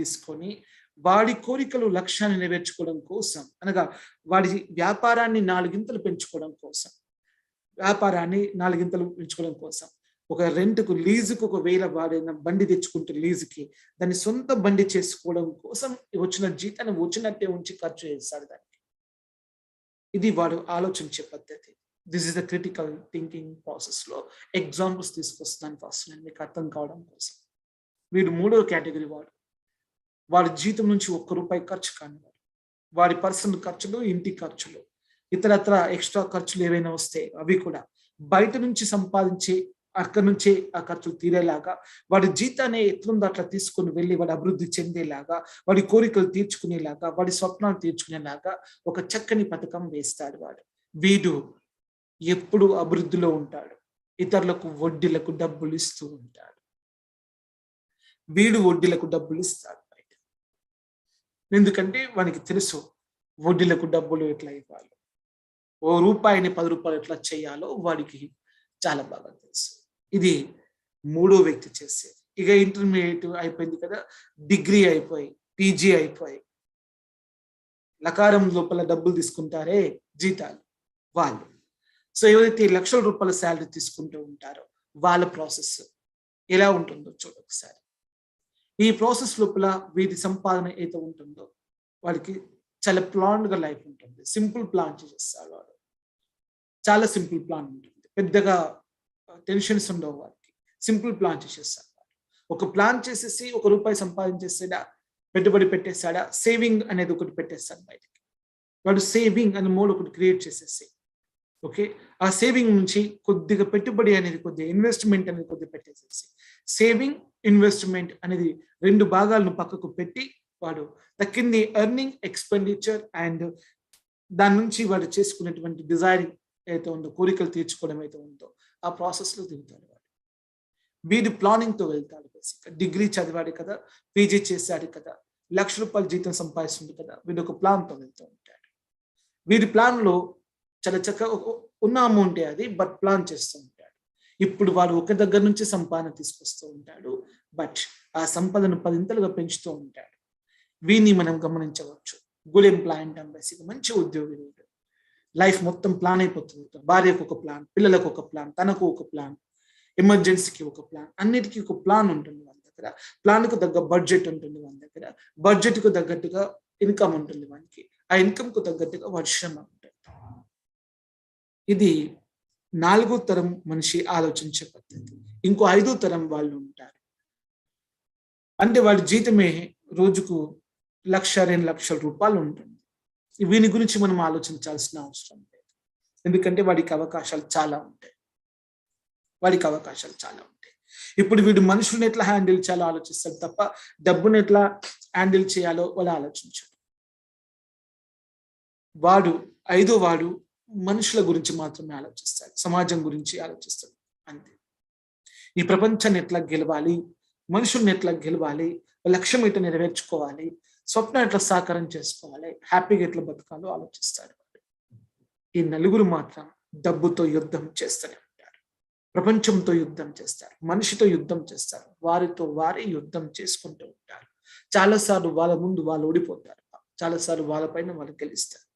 తీసుకొని వాడి కోరికలు లక్ష్యాన్ని నెరవేర్చుకోవడం కోసం, అనగా వాడి వ్యాపారాన్ని 4 పెంచుకోవడం కోసం, ఒక రెంట్కు లీజుకు 1000 వాడైన బండి తెచ్చుకుంటే లీజుకి దాన్ని సొంత బండి చేసుకోవడం కోసం వచ్చిన జీతాన్ని వచ్చినట్టే ఉంచి ఖర్చు చేస్తాడు దానికి. ఇది వాడు ఆలోచించే పద్ధతి. This is the critical thinking process లో ఎగ్జాంపుల్స్ తీసుకొస్తున్నాను ఫస్ట్ నేను మీకు అర్థం కావడం కోసం. వీడు 3వ కేటగిరీ వాడి జీతం నుంచి ₹1 ఖర్చు కానివాడు. వాడి పర్సనల్ ఖర్చులు, ఇంటి ఖర్చులు, ఇతరత్ర ఎక్స్ట్రా ఖర్చులు ఏవైనా వస్తే అవి కూడా బయట నుంచి సంపాదించి అక్కడి నుంచే ఆ ఖర్చులు తీరేలాగా, వాడి జీతాన్ని ఎట్లుందో అట్లా తీసుకుని వెళ్ళి వాడు అభివృద్ధి చెందేలాగా, వాడి కోరికలు తీర్చుకునేలాగా, వాడి స్వప్నాలు తీర్చుకునేలాగా ఒక చక్కని పథకం వేస్తాడు వాడు. వీడు ఎప్పుడు అభివృద్ధిలో ఉంటాడు, ఇతరులకు వడ్డీలకు డబ్బులు ఇస్తూ ఉంటాడు. వీడు వడ్డీలకు డబ్బులు ఇస్తాడు బయట. ఎందుకంటే వానికి తెలుసు వడ్డీలకు డబ్బులు ఎట్లా ఇవ్వాలి, ₹1ని ₹10 ఎట్లా చేయాలో వాడికి చాలా బాగా తెలుసు. ఇది 3వ వ్యక్తి చేసేది. ఇక ఇంటర్మీడియట్ అయిపోయింది కదా, డిగ్రీ అయిపోయి, పీజీ అయిపోయి, లకారం లోపల డబ్బులు తీసుకుంటారే జీతాలు వాళ్ళు. సో ఎవరైతే ₹1,00,000 శాలరీ తీసుకుంటూ ఉంటారో వాళ్ళ ప్రాసెస్ ఎలా ఉంటుందో చూడొకసారి. ఈ ప్రాసెస్ లోపల వీటి సంపాదన అయితే ఉంటుందో వాడికి చాలా ప్లాన్ గా లైఫ్ ఉంటుంది. సింపుల్ ప్లాన్ చేసేస్తాడు వాడు. చాలా సింపుల్ ప్లాన్ ఉంటుంది, పెద్దగా టెన్షన్స్ ఉండవు వాడికి. సింపుల్ ప్లాన్ చేసేస్తాడు. ఒక ప్లాన్ చేసేసి ₹1 సంపాదించేసాడా, పెట్టుబడి పెట్టేశాడా, సేవింగ్ అనేది ఒకటి పెట్టేస్తాడు బయటకి. వాడు సేవింగ్ అనే మోడ్ ఒకటి క్రియేట్ చేసేసి, ఓకే, ఆ సేవింగ్ నుంచి కొద్దిగా పెట్టుబడి అనేది, కొద్దిగా ఇన్వెస్ట్మెంట్ అనేది కొద్దిగా పెట్టేసేసి, సేవింగ్ ఇన్వెస్ట్మెంట్ అనేది 2 భాగాలను పక్కకు పెట్టి వాడు దక్కింది ఎర్నింగ్, ఎక్స్పెండిచర్ అండ్ దాని నుంచి వాడు చేసుకునేటువంటి డిజైరింగ్ అయితే ఉందో, కోరికలు తీర్చుకోవడం అయితే ఉందో ఆ ప్రాసెస్ లో దిగుతాడు వాడు. వీడు ప్లానింగ్ తో వెళ్తాడు. బేసిక్గా డిగ్రీ చదివాడు కదా, పీజీ చేశాడు కదా, ₹1,00,000 జీతం సంపాదిస్తుంది కదా, వీడు ఒక ప్లాన్ తో వెళ్తూ ఉంటాడు. వీడి ప్లాన్ లో చాలా చక్కగా ఉన్న అమౌంటే అది, బట్ ప్లాన్ చేస్తూ ఉంటాడు. ఇప్పుడు వాడు ఒక దగ్గర నుంచి సంపాదన తీసుకొస్తూ ఉంటాడు, బట్ ఆ సంపదను 10 పెంచుతూ ఉంటాడు. వీడిని మనం గమనించవచ్చు. గుడ్ ఎంప్లాయ్ అంటాం బేసిక్గా, మంచి ఉద్యోగి. లైఫ్ మొత్తం ప్లాన్ అయిపోతుంది. భార్యకు ఒక ప్లాన్, పిల్లలకు ఒక ప్లాన్, తనకు ఒక ప్లాన్, ఎమర్జెన్సీకి ఒక ప్లాన్, అన్నిటికీ ఒక ప్లాన్ ఉంటుంది మన దగ్గర. ప్లాన్కు తగ్గ బడ్జెట్ ఉంటుంది మన దగ్గర. బడ్జెట్కు తగ్గట్టుగా ఇన్కమ్ ఉంటుంది మనకి. ఆ ఇన్కమ్కు తగ్గట్టుగా వర్షం ఉంటుంది. ఇది 4వ తరం మనిషి ఆలోచించే పద్ధతి. ఇంకో 5వ తరం వాళ్ళు ఉంటారు. అంటే వాడి జీతమే రోజుకు ₹1,00,000-2,00,000 ఉంటుంది. వీని గురించి మనం ఆలోచించాల్సిన అవసరం లేదు, ఎందుకంటే వాడికి అవకాశాలు చాలా ఉంటాయి. ఇప్పుడు వీడు మనుషుల్ని ఎట్లా హ్యాండిల్ చేయాలో ఆలోచిస్తాడు తప్ప డబ్బుని ఎట్లా హ్యాండిల్ చేయాలో వాళ్ళు ఆలోచించాడు. వాడు 5వ వాడు మనుషుల గురించి మాత్రమే ఆలోచిస్తాడు, సమాజం గురించి ఆలోచిస్తాడు అంతే. ఈ ప్రపంచాన్ని ఎట్లా గెలవాలి, మనుషుల్ని ఎట్లా గెలవాలి, లక్ష్యం ఎట్లా నెరవేర్చుకోవాలి, స్వప్నం ఎట్లా సాకారం చేసుకోవాలి, హ్యాపీగా ఎట్లా బతకాలో ఆలోచిస్తాడు. ఈ నలుగురు మాత్రం డబ్బుతో యుద్ధం చేస్తూనే ఉంటారు, ప్రపంచంతో యుద్ధం చేస్తారు, మనిషితో యుద్ధం చేస్తారు, వారితో వారే యుద్ధం చేసుకుంటూ ఉంటారు. చాలాసార్లు వాళ్ళ ముందు వాళ్ళు ఓడిపోతారు, చాలాసార్లు వాళ్ళపైన వాళ్ళు గెలుస్తారు.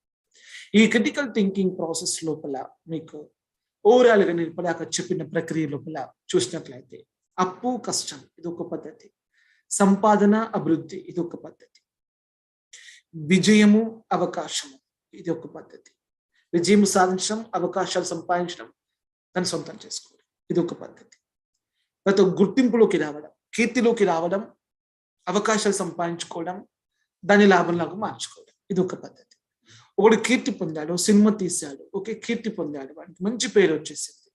ఈ క్రిటికల్ థింకింగ్ ప్రాసెస్ లోపల మీకు ఓవరాల్ గా నేను ఇప్పటిదాకా చెప్పిన ప్రక్రియ లోపల చూసినట్లయితే అప్పు కష్టం ఇది ఒక పద్ధతి, సంపాదన అభివృద్ధి ఇది ఒక పద్ధతి, విజయము అవకాశము ఇది ఒక పద్ధతి, విజయం సాధించడం, అవకాశాలు సంపాదించడం, దాన్ని సొంతం చేసుకోవడం ఇది ఒక పద్ధతి. తర్వాత గుర్తింపులోకి రావడం, కీర్తిలోకి రావడం, అవకాశాలు సంపాదించుకోవడం, దాని లాభంలాగా మార్చుకోవడం ఇది ఒక పద్ధతి. ఒకడు కీర్తి పొందాడు, సినిమా తీశాడు, ఓకే కీర్తి పొందాడు, వాడికి మంచి పేరు వచ్చేసింది,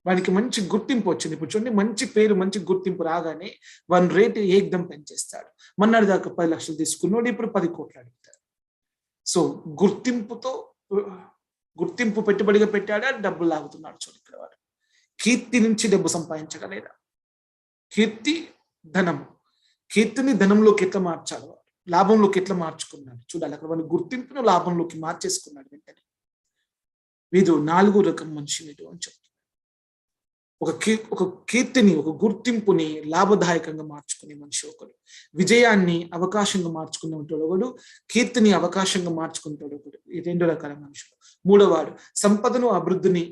వానికి మంచి గుర్తింపు వచ్చింది. ఇప్పుడు చూడండి, మంచి పేరు మంచి గుర్తింపు రాగానే వాని రేటు ఏకదం పెంచేస్తాడు. మొన్నటి దాకా 10 లక్షలు తీసుకున్నాడు, ఇప్పుడు 10 కోట్లు అడుగుతాడు. సో గుర్తింపు పెట్టుబడిగా పెట్టాడా, డబ్బులు లాగుతున్నాడు. చూడండి ఇక్కడ వాడు కీర్తి నుంచి డబ్బు సంపాదించడం లేదా, కీర్తి ధనము, కీర్తిని ధనంలోకి ఎట్లా మార్చాడు, లాభంలోకి ఎట్లా మార్చుకున్నాడు చూడాలి. అక్కడ వాడిని గుర్తింపును లాభంలోకి మార్చేసుకున్నాడు వెంటనే. వీడు 4 రకం మనిషి వీడు అని చెప్తున్నాడు. ఒక కీర్తిని, ఒక గుర్తింపుని లాభదాయకంగా మార్చుకునే మనిషి ఒకడు, విజయాన్ని అవకాశంగా మార్చుకునేవాడు ఒకడు, కీర్తిని అవకాశంగా మార్చుకుంటాడు ఒకడు. ఈ 2 రకాల మనుషులు. మూడోవాడు సంపదను అభివృద్ధిని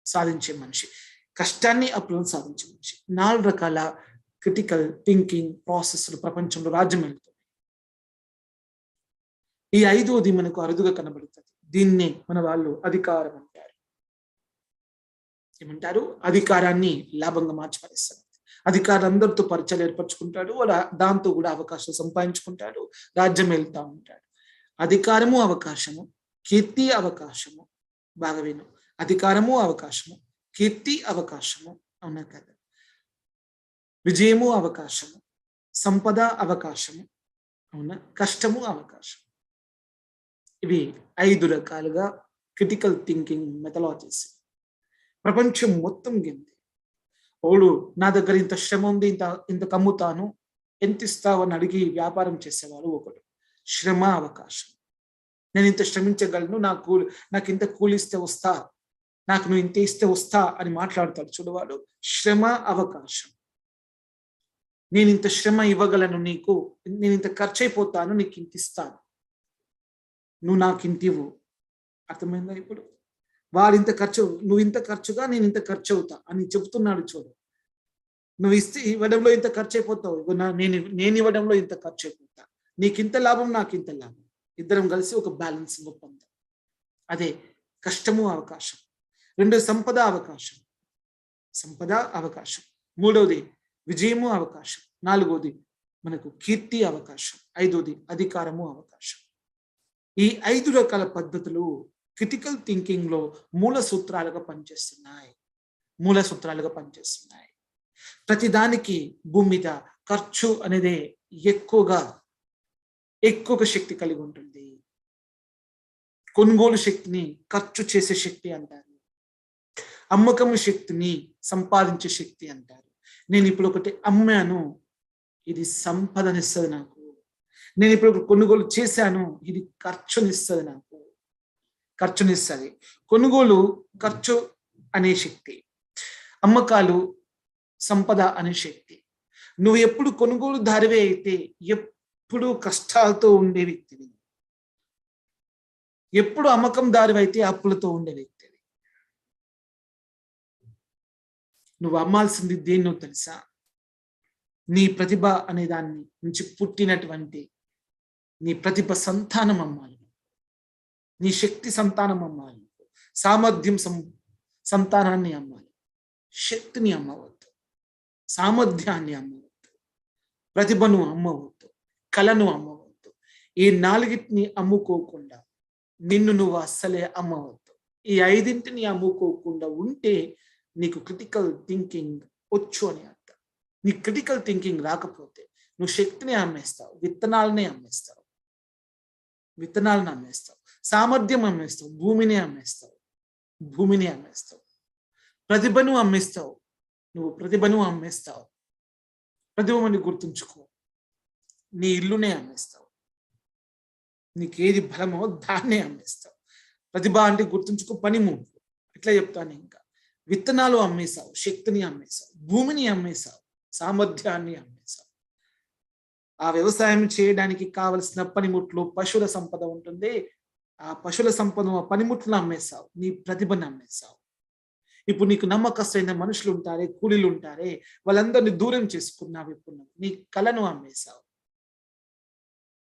సాధించే మనిషి, కష్టాన్ని అభివృద్ధి సాధించే మనిషి. 4 రకాల క్రిటికల్ థింకింగ్ ప్రాసెస్లు ప్రపంచంలో రాజ్యం వెళ్తుంది. ఈ 5వది మనకు అరుదుగా కనబడుతుంది. దీన్నే మన వాళ్ళు అధికారం అంటారు. ఏమంటారు? అధికారాన్ని లాభంగా మార్చిపడేస్తారు. అధికారులు అందరితో పరిచయాలు ఏర్పరచుకుంటాడు, దాంతో కూడా అవకాశాలు సంపాదించుకుంటాడు, రాజ్యం వెళ్తా ఉంటాడు. అధికారము అవకాశము, కీర్తి అవకాశము, బాగా విను, అధికారము అవకాశము, కీర్తి అవకాశము, అవునా కదా, విజయము అవకాశము, సంపద అవకాశము, అవునా, కష్టము అవకాశం. ఇవి 5 రకాలుగా క్రిటికల్ థింకింగ్ మెథడాలజీస్. ప్రపంచం మొత్తం గింది. ఓడు నా దగ్గర ఇంత శ్రమ ఉంది, ఇంత కమ్ముతాను, ఎంత ఇస్తావు అని అడిగి వ్యాపారం చేసేవాడు ఒకడు. శ్రమ అవకాశం, నేను ఇంత శ్రమించగలను, నాకు ఇంత కూలిస్తే వస్తా, నాకు నువ్వు ఇంత ఇస్తే వస్తా అని మాట్లాడతాడు చూడవాడు. శ్రమ అవకాశం, నేను ఇంత శ్రమ ఇవ్వగలను నీకు, నేను ఇంత ఖర్చు అయిపోతాను, నీకు ఇంత ఇస్తాను, నువ్వు నాకు ఇంత ఇవ్వు. అర్థమైందా? ఇప్పుడు వాడు ఇంత ఖర్చు, నువ్వు ఇంత ఖర్చుగా నేను ఇంత ఖర్చు అవుతా అని చెబుతున్నాడు చూడు. నువ్వు ఇవ్వడంలో ఇంత ఖర్చు అయిపోతావు, నేను ఇవ్వడంలో ఇంత ఖర్చు అయిపోతా, నీకు ఇంత లాభం నాకు ఇంత లాభం, ఇద్దరం కలిసి ఒక బ్యాలెన్సింగ్ ఒప్పందం. అదే కష్టము అవకాశం. 2 సంపద అవకాశం, సంపద అవకాశం. 3వది విజయము అవకాశం. 4వది మనకు కీర్తి అవకాశం. 5వది అధికారము అవకాశం. ఈ 5 రకాల పద్ధతులు క్రిటికల్ థింకింగ్ లో మూల సూత్రాలుగా పనిచేస్తున్నాయి. ప్రతిదానికి భూమి మీద ఖర్చు అనేది ఎక్కువగా శక్తి కలిగి ఉంటుంది. కొనుగోలు శక్తిని ఖర్చు చేసే శక్తి అంటారు, అమ్మకము శక్తిని సంపాదించే శక్తి అంటారు. నేను ఇప్పుడు ఒకటి అమ్మాను, ఇది సంపదనిస్తుంది నాకు. నేను ఇప్పుడు కొనుగోలు చేశాను, ఇది ఖర్చునిస్తుంది నాకు, ఖర్చునిస్తుంది. కొనుగోలు ఖర్చు అనే శక్తి, అమ్మకాలు సంపద అనే శక్తి. నువ్వు ఎప్పుడు కొనుగోలుదారివే అయితే ఎప్పుడు కష్టాలతో ఉండే వ్యక్తివి, ఎప్పుడు అమ్మకం దారివైతే అప్పులతో ఉండే వ్యక్తివి. నువ్వు అమ్మాల్సింది దేన్నో తెలుసా? నీ ప్రతిభ అనే దాన్ని నుంచి పుట్టినటువంటి నీ ప్రతిభ సంతానం అమ్మాలి, నీ శక్తి సంతానం అమ్మాలి, సామర్థ్యం సంతానాన్ని అమ్మాలి. శక్తిని అమ్మవద్దు, సామర్థ్యాన్ని అమ్మవద్దు, ప్రతిభను అమ్మవద్దు, కళను అమ్మవద్దు. ఈ 4టిని అమ్ముకోకుండా నిన్ను నువ్వు అస్సలే అమ్మవద్దు. ఈ 5టిని అమ్ముకోకుండా ఉంటే నీకు క్రిటికల్ థింకింగ్ వచ్చు అని అర్థం. నీ క్రిటికల్ థింకింగ్ రాకపోతే నువ్వు శక్తిని అమ్మేస్తావు, విత్తనాలని అమ్మేస్తావు, సామర్థ్యం అమ్మేస్తావు, భూమిని అమ్మేస్తావు, ప్రతిభను అమ్మేస్తావు. ప్రతిభని గుర్తుంచుకో. నీ ఇల్లునే అమ్మేస్తావు. నీకేది బలమో దాన్నే అమ్మేస్తావు. ప్రతిభ అంటే గుర్తుంచుకో పనిముట్లు. ఇట్లా చెప్తాను. ఇంకా విత్తనాలు అమ్మేశావు, శక్తిని అమ్మేశావు, భూమిని అమ్మేశావు, సామర్థ్యాన్ని అమ్మేశావు. ఆ వ్యవసాయం చేయడానికి కావలసిన పనిముట్లు, పశువుల సంపద ఉంటుంది. ఆ పశువుల సంపద, ఆ పనిముట్లను అమ్మేశావు, నీ ప్రతిభను అమ్మేశావు. ఇప్పుడు నీకు నమ్మకస్తున్న మనుషులు ఉంటారే, కూలీలు ఉంటారే, వాళ్ళందరినీ దూరం చేసుకున్నావు. ఇప్పుడు నీ కళను అమ్మేశావు.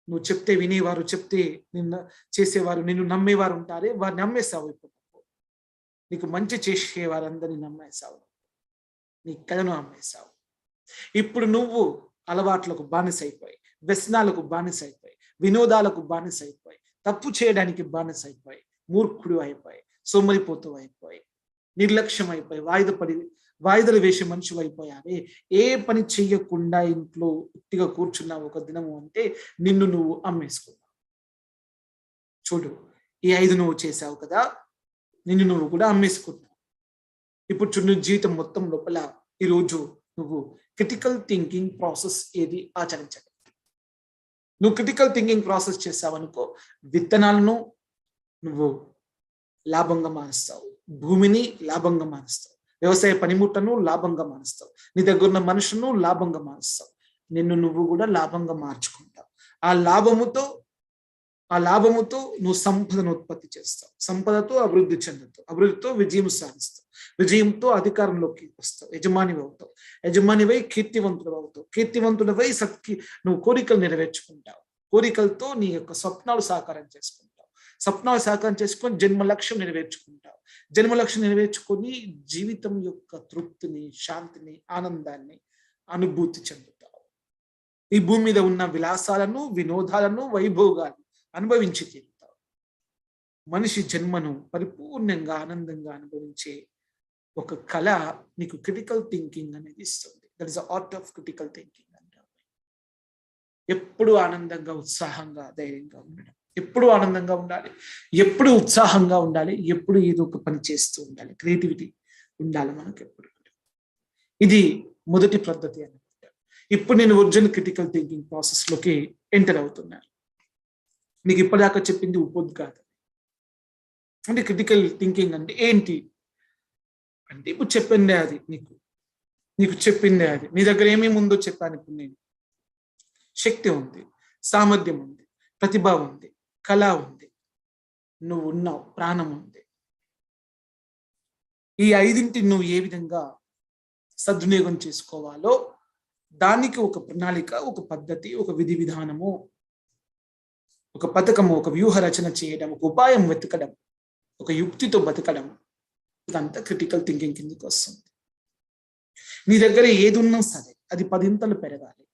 నువ్వు చెప్తే వినేవారు, చెప్తే నిన్ను చేసేవారు, నిన్ను నమ్మేవారు ఉంటారే, వారిని అమ్మేశావు. ఇప్పుడు నీకు మంచి చేసేవారందరినీ నమ్మేశావు. నీ కళను అమ్మేశావు. ఇప్పుడు నువ్వు అలవాట్లకు బానిసైపోయి, వ్యసనాలకు బానిసైపోయి, వినోదాలకు బానిసైపోయి, తప్పు చేయడానికి బానిసైపోయి, మూర్ఖుడు అయిపోయి, సోమరిపోతూ అయిపోయి, నిర్లక్ష్యం అయిపోయి, వాయిదలు వేసే మనిషి అయిపోయావే. ఏ పని చెయ్యకుండా ఇంట్లో ఉట్టిగా కూర్చున్నావు ఒక దినము అంటే నిన్ను నువ్వు అమ్మేసుకున్నావు. చూడు, ఈ 5 నువ్వు చేసావు కదా, నిన్ను నువ్వు కూడా అమ్మేసుకున్నావు. ఇప్పుడు చూడు, జీవితం మొత్తం లోపల ఈరోజు నువ్వు క్రిటికల్ థింకింగ్ ప్రాసెస్ ఏది ఆచరించాలి. నువ్వు క్రిటికల్ థింకింగ్ ప్రాసెస్ చేసావనుకో, విత్తనాలను నువ్వు లాభంగా మారుస్తావు, భూమిని లాభంగా మారుస్తావు, వ్యవసాయ పనిముట్లను లాభంగా మారుస్తావు, నీ దగ్గర ఉన్న మనుషులను లాభంగా మారుస్తావు, నిన్ను నువ్వు కూడా లాభంగా మార్చుకుంటావు. ఆ లాభముతో నువ్వు సంపదను ఉత్పత్తి చేస్తావు, సంపదతో అభివృద్ధి చెందుతావు, అభివృద్ధితో విజయం సాధిస్తావు, విజయంతో అధికారంలోకి వస్తావు, యజమానివి అవుతావు, యజమానివై కీర్తివంతుడు అవుతావు, కీర్తివంతుడివై నువ్వు కోరికలు నెరవేర్చుకుంటావు, కోరికలతో నీ యొక్క స్వప్నాలు సాకారం చేసుకుంటావు, స్వప్నాలు సాకారం చేసుకొని జన్మ లక్ష్యం నెరవేర్చుకుంటావు, జన్మ లక్ష్యం నెరవేర్చుకొని జీవితం యొక్క తృప్తిని, శాంతిని, ఆనందాన్ని అనుభూతి చెందుతావు. ఈ భూమి మీద ఉన్న విలాసాలను, వినోదాలను, వైభోగాలను అనుభవించి తీరుతావు. మనిషి జన్మను పరిపూర్ణంగా ఆనందంగా అనుభవించే ఒక కళ నీకు క్రిటికల్ థింకింగ్ అనేది ఇస్తుంది. That is the art of critical thinking అంటారు. ఎప్పుడు ఆనందంగా, ఉత్సాహంగా, ధైర్యంగా ఉండడం, ఎప్పుడు ఆనందంగా ఉండాలి, ఎప్పుడు ఉత్సాహంగా ఉండాలి, ఎప్పుడు ఏదో ఒక పని చేస్తూ ఉండాలి, క్రియేటివిటీ ఉండాలి మనకు ఎప్పుడు. ఇది మొదటి పద్ధతి అనమాట. ఇప్పుడు నేను ఒరిజినల్ క్రిటికల్ థింకింగ్ ప్రాసెస్ లోకి ఎంటర్ అవుతున్నాను. నీకు ఇప్పటిదాకా చెప్పింది ఉపోద్ఘాతం. అంటే క్రిటికల్ థింకింగ్ అంటే ఏంటి అంటే, ఇప్పుడు చెప్పిందే అది, నీకు చెప్పిందే అది. నీ దగ్గర ఏమేమి ఉందో చెప్పాను. ఇప్పుడు నేను శక్తి ఉంది, సామర్థ్యం ఉంది, ప్రతిభ ఉంది, కళ ఉంది, నువ్వు ఉన్నావు, ప్రాణం ఉంది. ఈ 5 నువ్వు ఏ విధంగా సద్వినియోగం చేసుకోవాలో దానికి ఒక ప్రణాళిక, ఒక పద్ధతి, ఒక విధి విధానము, ఒక పథకము, ఒక వ్యూహ రచన చేయడం, ఒక ఉపాయం వెతకడం, ఒక యుక్తితో బతకడం, ఇదంతా క్రిటికల్ థింకింగ్ కిందకి వస్తుంది. నీ దగ్గర ఏది ఉన్నా సరే అది 10 పెరగాలి.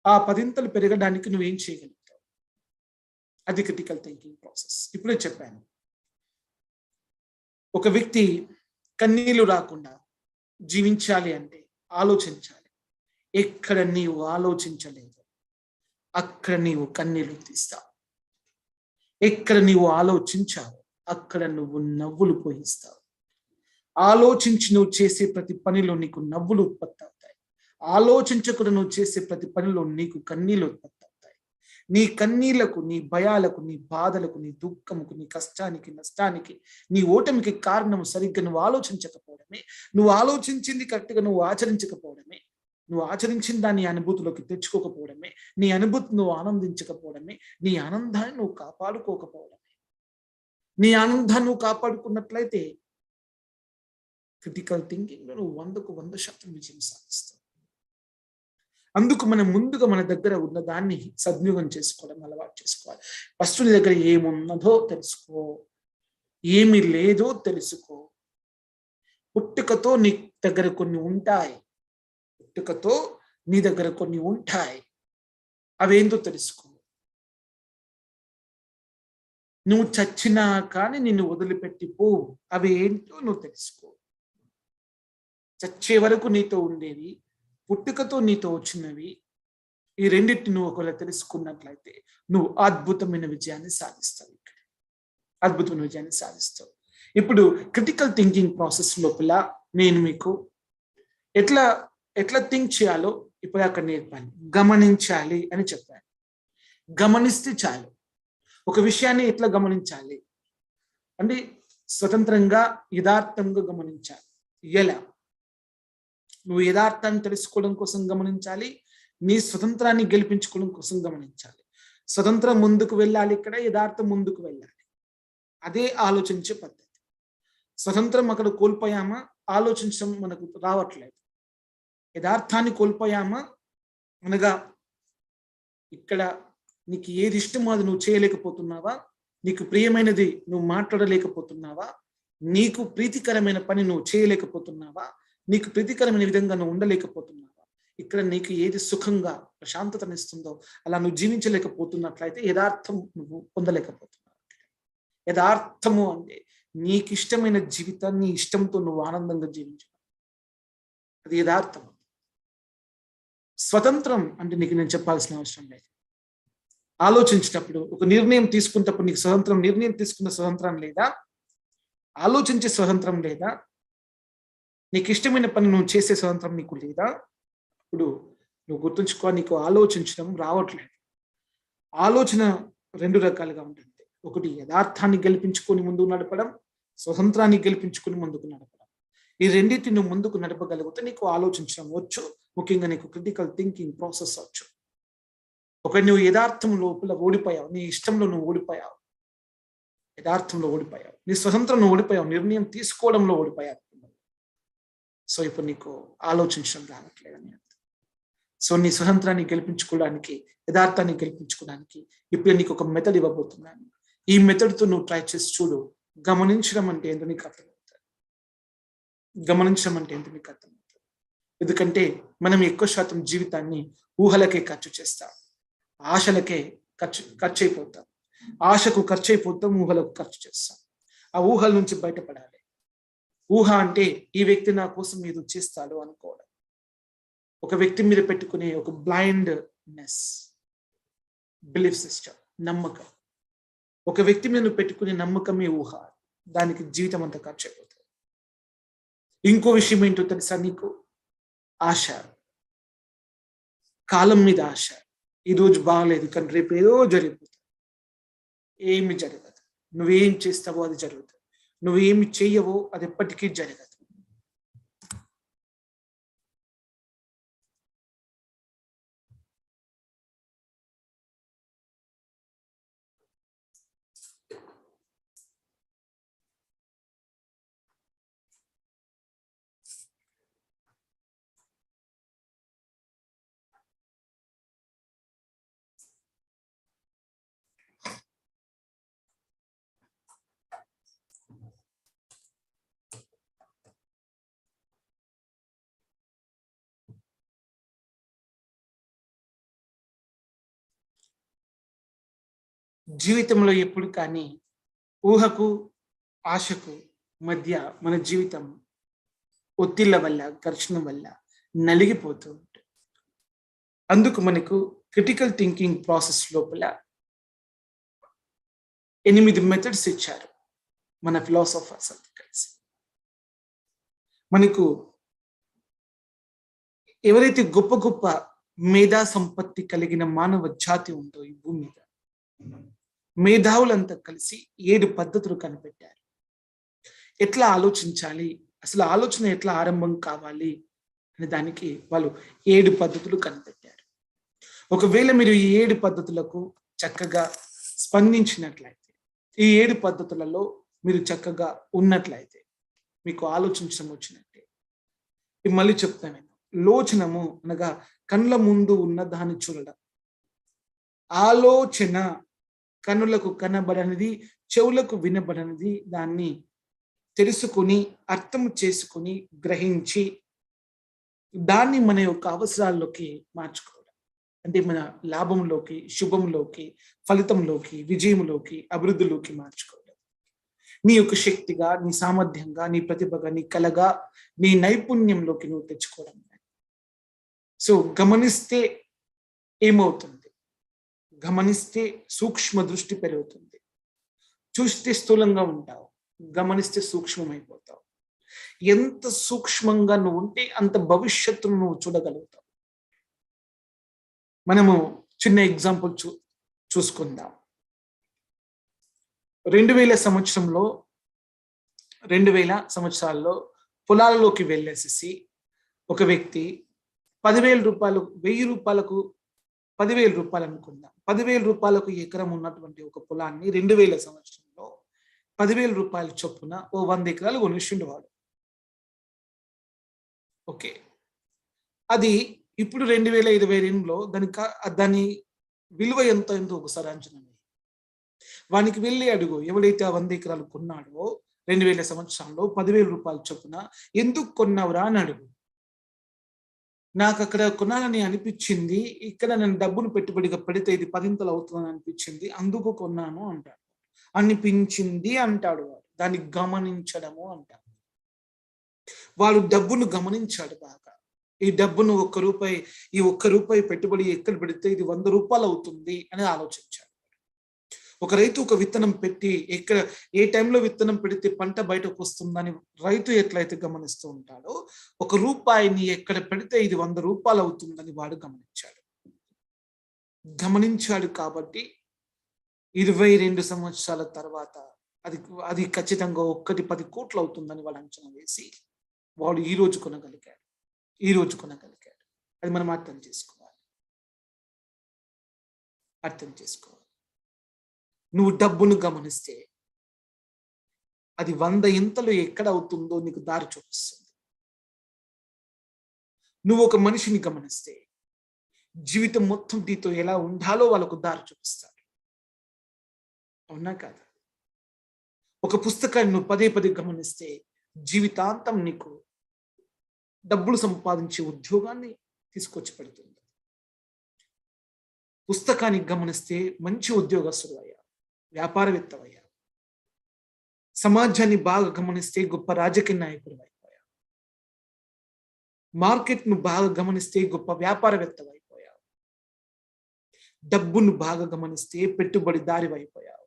ఆ 10 పెరగడానికి నువ్వేం చేయగలుగుతావు, అది క్రిటికల్ థింకింగ్ ప్రాసెస్. ఇప్పుడే చెప్పాను. ఒక వ్యక్తి కన్నీళ్లు రాకుండా జీవించాలి అంటే ఆలోచించాలి. ఎక్కడ నీవు ఆలోచించలేదు అక్కడ నీవు కన్నీళ్లు తీస్తావు. ఎక్కడ నీవు ఆలోచించావు అక్కడ నువ్వు నవ్వులు పోయిస్తావు. ఆలోచించి నువ్వు చేసే ప్రతి పనిలో నీకు నవ్వులు ఉత్పత్తి అవుతాయి. ఆలోచించకుండా నువ్వు చేసే ప్రతి పనిలో నీకు కన్నీళ్లు ఉత్పత్తి అవుతాయి. నీ కన్నీళ్లకు, నీ భయాలకు, నీ బాధలకు, నీ దుఃఖముకు, నీ కష్టానికి, నష్టానికి, నీ ఓటమికి కారణం సరిగ్గా నువ్వు ఆలోచించకపోవడమే, నువ్వు ఆలోచించింది కరెక్ట్గా నువ్వు ఆచరించకపోవడమే, నువ్వు ఆచరించిన దాన్ని అనుభూతిలోకి తెచ్చుకోకపోవడమే, నీ అనుభూతి నువ్వు ఆనందించకపోవడమే, నీ ఆనందాన్ని నువ్వు కాపాడుకోకపోవడమే. నీ ఆనందాన్ని నువ్వు కాపాడుకున్నట్లయితే క్రిటికల్ థింకింగ్ లో నువ్వు 100% విజయం సాధిస్తావు. అందుకు మనం ముందుగా మన దగ్గర ఉన్న దాన్ని సద్వినియోగం చేసుకోవడం అలవాటు చేసుకోవాలి. ఫస్ట్ నీ దగ్గర ఏమున్నదో తెలుసుకో, ఏమి లేదో తెలుసుకో. పుట్టుకతో నీ దగ్గర కొన్ని ఉంటాయి, పుట్టుకతో నీ దగ్గర కొన్ని ఉంటాయి, అవేందో తెలుసుకో. నువ్వు చచ్చినా కానీ నిన్ను వదిలిపెట్టి పోవు, అవి ఏంటో నువ్వు తెలుసుకో. చచ్చే వరకు నీతో ఉండేవి, పుట్టుకతో నీతో వచ్చినవి, ఈ రెండింటిని నువ్వు ఒకవేళ తెలుసుకున్నట్లయితే నువ్వు అద్భుతమైన విజయాన్ని సాధిస్తావు. ఇక్కడ అద్భుతమైన విజయాన్ని సాధిస్తావు. ఇప్పుడు క్రిటికల్ థింకింగ్ ప్రాసెస్ లోపల నేను మీకు ఎట్లా థింక్ చేయాలో ఇప్పుడు అక్కడ నేర్పాను, గమనించాలి అని చెప్పాను. గమనిస్తే చాలు. ఒక విషయాన్ని ఎట్లా గమనించాలి అంటే స్వతంత్రంగా యథార్థంగా గమనించాలి. ఎలా? నువ్వు యథార్థాన్ని తెలుసుకోవడం కోసం గమనించాలి, నీ స్వతంత్రాన్ని గెలిపించుకోవడం కోసం గమనించాలి. స్వతంత్రం ముందుకు వెళ్ళాలి, ఇక్కడ యథార్థం ముందుకు వెళ్ళాలి. అదే ఆలోచించే పద్ధతి. స్వతంత్రం అక్కడ కోల్పోయామా, ఆలోచించడం మనకు రావట్లేదు. యథార్థాన్ని కోల్పోయామా అనగా ఇక్కడ నీకు ఏది ఇష్టమో అది నువ్వు చేయలేకపోతున్నావా, నీకు ప్రియమైనది నువ్వు మాట్లాడలేకపోతున్నావా, నీకు ప్రీతికరమైన పని నువ్వు చేయలేకపోతున్నావా, నీకు ప్రీతికరమైన విధంగా నువ్వు ఉండలేకపోతున్నావా, ఇక్కడ నీకు ఏది సుఖంగా ప్రశాంతతనిస్తుందో అలా నువ్వు జీవించలేకపోతున్నట్లయితే యథార్థం నువ్వు పొందలేకపోతున్నావు. యథార్థము అంటే నీకు ఇష్టమైన జీవితాన్ని ఇష్టంతో నువ్వు ఆనందంగా జీవించు, అది యథార్థం. స్వతంత్రం అంటే నీకు నేను చెప్పాల్సిన అవసరం లేదు. ఆలోచించేటప్పుడు ఒక నిర్ణయం తీసుకున్నప్పుడు నీకు స్వతంత్రం, నిర్ణయం తీసుకున్న స్వతంత్రం లేదా, ఆలోచించే స్వతంత్రం లేదా, నీకు ఇష్టమైన పని నువ్వు చేసే స్వతంత్రం నీకు లేదా, ఇప్పుడు నువ్వు గుర్తుంచుకో, నీకు ఆలోచించడం రావట్లేదు. ఆలోచన రెండు రకాలుగా ఉంటుంది. ఒకటి యథార్థాన్ని గెలిపించుకొని ముందుకు నడపడం, స్వతంత్రాన్ని గెలిపించుకొని ముందుకు నడపడం. ఈ రెండింటిని నువ్వు ముందుకు నడపగలిగితే నీకు ఆలోచించడం వచ్చు, ముఖ్యంగా నీకు క్రిటికల్ థింకింగ్ ప్రాసెస్ వచ్చు. ఒక నువ్వు యథార్థం లోపల ఓడిపోయావు, నీ ఇష్టంలో నువ్వు ఓడిపోయావు, యథార్థంలో ఓడిపోయావు, నీ స్వతంత్రంలో ఓడిపోయావు, నిర్ణయం తీసుకోవడంలో ఓడిపోయావు. సో ఇప్పుడు నీకు ఆలోచించడం రావట్లేదని అర్థం. సో నీ స్వతంత్రాన్ని గెలిపించుకోవడానికి, యథార్థాన్ని గెలిపించుకోవడానికి ఇప్పుడు నీకు ఒక మెథడ్ ఇవ్వబోతున్నాను. ఈ మెథడ్తో నువ్వు ట్రై చేసి చూడు. గమనించడం అంటే ఏంటో నీకు అర్థమవుతుంది. గమనించడం అంటే ఏంటో నీకు అర్థమవుతుంది. ఎందుకంటే మనం ఎక్కువ శాతం జీవితాన్ని ఊహలకే ఖర్చు చేస్తాం, ఆశలకే ఖర్చు అయిపోతాం. ఆశకు ఖర్చు అయిపోతాం, ఊహలకు ఖర్చు చేస్తాం. ఆ ఊహల నుంచి బయటపడాలి. ఊహ అంటే ఈ వ్యక్తి నా కోసం ఏదో చేస్తాడు అనుకోవడం. ఒక వ్యక్తి మీద పెట్టుకునే ఒక బ్లైండ్నెస్, బిలీఫ్ సిస్టమ్, నమ్మకం. ఒక వ్యక్తి మీద పెట్టుకునే నమ్మకమే ఊహ. దానికి జీవితం అంతా ఖర్చు అయిపోతుంది. ఇంకో విషయం ఏంటో తెలుసా నీకు? ఆశ, కాలం మీద ఆశ. ఈరోజు బాగలేదు కానీ రేపు ఏదో జరిగిపోతుంది. ఏమి జరగదు. నువ్వేం చేస్తావో అది జరుగుతుంది. నువ్వేమి చెయ్యవో అది ఎప్పటికీ జరగదు. జీవితంలో ఎప్పుడు కానీ ఊహకు ఆశకు మధ్య మన జీవితం ఒత్తిళ్ల వల్ల, ఘర్షణ వల్ల నలిగిపోతూ ఉంటుంది. అందుకు మనకు క్రిటికల్ థింకింగ్ ప్రాసెస్ లోపల 8 మెథడ్స్ ఇచ్చారు మన ఫిలాసఫర్స్ అంతా కలిసి. మనకు ఎవరైతే గొప్ప గొప్ప మేధా సంపత్తి కలిగిన మానవ జాతి ఉందో ఈ భూమి మీద, మేధావులంతా కలిసి 7 పద్ధతులు కనిపెట్టారు. ఎట్లా ఆలోచించాలి, అసలు ఆలోచన ఎట్లా ఆరంభం కావాలి అనే దానికి వాళ్ళు 7 పద్ధతులు కనిపెట్టారు. ఒకవేళ మీరు ఈ 7 పద్ధతులకు చక్కగా స్పందించినట్లయితే, ఈ 7 పద్ధతులలో మీరు చక్కగా ఉన్నట్లయితే మీకు ఆలోచించడం వచ్చినట్టే. మళ్ళీ చెప్తాను, లోచనము అనగా కళ్ళ ముందు ఉన్న దాన్ని చూడడం. ఆలోచన కన్నులకు కనబడనిది, చెవులకు వినబడనిది, దాన్ని తెలుసుకుని, అర్థం చేసుకుని, గ్రహించి దాన్ని మన యొక్క అవసరాల్లోకి మార్చుకోవడం. అంటే మన లాభంలోకి, శుభంలోకి, ఫలితంలోకి, విజయంలోకి, అభివృద్ధిలోకి మార్చుకోవడం. నీ యొక్క శక్తిగా, నీ సామర్థ్యంగా, నీ ప్రతిభగా, నీ కళగా, నీ నైపుణ్యంలోకి నువ్వు తెచ్చుకోవడం. సో గమనిస్తే ఏమవుతుంది? గమనిస్తే సూక్ష్మ దృష్టి పెరుగుతుంది. చూస్తే స్థూలంగా ఉంటావు, గమనిస్తే సూక్ష్మమైపోతావు. ఎంత సూక్ష్మంగా నువ్వు ఉంటే అంత భవిష్యత్తును నువ్వు చూడగలుగుతావు. మనము చిన్న ఎగ్జాంపుల్ చూసుకుందాం. 2000 సంవత్సరాల్లో పొలాలలోకి వెళ్ళేసేసి ఒక వ్యక్తి 10,000 రూపాయలు 1000 రూపాయలకు 10,000 రూపాయలు అనుకుందాం, 10,000 రూపాయలకు ఎకరం ఉన్నటువంటి ఒక పొలాన్ని 2000 సంవత్సరంలో 10,000 రూపాయల చొప్పున ఓ 100 ఎకరాలు కొనిస్తుండే వాడు. ఓకే, అది ఇప్పుడు 2022లో దాని విలువ ఎంత ఒకసారి అంచనా. వానికి వెళ్ళి అడుగు, ఎవడైతే ఆ 100 ఎకరాలు కొన్నాడో 2000 సంవత్సరంలో 10,000 రూపాయల చొప్పున ఎందుకు కొన్నావురా అని అడుగు. నాకు అక్కడ కొనాలని అనిపించింది, ఇక్కడ నేను డబ్బును పెట్టుబడిగా పెడితే ఇది 10 అవుతుందని అనిపించింది, అందుకు కొన్నాను అంటాడు. అనిపించింది అంటాడు వాడు, దాన్ని గమనించడము అంటాడు. వాడు డబ్బును గమనించాడు బాగా. ఈ డబ్బును ఈ ఒక్క రూపాయి పెట్టుబడి ఎక్కడ పెడితే ఇది 100 రూపాయలు అవుతుంది అని ఆలోచించాడు. ఒక రైతు ఒక విత్తనం పెట్టి ఏ టైంలో విత్తనం పెడితే పంట బయటకు వస్తుందని రైతు ఎట్లయితే గమనిస్తూ ఉంటాడో, ఒక రూపాయిని ఎక్కడ పెడితే ఇది 100 రూపాయలు అవుతుందని వాడు గమనించాడు. కాబట్టి 22 సంవత్సరాల తర్వాత అది ఖచ్చితంగా 10 కోట్లు అవుతుందని వాడు అంచనా వేసి వాడు ఈ రోజు కొనగలిగాడు. అది మనం అర్థం చేసుకోవాలి. నువ్వు డబ్బును గమనిస్తే అది 100 ఇంతలు ఎక్కడ అవుతుందో నీకు దారి చూపిస్తుంది. నువ్వు ఒక మనిషిని గమనిస్తే జీవితం మొత్తం నీతో ఎలా ఉండాలో వాళ్ళకు దారి చూపిస్తాడు. అవునా కాదా? ఒక పుస్తకాన్ని నువ్వు పదే గమనిస్తే జీవితాంతం నీకు డబ్బులు సంపాదించే ఉద్యోగాన్ని తీసుకొచ్చి పెడుతుంది. పుస్తకాన్ని గమనిస్తే మంచి ఉద్యోగస్తుడు అయ్యా, వ్యాపారవేత్తవయ్యా. సమాజాన్ని బాగా గమనిస్తే గొప్ప రాజకీయ నాయకుడు అయిపోయా. మార్కెట్ను బాగా గమనిస్తే గొప్ప వ్యాపారవేత్తవైపోయావు. డబ్బును బాగా గమనిస్తే పెట్టుబడిదారి అయిపోయావు.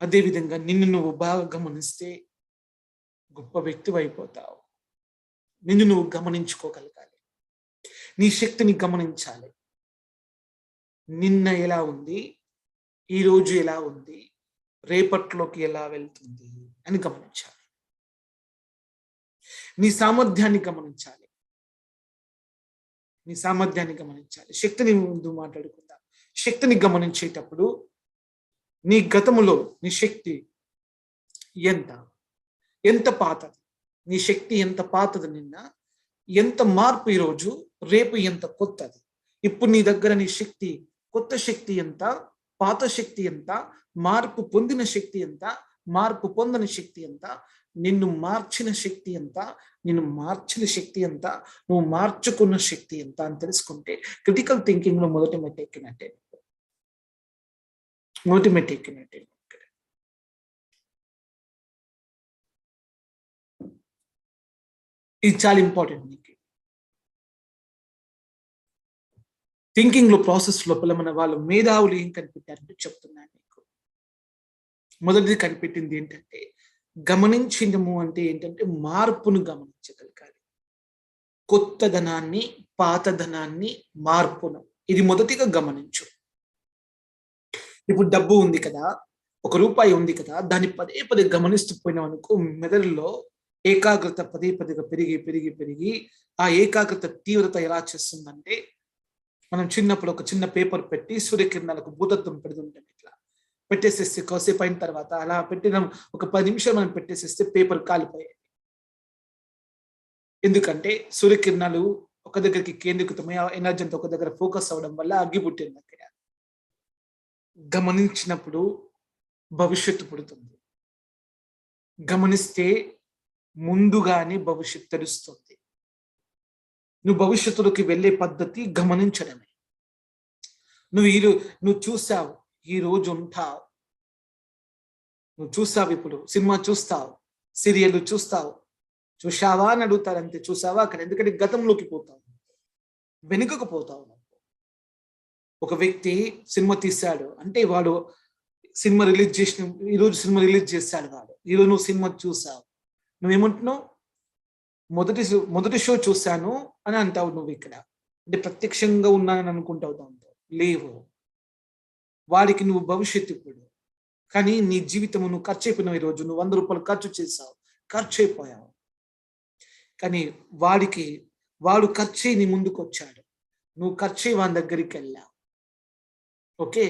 అదేవిధంగా నిన్ను నువ్వు బాగా గమనిస్తే గొప్ప వ్యక్తివి అయిపోతావు. నిన్ను నువ్వు గమనించుకోగలగాలి. నీ శక్తిని గమనించాలి. నిన్న ఎలా ఉంది, ఈ రోజు ఎలా ఉంది, రేపట్లోకి ఎలా వెళ్తుంది అని గమనించాలి. నీ సామర్థ్యాన్ని గమనించాలి. శక్తిని ముందు మాట్లాడుకుందాం. శక్తిని గమనించేటప్పుడు నీ గతములో నీ శక్తి ఎంత పాతది, నీ శక్తి ఎంత పాతది, నిన్న ఎంత మార్పు, ఈరోజు రేపు ఎంత కొత్తది. ఇప్పుడు నీ దగ్గర నీ శక్తి, కొత్త శక్తి ఎంత, పాత శక్తి ఎంత, మార్పు పొందిన శక్తి ఎంత, మార్పు పొందని శక్తి ఎంత, నిన్ను మార్చిన శక్తి ఎంత, నిన్ను మార్చిన శక్తి ఎంత, నువ్వు మార్చుకున్న శక్తి ఎంత అని తెలుసుకుంటే క్రిటికల్ థింకింగ్ లో మొదటి మెట్టు ఎక్కినట్టే. ఇది చాలా ఇంపార్టెంట్. నీకు థింకింగ్ లో ప్రాసెస్ లోపల మన వాళ్ళు మేధావులు ఏం కనిపెట్టారంటే చెప్తున్నాను నీకు. మొదటిది కనిపెట్టింది ఏంటంటే, గమనించడము అంటే ఏంటంటే మార్పును గమనించగలగాలి. కొత్తదనాన్ని, పాతదనాన్ని, మార్పును, ఇది మొదటిగా గమనించు. ఇప్పుడు డబ్బు ఉంది కదా, 1 రూపాయి ఉంది కదా, దాన్ని పదే గమనిస్తూ పోయినాం అనుకో, మెదడులో ఏకాగ్రత పదేగా పెరిగి ఆ ఏకాగ్రత తీవ్రత ఎలా చేస్తుందంటే, మనం చిన్నప్పుడు ఒక చిన్న పేపర్ పెట్టి సూర్యకిరణాలకు భూతత్వం పెడుతుంటాం. ఇట్లా పెట్టేసేస్తే కాసేపు అయిన తర్వాత అలా పెట్టిన ఒక 10 నిమిషాలు మనం పెట్టేసేస్తే పేపర్ కాలిపోయాయి. ఎందుకంటే సూర్యకిరణాలు ఒక దగ్గరికి కేంద్రీకృతమై ఎనర్జీ అంతా ఒక దగ్గర ఫోకస్ అవ్వడం వల్ల అగ్గి పుట్టింది. అక్కడ గమనించినప్పుడు భవిష్యత్తు పుడుతుంది. గమనిస్తే ముందుగానే భవిష్యత్తు తెలుస్తుంది. నువ్వు భవిష్యత్తులోకి వెళ్ళే పద్ధతి గమనించడమే. నువ్వు చూసావు, ఈ రోజు ఉంటావు, నువ్వు చూసావు, ఇప్పుడు సినిమా చూస్తావు, సీరియల్ చూసావా అని అడుగుతారు. అంతే, చూసావా అక్కడ. ఎందుకంటే గతంలోకి పోతావు, వెనుకకు పోతావు. ఒక వ్యక్తి సినిమా తీశాడు అంటే వాడు సినిమా రిలీజ్ చేసిన, ఈరోజు సినిమా రిలీజ్ చేశాడు వాడు, ఈరోజు నువ్వు సినిమా చూసావు, నువ్వేమంటున్నావు? మొదటి షో చూశాను అని అంటావు నువ్వు ఇక్కడ. అంటే ప్రత్యక్షంగా ఉన్నానని అనుకుంటావు దాంతో. లేవు. వాడికి నువ్వు భవిష్యత్తు ఇప్పుడు. కానీ నీ జీవితం నువ్వు ఖర్చు అయిపోయినావు. ఈరోజు నువ్వు 100 రూపాయలు ఖర్చు చేసావు, ఖర్చు అయిపోయావు. కానీ వాడు ఖర్చు నీ ముందుకు వచ్చాడు, నువ్వు ఖర్చు వాని దగ్గరికి వెళ్ళావు. ఓకే,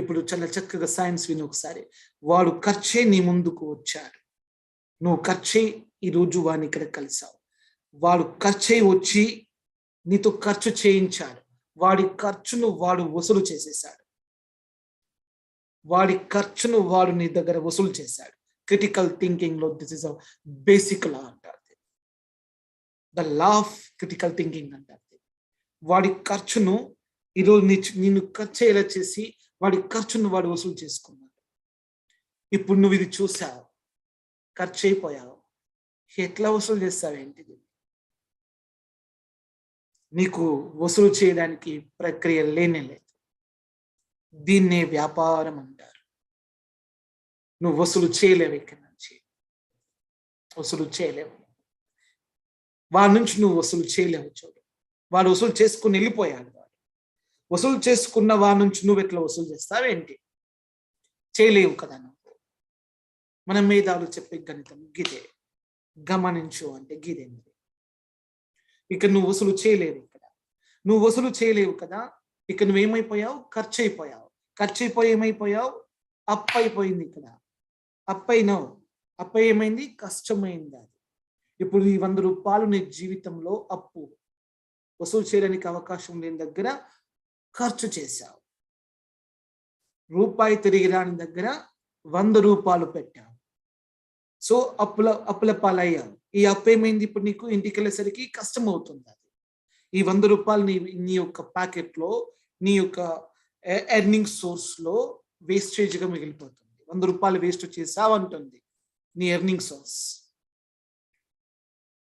ఇప్పుడు చాలా చక్కగా సైన్స్ విని ఒకసారి. వాడు ఖర్చే నీ ముందుకు వచ్చాడు, నువ్వు ఖర్చే ఈరోజు వాడిని ఇక్కడ కలిసావు. వాడు ఖర్చే వచ్చి నీతో ఖర్చు చేయించాడు. వాడి ఖర్చును వాడు వసూలు చేసేసాడు. వాడి ఖర్చును వాడు నీ దగ్గర వసూలు చేశాడు. క్రిటికల్ థింకింగ్ లో దిస్ ఇస్ అ బేసిక్ లా అంటారు. The law of critical thinking అంటారు. వాడి ఖర్చును ఈరోజు నిన్ను ఖర్చు ఎలా చేసి వాడి ఖర్చును వాడు వసూలు చేసుకున్నాడు. ఇప్పుడు నువ్వు ఇది చూసావు, ఖర్చు అయిపోయావు. ఎట్లా వసూలు చేస్తావేంటిది? నీకు వసూలు చేయడానికి ప్రక్రియ లేనే లేదు. దీన్నే వ్యాపారం అంటారు. నువ్వు వసూలు చేయలేవు, ఇక్కడి నుంచి వసూలు చేయలేవు. వాడి నుంచి నువ్వు వసూలు చేయలేవు. చూడు, వాడు వసూలు చేసుకుని వెళ్ళిపోయాడు. వాడు వసూలు చేసుకున్న వాడి నుంచి నువ్వు ఎట్లా వసూలు చేస్తావేంటి? చేయలేవు కదా నువ్వు. మన మేధావులు చెప్పే గణితం గిదే. గమనించు అంటే గిదేంది. ఇక్కడ నువ్వు వసూలు చేయలేవు. ఇక్కడ నువ్వు వసూలు చేయలేవు కదా. ఇక్కడ నువ్వేమైపోయావు? ఖర్చు అయిపోయావు. ఖర్చు అయిపోయి ఏమైపోయావు? అప్పు అయిపోయింది. ఇక్కడ అప్పు అయినావు. అప్పు ఏమైంది? కష్టమైంది. అది ఇప్పుడు ఈ 100 రూపాయలు నీ జీవితంలో అప్పు, వసూలు చేయడానికి అవకాశం లేని దగ్గర ఖర్చు చేశావు. రూపాయి తిరిగి రాని దగ్గర 100 రూపాయలు పెట్టావు. సో అప్పుల పాలయ్యావు. ఈ అప్పు ఏమైంది? ఇప్పుడు నీకు ఇంటికి వెళ్ళేసరికి కష్టం అవుతుంది. అది ఈ 100 రూపాయలు నీ యొక్క ప్యాకెట్ లో, నీ యొక్క ఎర్నింగ్ సోర్స్ లో వేస్టేజ్ గా మిగిలిపోతుంది. 100 రూపాయలు వేస్ట్ చేసావు అంటుంది నీ ఎర్నింగ్ సోర్స్.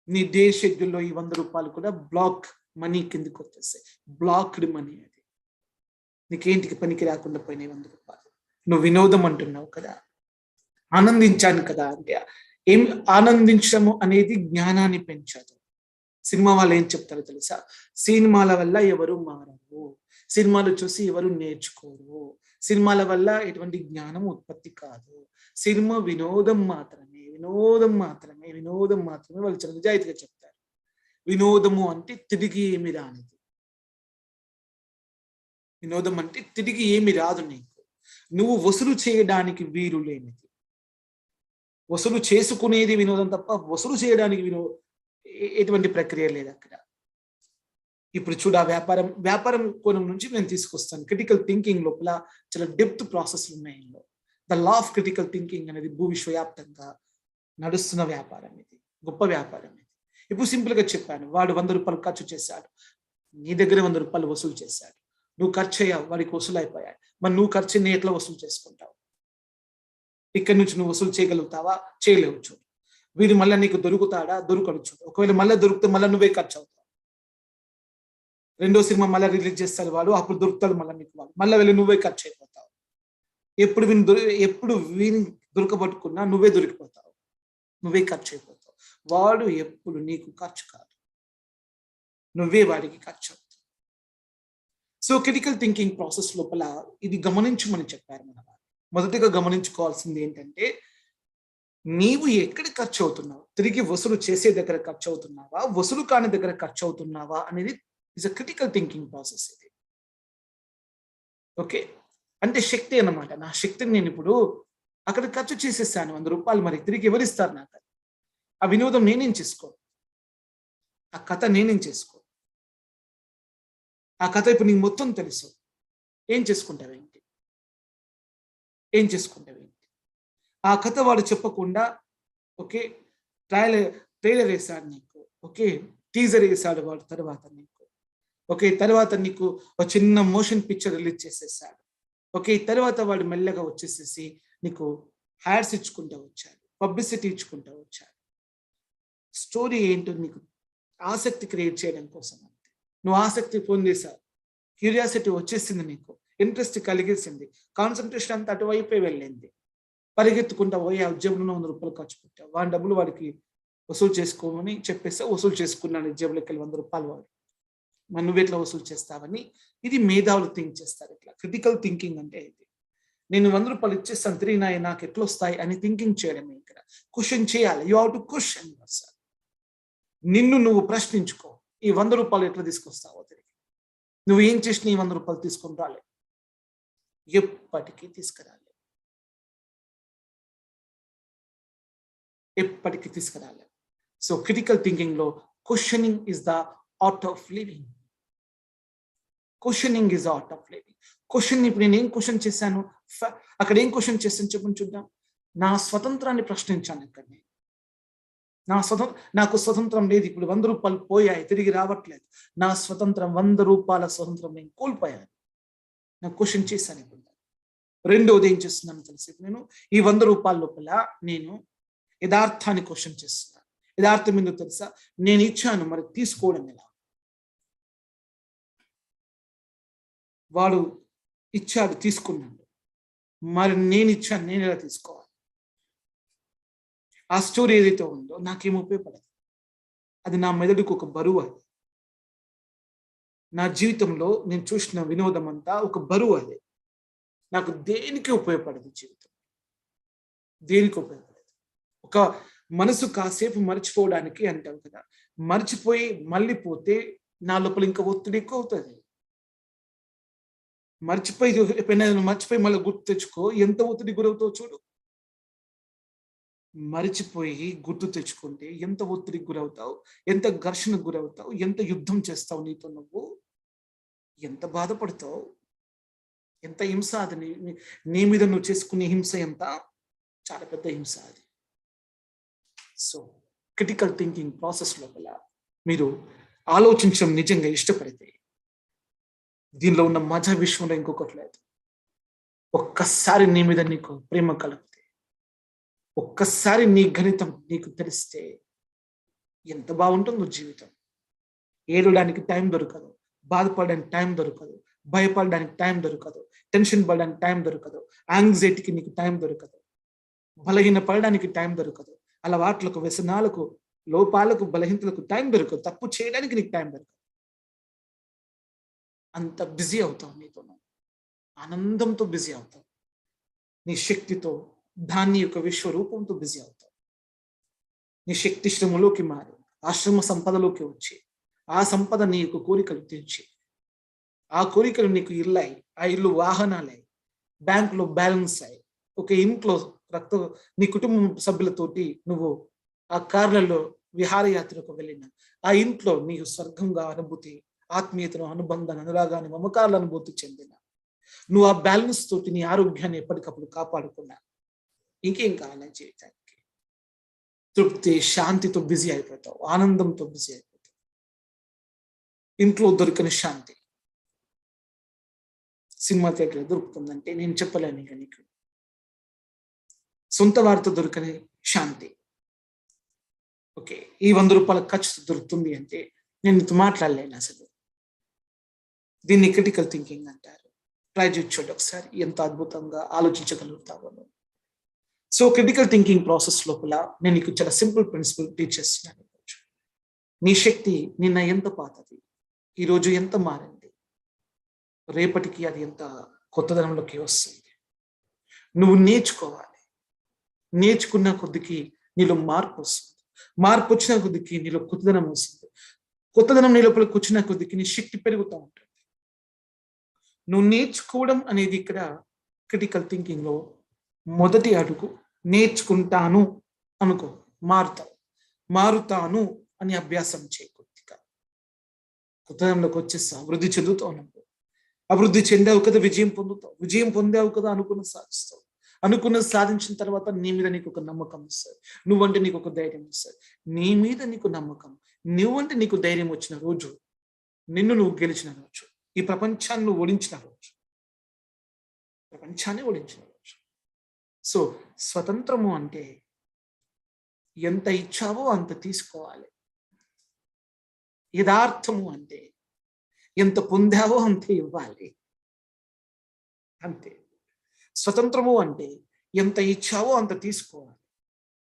నీ డే షెడ్యూల్లో ఈ 100 రూపాయలు కూడా బ్లాక్ మనీ కిందకి వచ్చేస్తాయి. Blocked money. అది నీకేంటికి పనికి రాకుండా పోయినాయి 100 రూపాయలు. నువ్వు వినోదం అంటున్నావు కదా, ఆనందించాను కదా అంటే ఏం ఆనందించడము అనేది జ్ఞానాన్ని పెంచదు. సినిమా వాళ్ళు ఏం చెప్తారో తెలుసా? సినిమాల వల్ల ఎవరు మారరు, సినిమాలు చూసి ఎవరు నేర్చుకోరు, సినిమాల వల్ల ఎటువంటి జ్ఞానం ఉత్పత్తి కాదు. సినిమా వినోదం మాత్రమే, వినోదం మాత్రమే, వినోదం మాత్రమే. వాళ్ళు చాలా నిజాయితీగా చెప్తారు. వినోదము అంటే తిరిగి ఏమి రానిది. వినోదం అంటే తిరిగి ఏమి రాదు నీకు. నువ్వు వసూలు చేయడానికి వీలు లేనిది. వసూలు చేసుకునేది వినోదం తప్ప వసూలు చేయడానికి ఎటువంటి ప్రక్రియ లేదు అక్కడ. ఇప్పుడు చూడ వ్యాపారం కోణం నుంచి నేను తీసుకొస్తాను. క్రిటికల్ థింకింగ్ లోపల చాలా డెప్త్ ప్రాసెస్లు ఉన్నాయి. The law of critical thinking అనేది భూవిశ్వవ్యాప్తంగా నడుస్తున్న వ్యాపారం. ఇది గొప్ప వ్యాపారం. ఇది ఇప్పుడు సింపుల్ గా చెప్పాను. వాడు 100 రూపాయలు ఖర్చు చేశాడు, నీ దగ్గర 100 రూపాయలు వసూలు చేశాడు. నువ్వు ఖర్చు అయ్యావు, వాడికి వసూలు అయిపోయాడు. మరి నువ్వు ఖర్చుని ఎట్లా వసూలు చేసుకుంటావు? ఇక్కడి నుంచి నువ్వు వసూలు చేయగలుగుతావా? చేయలేవు. చూడు, వీడు మళ్ళీ నీకు దొరుకుతాడా? దొరకడు. చూడు, ఒకవేళ మళ్ళీ దొరికితే మళ్ళీ నువ్వే ఖర్చు అవుతావు. రెండో సినిమా మళ్ళీ రిలీజ్ చేస్తాడు వాడు, అప్పుడు దొరుకుతాడు మళ్ళీ నీకు. వాడు మళ్ళీ వెళ్ళి నువ్వే ఖర్చు అయిపోతావు. ఎప్పుడు వీని దొరకబట్టుకున్నా నువ్వే దొరికిపోతావు, నువ్వే ఖర్చు అయిపోతావు. వాడు ఎప్పుడు నీకు ఖర్చు కాదు, నువ్వే వాడికి ఖర్చు అవుతావు. సో క్రిటికల్ థింకింగ్ ప్రాసెస్ లోపల ఇది గమనించమని చెప్పారు మన వాళ్ళు. మొదటిగా గమనించుకోవాల్సింది ఏంటంటే, నీవు ఎక్కడ ఖర్చు అవుతున్నావు? తిరిగి వసూలు చేసే దగ్గర ఖర్చు అవుతున్నావా, వసూలు కాని దగ్గర ఖర్చు అవుతున్నావా అనేది is a critical thinking process. ఇది ఓకే, అంటే శక్తి అన్నమాట. నా శక్తిని నేను ఇప్పుడు అక్కడ ఖర్చు చేసేసాను 100 రూపాయలు. మరి తిరిగి ఎవరిస్తారు నాకు? ఆ వినోదం నేనేం చేసుకో, ఆ కథ నేనేం చేసుకో. ఆ కథ ఇప్పుడు నీకు మొత్తం తెలుసు. ఏం చేసుకుంటావేంటి? ఏం చేసుకుంటావేంటి? ఆ కథ వాడు చెప్పకుండా ఓకే ట్రైలర్ వేశాడు నీకు, ఓకే టీజర్ వేశాడు వాడు, తర్వాత నీకు ఓకే, తర్వాత నీకు ఒక చిన్న మోషన్ పిక్చర్ రిలీజ్ చేసేసాడు. ఓకే, తర్వాత వాడు మెల్లగా వచ్చేసేసి నీకు హ్యాడ్స్ ఇచ్చుకుంటూ వచ్చాడు, పబ్లిసిటీ ఇచ్చుకుంటూ వచ్చాడు. స్టోరీ ఏంటో నీకు ఆసక్తి క్రియేట్ చేయడం కోసం అంతే. నువ్వు ఆసక్తి పొందేశావు, క్యూరియాసిటీ వచ్చేసింది, నీకు ఇంట్రెస్ట్ కలిగేసింది, కాన్సన్ట్రేషన్ అంతా అటువైపే వెళ్ళింది. పరిగెత్తుకుంటా పోయి ఆ ఉద్యోగంలో 100 రూపాయలు ఖర్చు పెట్టావు. వాడి డబ్బులు వాడికి వసూలు చేసుకోమని చెప్పేస్తే వసూలు చేసుకున్నాను జేబులోకి వెళ్ళి 100 రూపాయలు. వాడు మరి నువ్వెట్లా వసూలు చేస్తావని. ఇది మేధావులు థింక్ చేస్తారు. ఇట్లా క్రిటికల్ థింకింగ్ అంటే ఇది. నేను 100 రూపాయలు ఇచ్చేస్తాను తిరిగి నాకు ఎట్లా వస్తాయి అని థింకింగ్ చేయడమే. ఇక్కడ క్వశ్చన్ చేయాలి. You have to question yourself. నిన్ను నువ్వు ప్రశ్నించుకో. ఈ 100 రూపాయలు ఎట్లా తీసుకొస్తావో తిరిగి. నువ్వు ఏం చేసినా ఈ 100 రూపాయలు తీసుకొని రాలే, ఎప్పటికీ తీసుకురాలే, ఎప్పటికీ తీసుకురాలే. సో క్రిటికల్ థింకింగ్ లో questioning is the art of living. Questioning is the art of living. Question ఇప్పుడు నేను ఏం క్వశ్చన్ చేశాను, అక్కడ ఏం క్వశ్చన్ చేశాను చెప్పని చూద్దాం. నా స్వతంత్రాన్ని ప్రశ్నించాను. ఇక్కడ నాకు స్వతంత్రం లేదు. ఇప్పుడు 100 రూపాయలు పోయాయి, తిరిగి రావట్లేదు. నా స్వతంత్రం 100 రూపాయల స్వతంత్రం నేను కోల్పోయాను. నాకు క్వశ్చన్ చేశాను. ఇప్పుడు రెండోది ఏం చేస్తున్నాను తెలిసి, నేను ఈ 100 రూపాయల లోపల నేను యథార్థాన్ని క్వశ్చన్ చేస్తున్నాను. యథార్థం ఎందుకు తెలుసా, నేను ఇచ్చాను, మరి తీసుకోవడం ఎలా? వాడు ఇచ్చాడు, తీసుకున్నాడు, మరి నేను ఇచ్చాను, నేను ఎలా తీసుకోవాలి? ఆ స్టోరీ ఏదైతే ఉందో నాకేం ఉపయోగపడదు. అది నా మెదడుకు ఒక బరువు. అది నా జీవితంలో నేను చూసిన వినోదం అంతా ఒక బరువు. అది నాకు దేనికి ఉపయోగపడదు. జీవితం దేనికి ఉపయోగపడదు. ఒక మనసు కాసేపు మర్చిపోవడానికి అంటావు కదా, మర్చిపోయి మళ్ళీ పోతే నా లోపల ఇంకా ఒత్తిడి ఎక్కువ అవుతుంది. మర్చిపోయి మళ్ళీ గుర్తు తెచ్చుకో, ఎంత ఒత్తిడి గురవుతావు చూడు. మరిచిపోయి గుర్తు తెచ్చుకుంటే ఎంత ఒత్తిడికి గురవుతావు, ఎంత ఘర్షణకు గురవుతావు, ఎంత యుద్ధం చేస్తావు నీతో నువ్వు, ఎంత బాధపడతావు, ఎంత హింస. అది నీ మీద నువ్వు చేసుకునే హింస ఎంత, చాలా పెద్ద హింస అది. సో క్రిటికల్ థింకింగ్ ప్రాసెస్ లోపల మీరు ఆలోచించడం నిజంగా ఇష్టపడితే, దీనిలో ఉన్న మజా విషయంలో ఇంకొకటి లేదు. ఒక్కసారి నీ మీద నీకు ప్రేమ కలిగితే, ఒక్కసారి నీ గణితం నీకు తెలిస్తే ఎంత బాగుంటుందో జీవితం. ఏడవడానికి టైం దొరకదు, బాధపడడానికి టైం దొరకదు, భయపడడానికి టైం దొరకదు, టెన్షన్ పడడానికి టైం దొరకదు, యాంగ్జైటీకి నీకు టైం దొరకదు, బలహీన పడడానికి టైం దొరకదు, అలవాట్లకు, వ్యసనాలకు, లోపాలకు, బలహీనతలకు టైం దొరకదు, తప్పు చేయడానికి నీకు టైం దొరకదు. అంత బిజీ అవుతావు, నీతో ఆనందంతో బిజీ అవుతావు, నీ శక్తితో, దాన్ని యొక్క విశ్వరూపంతో బిజీ అవుతావు. నీ శక్తి శ్రమలోకి మారి ఆశ్రమ సంపదలోకి వచ్చి, ఆ సంపద నీ యొక్క కోరికలు తీర్చి, ఆ కోరికలు నీకు ఇల్లాయి, ఆ ఇల్లు వాహనాలయ్యి, బ్యాంకులో బ్యాలెన్స్ అయ్యి, ఒక ఇంట్లో నీ కుటుంబ సభ్యులతోటి నువ్వు ఆ కార్లలో విహారయాత్రకు వెళ్ళిన, ఆ ఇంట్లో నీకు స్వర్గంగా అనుభూతి, ఆత్మీయతను, అనుబంధాన్ని, అనురాగాన్ని, మమకారాల అనుభూతి చెందిన, నువ్వు ఆ బ్యాలెన్స్ తోటి నీ ఆరోగ్యాన్ని ఎప్పటికప్పుడు కాపాడుకున్నా, ఇంకేం కావాలి జీవితానికి? తృప్తి, శాంతితో బిజీ అయిపోతావు, ఆనందంతో బిజీ అయిపోతావు. ఇంట్లో దొరికని శాంతి సినిమా థియేటర్లో దొరుకుతుందంటే నేను చెప్పలేను ఇక నీకు. సొంత వారితో దొరకని శాంతి, ఓకే, ఈ 100 రూపాయల ఖర్చుతో దొరుకుతుంది అంటే నేను నీతో మాట్లాడలేను అసలు. దీన్ని క్రిటికల్ థింకింగ్ అంటారు. ట్రై చూడండి ఒకసారి, ఎంత అద్భుతంగా ఆలోచించగలుగుతావు. సో క్రిటికల్ థింకింగ్ ప్రాసెస్ లోపల నేను నీకు చాలా సింపుల్ ప్రిన్సిపల్ టీచ్ చేస్తున్నాను. నీ శక్తి నిన్న ఎంత పాతది, ఈరోజు ఎంత మారింది, రేపటికి అది ఎంత కొత్తదనంలోకి వస్తుంది. నువ్వు నేర్చుకోవాలి. నేర్చుకున్న కొద్దికి నీలో మార్పు వస్తుంది. మార్పు వచ్చిన కొద్దికి నీలో కొత్తదనం వస్తుంది. కొత్తదనం నీ లోపలికి వచ్చిన కొద్దికి నీ శక్తి పెరుగుతూ ఉంటుంది. నువ్వు నేర్చుకోవడం అనేది ఇక్కడ క్రిటికల్ థింకింగ్ లో మొదటి అడుగు. నేర్చుకుంటాను అనుకో, మారుతాను అని అభ్యాసం చేయ. కొద్దిగా కొత్తదంలోకి వచ్చేస్తావు, అభివృద్ధి చెందుతావు. నువ్వు అభివృద్ధి చెందావు కదా, విజయం పొందుతావు. విజయం పొందావు కదా, అనుకున్నది సాధిస్తావు. అనుకున్నది సాధించిన తర్వాత నీ మీద నీకు ఒక నమ్మకం వస్తుంది. నువ్వంటే నీకు ఒక ధైర్యం వస్తుంది. నీ మీద నీకు నమ్మకం, నువ్వంటే నీకు ధైర్యం వచ్చిన రోజు, నిన్ను నువ్వు గెలిచిన రోజు, ఈ ప్రపంచాన్ని నువ్వు ఓడించిన రోజు, ప్రపంచాన్ని ఓడించిన రోజు. సో స్వతంత్రము అంటే ఎంత ఇచ్చావో అంత తీసుకోవాలి. యథార్థము అంటే ఎంత పొందావో అంతే ఇవ్వాలి, అంతే. స్వతంత్రము అంటే ఎంత ఇచ్చావో అంత తీసుకోవాలి.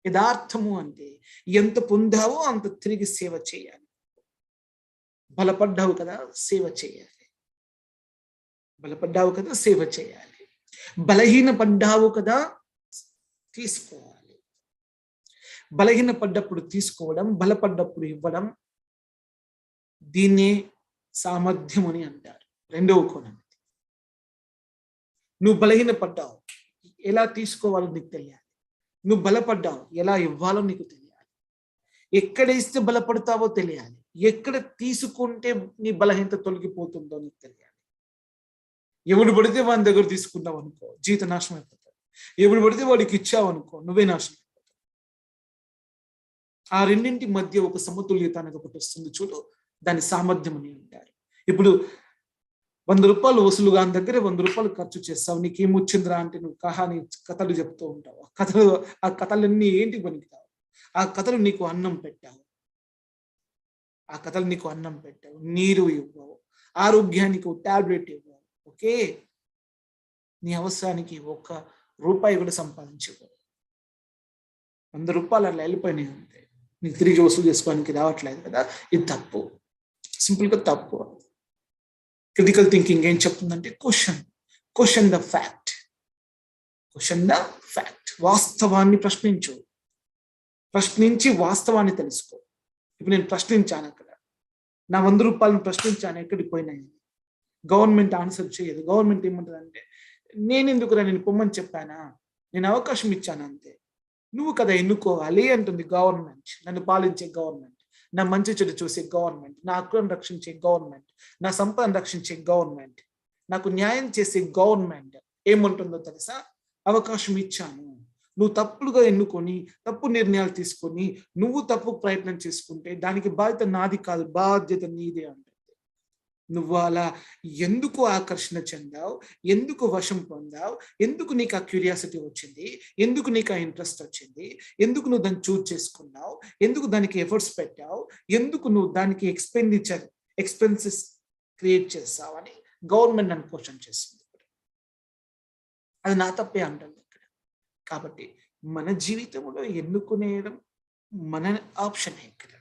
యథార్థము అంటే ఎంత పొందావో అంత తిరిగి సేవ చేయాలి. బలపడ్డావు కదా, సేవ చేయాలి. బలపడ్డావు కదా, సేవ చేయాలి. బలహీనపడ్డావు కదా, తీసుకోవాలి. బలహీనపడ్డప్పుడు తీసుకోవడం, బలపడ్డప్పుడు ఇవ్వడం, దీన్నే సామర్థ్యం అని అంటారు. రెండవ కోణం. నువ్వు బలహీనపడ్డావు, ఎలా తీసుకోవాలో నీకు తెలియాలి. నువ్వు బలపడ్డావు, ఎలా ఇవ్వాలో నీకు తెలియాలి. ఎక్కడ ఇస్తే బలపడతావో తెలియాలి. ఎక్కడ తీసుకుంటే నీ బలహీనత తొలగిపోతుందో నీకు తెలియాలి. ఎవడు పడితే వాని దగ్గర తీసుకున్నావు అనుకో, జీవిత నాశనం అయిపోతావు. ఎవడు పడితే వాడికి ఇచ్చావు అనుకో, నువ్వే నాశనం అయిపోతావు. ఆ రెండింటి మధ్య ఒక సమతుల్యత అనేది ఒకటి వస్తుంది చూడు, దాని సామర్థ్యం అని అంటారు. ఇప్పుడు 100 రూపాయలు వసూలు గాని దగ్గర 100 రూపాయలు ఖర్చు చేస్తావు, నీకేమొచ్చిందిరా అంటే నువ్వు కథలు చెప్తూ ఉంటావు. ఆ కథలన్నీ ఏంటి పనికిరావు. ఆ కథలు నీకు అన్నం పెట్టావు, ఆ కథలు నీకు అన్నం పెట్టావు, నీరు ఇవ్వవు, ఆరోగ్యానికి టాబ్లెట్ ఇవ్వవు. ఓకే, నీ అవసరానికి 1 రూపాయి కూడా సంపాదించవు. 100 రూపాయలు అట్లా వెళ్ళిపోయినాయి అంతే, నీకు తిరిగి వసూలు చేసుకోవడానికి రావట్లేదు కదా. ఇది తప్పు, సింపుల్గా తప్పు. క్రిటికల్ థింకింగ్ ఏం చెప్తుందంటే క్వశ్చన్ ద ఫ్యాక్ట్. వాస్తవాన్ని ప్రశ్నించి వాస్తవాన్ని తెలుసుకో. ఇప్పుడు నేను ప్రశ్నించాను, అక్కడ నా 100 రూపాయలను ప్రశ్నించాను, ఎక్కడికి పోయినాయి. గవర్నమెంట్ ఆన్సర్ చేయదు. గవర్నమెంట్ ఏమంటుంది అంటే, నేను ఎందుకురా నేను పొమ్మని చెప్పానా, నేను అవకాశం ఇచ్చాను అంతే, నువ్వు కదా ఎన్నుకోవాలి అంటుంది గవర్నమెంట్. నన్ను పాలించే గవర్నమెంట్, నా మంచి చెడు చూసే గవర్నమెంట్, నా హక్కులను రక్షించే గవర్నమెంట్, నా సంపదను రక్షించే గవర్నమెంట్, నాకు న్యాయం చేసే గవర్నమెంట్ ఏమంటుందో తెలుసా? అవకాశం ఇచ్చాను, నువ్వు తప్పులుగా ఎన్నుకొని తప్పు నిర్ణయాలు తీసుకొని నువ్వు తప్పు ప్రయత్నం చేసుకుంటే దానికి బాధ్యత నాది కాదు, బాధ్యత నీదే అంటుంది. నువ్వు అలా ఎందుకు ఆకర్షణ చెందావు, ఎందుకు వశం పొందావు, ఎందుకు నీకు ఆ క్యూరియాసిటీ వచ్చింది, ఎందుకు నీకు ఆ ఇంట్రెస్ట్ వచ్చింది, ఎందుకు నువ్వు దాన్ని చూజ్ చేసుకున్నావు, ఎందుకు దానికి ఎఫర్ట్స్ పెట్టావు, ఎందుకు నువ్వు దానికి ఎక్స్పెన్సెస్ క్రియేట్ చేస్తావు అని గవర్నమెంట్ నన్ను క్వశ్చన్ చేస్తుంది. అది నా తప్పే అంటుంది ఇక్కడ. కాబట్టి మన జీవితంలో ఎన్నుకునేయడం మన ఆప్షన్ ఇక్కడ.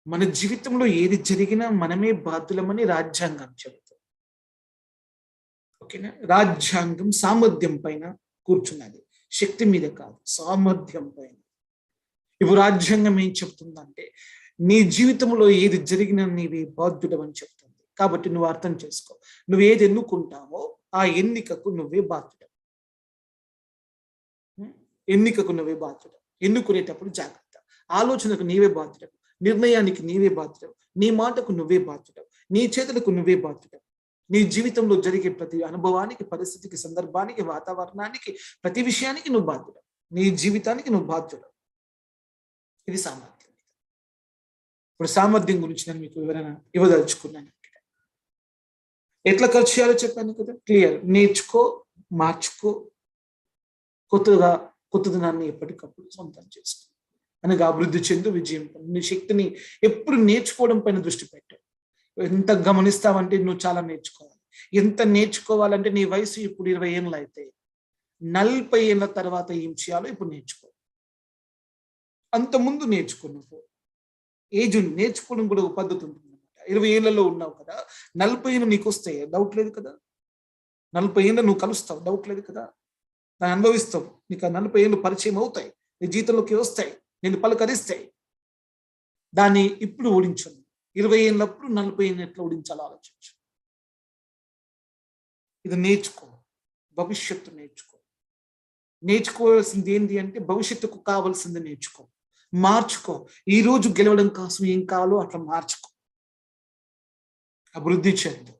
మన జీవితంలో ఏది జరిగినా మనమే బాధ్యులమని రాజ్యాంగం చెబుతుంది. ఓకేనా? రాజ్యాంగం సామర్థ్యం పైన కూర్చున్నది, శక్తి మీద కాదు, సామర్థ్యం పైన. ఇప్పుడు రాజ్యాంగం ఏం చెప్తుందంటే, నీ జీవితంలో ఏది జరిగినా నీవే బాధ్యుడమని చెప్తుంది. కాబట్టి నువ్వు అర్థం చేసుకో, నువ్వు ఏది ఎన్నుకుంటావో ఆ ఎన్నికకు నువ్వే బాధ్యుడు. ఎన్నుకునేటప్పుడు జాగ్రత్త. ఆలోచనకు నీవే బాధ్యుడు, నిర్ణయానికి నీవే బాధ్యుడు, నీ మాటకు నువ్వే బాధ్యుడు, నీ చేతులకు నువ్వే బాధ్యుడు. నీ జీవితంలో జరిగే ప్రతి అనుభవానికి, పరిస్థితికి, సందర్భానికి, వాతావరణానికి, ప్రతి విషయానికి నువ్వు బాధ్యుడు. నీ జీవితానికి నువ్వు బాధ్యుడు. ఇది సామర్థ్యం. ఇప్పుడు సామర్థ్యం గురించి నేను మీకు వివరణ ఇవ్వదలుచుకున్నాను. ఎట్లా ఖర్చు చేయాలో చెప్పాను కదా, క్లియర్. నేర్చుకో, మార్చుకో, కొత్తది నాన్ని ఎప్పటికప్పుడు సొంతం చేసుకో, అనగా అభివృద్ధి చెందు, విజయం పొందు. నీ శక్తిని ఎప్పుడు నేర్చుకోవడం పైన దృష్టి పెట్టు. ఎంత గమనిస్తావంటే నువ్వు చాలా నేర్చుకోవాలి. ఎంత నేర్చుకోవాలంటే నీ వయసు ఇప్పుడు 20 ఏళ్ళు అయితే 40 ఏళ్ళ తర్వాత ఏం చేయాలో ఇప్పుడు నేర్చుకో. అంతకుముందు నేర్చుకున్నావు. ఏజ్ నేర్చుకోవడం కూడా ఒక పద్ధతి ఉంటుంది. 20 ఏళ్లలో ఉన్నావు కదా, 40 ఏళ్ళు నీకు వస్తాయి, డౌట్ లేదు కదా. 40 ఏళ్ళు నువ్వు కలుస్తావు, డౌట్ లేదు కదా. దాన్ని అనుభవిస్తావు, నీకు ఆ 40 ఏళ్ళు పరిచయం అవుతాయి, నీ జీవితంలోకి వస్తాయి, నేను పలకరిస్తాయి. దాన్ని ఇప్పుడు ఓడించు. 20 ఏళ్ళప్పుడు 40 ఏళ్ళు ఎట్లా ఓడించాలో ఆలోచించు. ఇది నేర్చుకో, భవిష్యత్తు నేర్చుకో. నేర్చుకోవాల్సింది ఏంటి అంటే భవిష్యత్తుకు కావాల్సింది నేర్చుకో, మార్చుకో. ఈ రోజు గెలవడం కోసం ఏం కావాలో అట్లా మార్చుకో. అభివృద్ధి చెందు,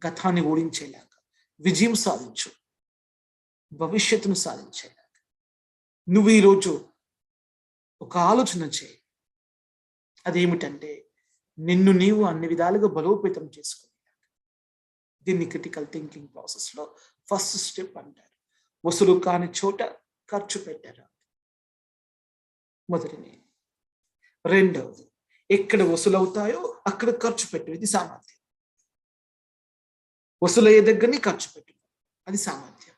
గతాన్ని ఓడించేలాగా విజయం సాధించు, భవిష్యత్తును సాధించేలాగా. నువ్వు ఈరోజు ఒక ఆలోచన చేయి. అదేమిటంటే నిన్ను నీవు అన్ని విధాలుగా బలోపేతం చేసుకునేలాగా. దీన్ని క్రిటికల్ థింకింగ్ ప్రాసెస్లో ఫస్ట్ స్టెప్ అంటారు. వసూలు కాని చోట ఖర్చు పెట్టారు, మొదటిది. రెండవది, ఎక్కడ వసూలు అవుతాయో అక్కడ ఖర్చు పెట్టు, ఇది సామర్థ్యం. వసూలయ్యే దగ్గరని ఖర్చు పెట్టు, అది సామర్థ్యం.